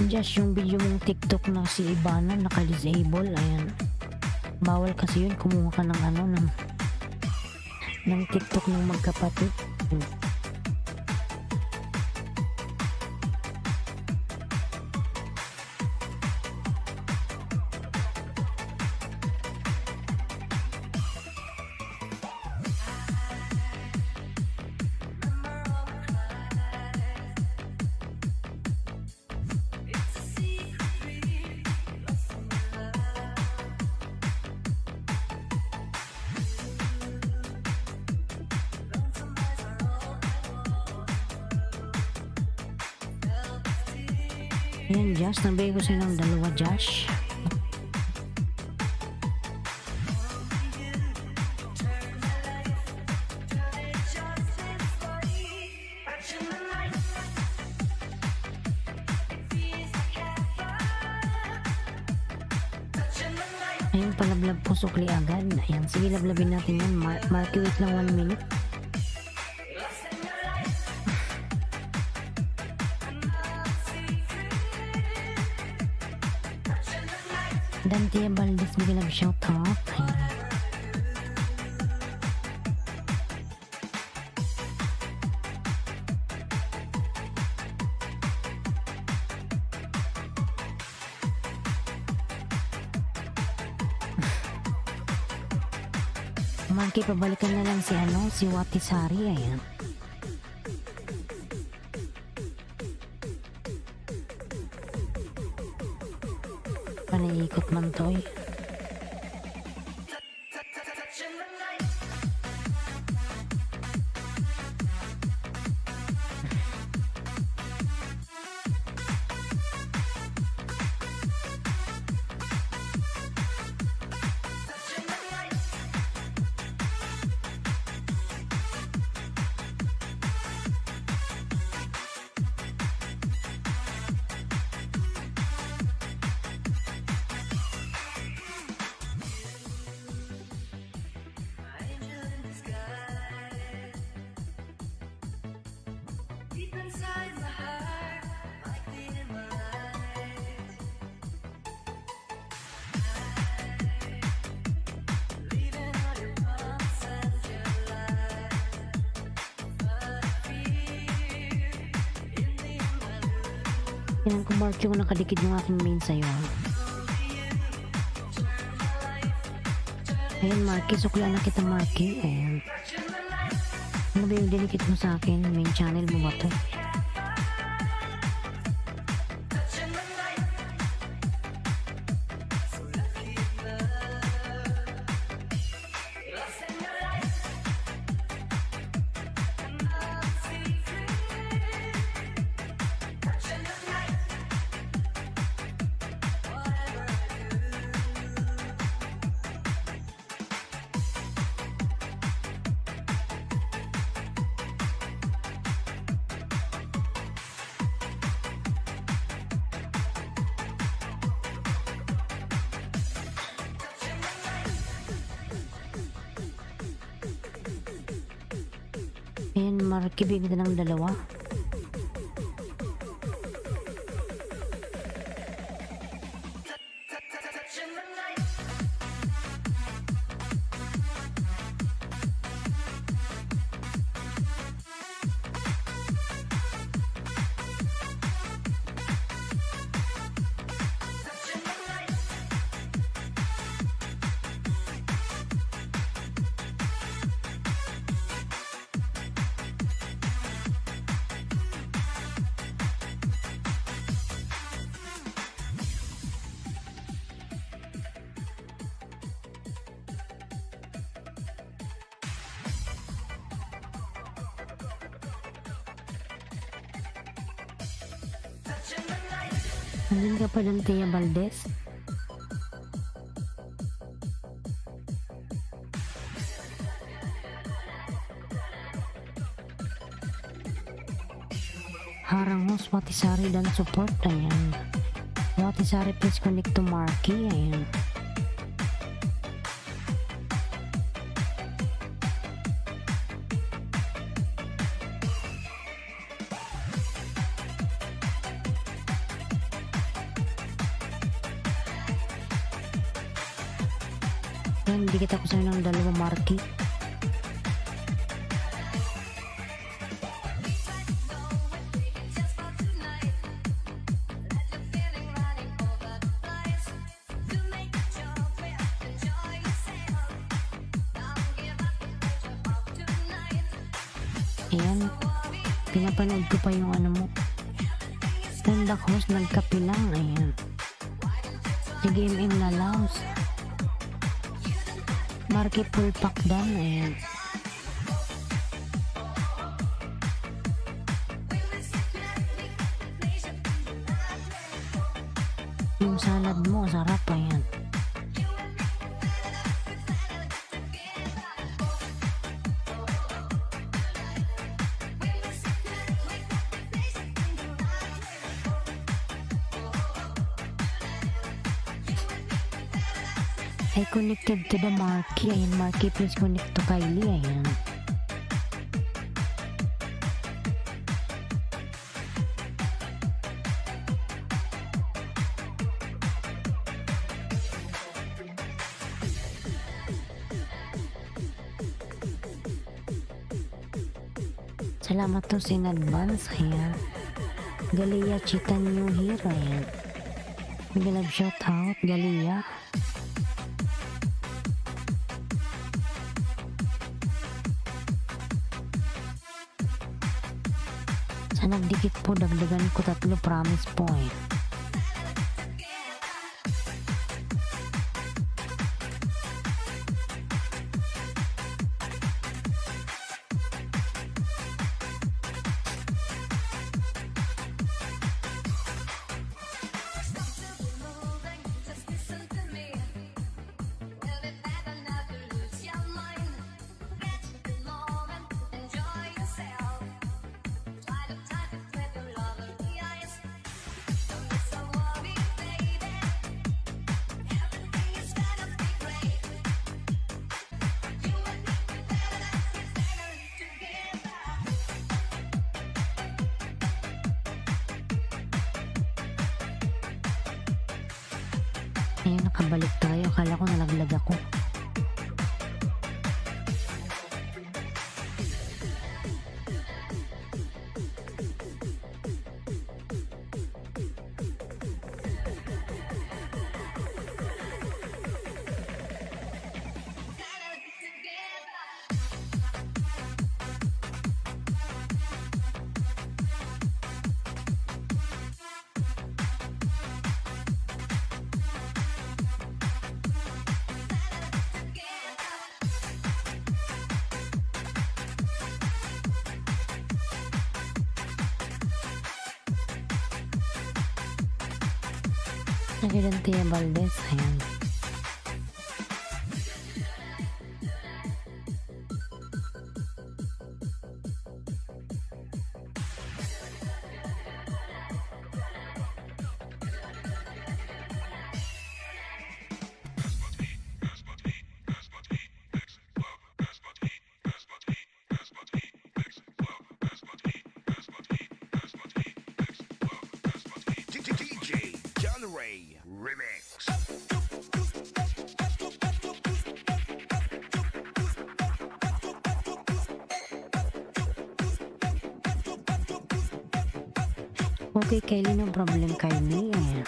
Just yung video mong TikTok na si Ivana naka-disable, ayan. Bawal kasi yun, kumuha ka ng ano, ng TikTok ng magkapatid. Ayan, Josh, nabigay ko sa'yo ng dalawa, Josh. Ayun, palablab po sukli agad. Ayan, sige, lablabin natin yan. Marky, wait lang 1 minute. Dante Valdez, bigyan lang shout out. Marky, pabalikan na lang si Wati Sari, ayan. Panaikot man to eh. Yan ko, Mark, yung nakadikit yung aking main sa'yo. Ayan, Marky, suklaan na kita, Marky. Ayan. Ano ba yung dinikit mo sa akin? Main channel mo ba to? Ayan, Marky, bigyan kita ng dalawa. Nandun ka pa dun, Tia Valdez? Harang host, Watisari dan support. Ayan. Watisari, please connect to Marky. Ayan. Ayan, dikit ako sa'yo ng dalawa, Marky. Ayan, pinapanood ko pa yung ano mo. Stand-up host, nagkape lang. Ayan. Si Game M na Laos. Marky full pack dan. Ayan. Yung salad mo, sarap. Ayan. I connected to the Marky. Ayan, Marky, please connect to Kylie. Ayan. Salamat to in advance. Ayan. Galia Chita New Hero. Ayan. Big love shout out, Galia. Sa nagdikit po, dagdagan ko 3, promise po eh. Ayan, nakabalik tayo. Akala ko nalaglag ako. Nakita Tia Valdez. Ayan. DJ John Ray Remix. Okay, Kylie, no problem, Kylie. Ayan.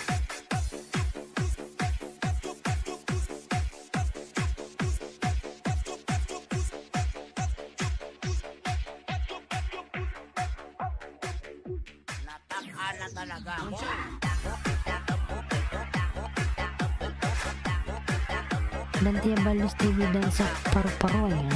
Nataka na talaga ako. Dan Tia Valdez TV dan sa paru-paro. Ayan.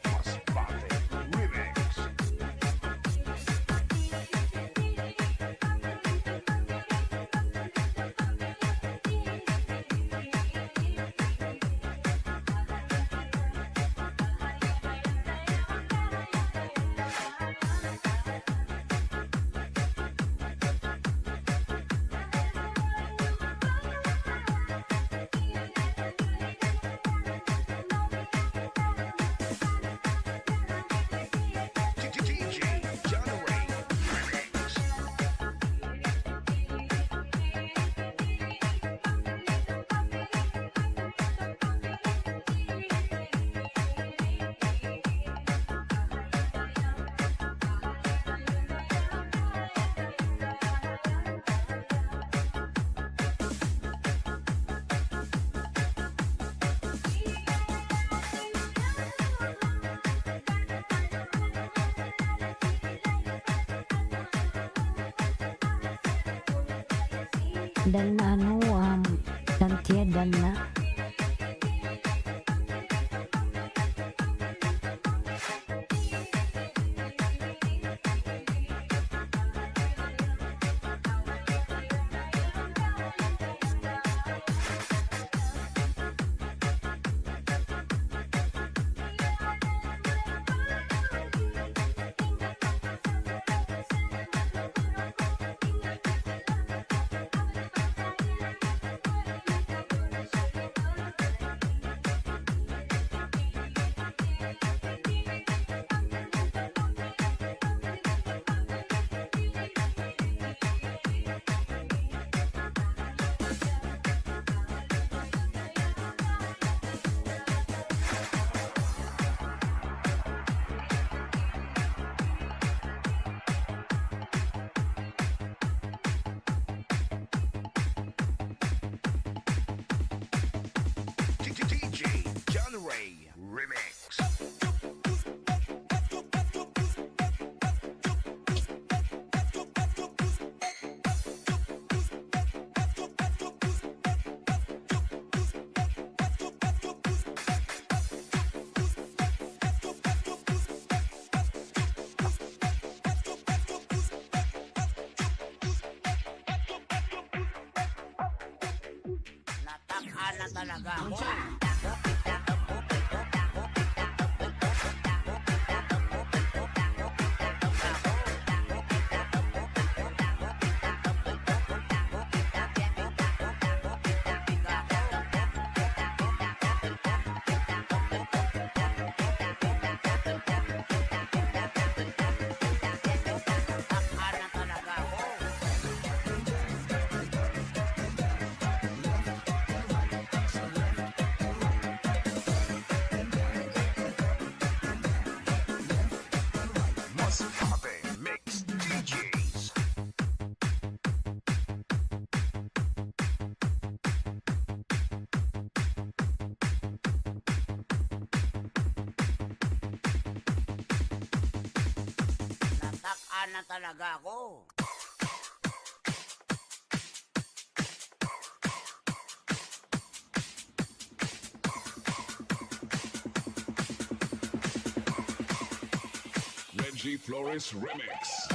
Masbate Remix. DJ John Ray Remix. Dan ano, Tantia dan na. DJ John Ray Remix. Natakal na talaga ako. Natakal na talaga ako. Masbate Mix DJs. Natakal na talaga ako. Reggie Flores Remix.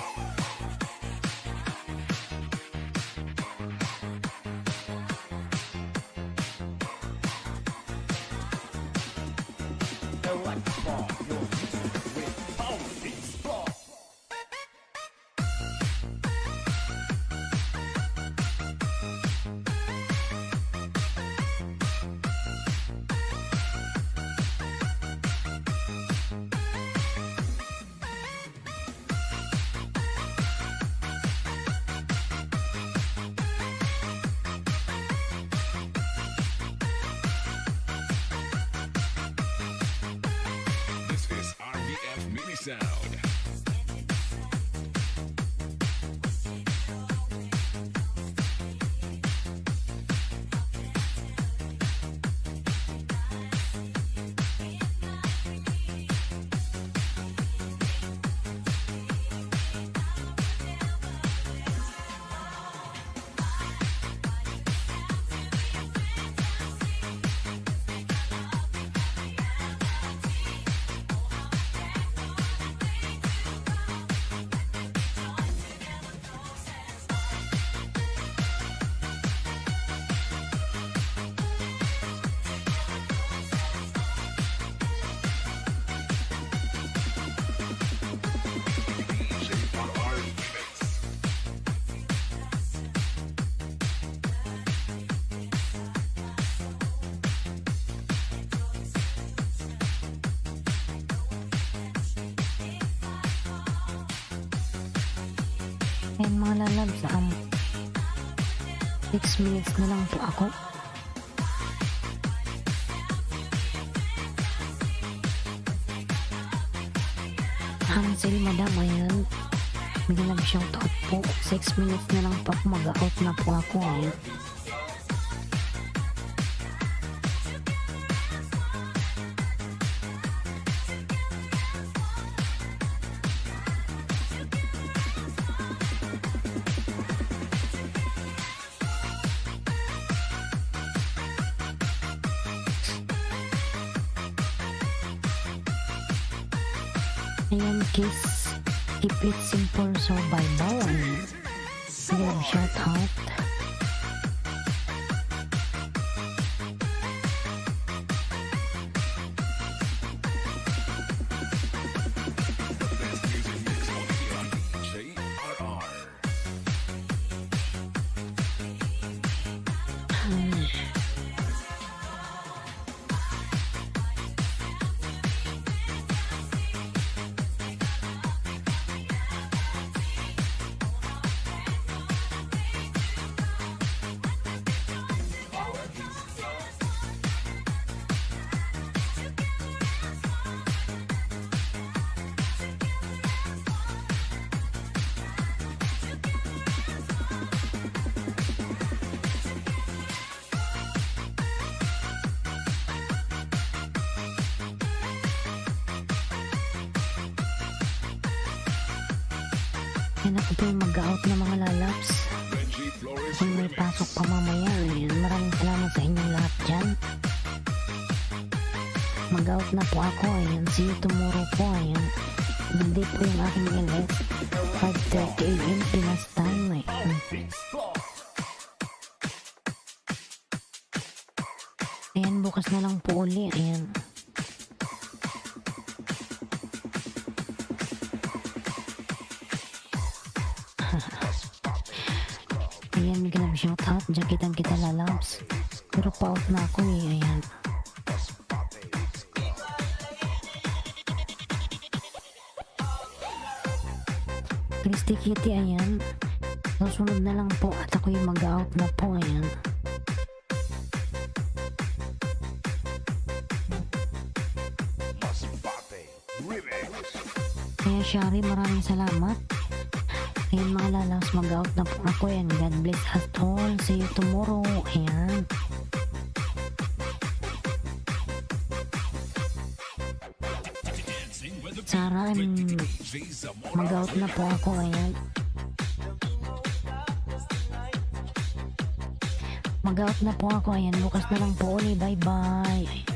Ayan mga lalabs, 6 minutes na lang po ako. Hansel, madam, ayan. Bigyan lang shoutout po. 6 minutes na lang po ako, mag-out na po ako. Ayan. Ayan, kiss. Keep it simple, so bye-bye. Bigyan lang shoutout. JRR. Ayan, ako po yung mag-out na mga lalabs. Reggie Flores. Kung may pasok pa mamaya, ayan, maraming salamat sa inyong lahat dyan. Mag-out na po ako, ayan, see you tomorrow po, ayan. Hindi po yung aking LS, 5:30 AM Pinas time, ayan. Ayan, bukas na lang po uli, ayan. Ayan, may ganap shoutout. Jakitan kita lalabs. Pero pa-out na ako eh. Ayan. Christy Kitty, ayan. Susunod na lang po at ako yung mag-out na po. Ayan. Kaya Shari, maraming salamat. Ayan mga lalabs, mag-out na po ako. Ayan, God bless us all. See you tomorrow. Ayan. Sarah, mag-out na po ako. Ayan. Mag-out na po ako. Ayan, bukas na lang po uli. Bye-bye.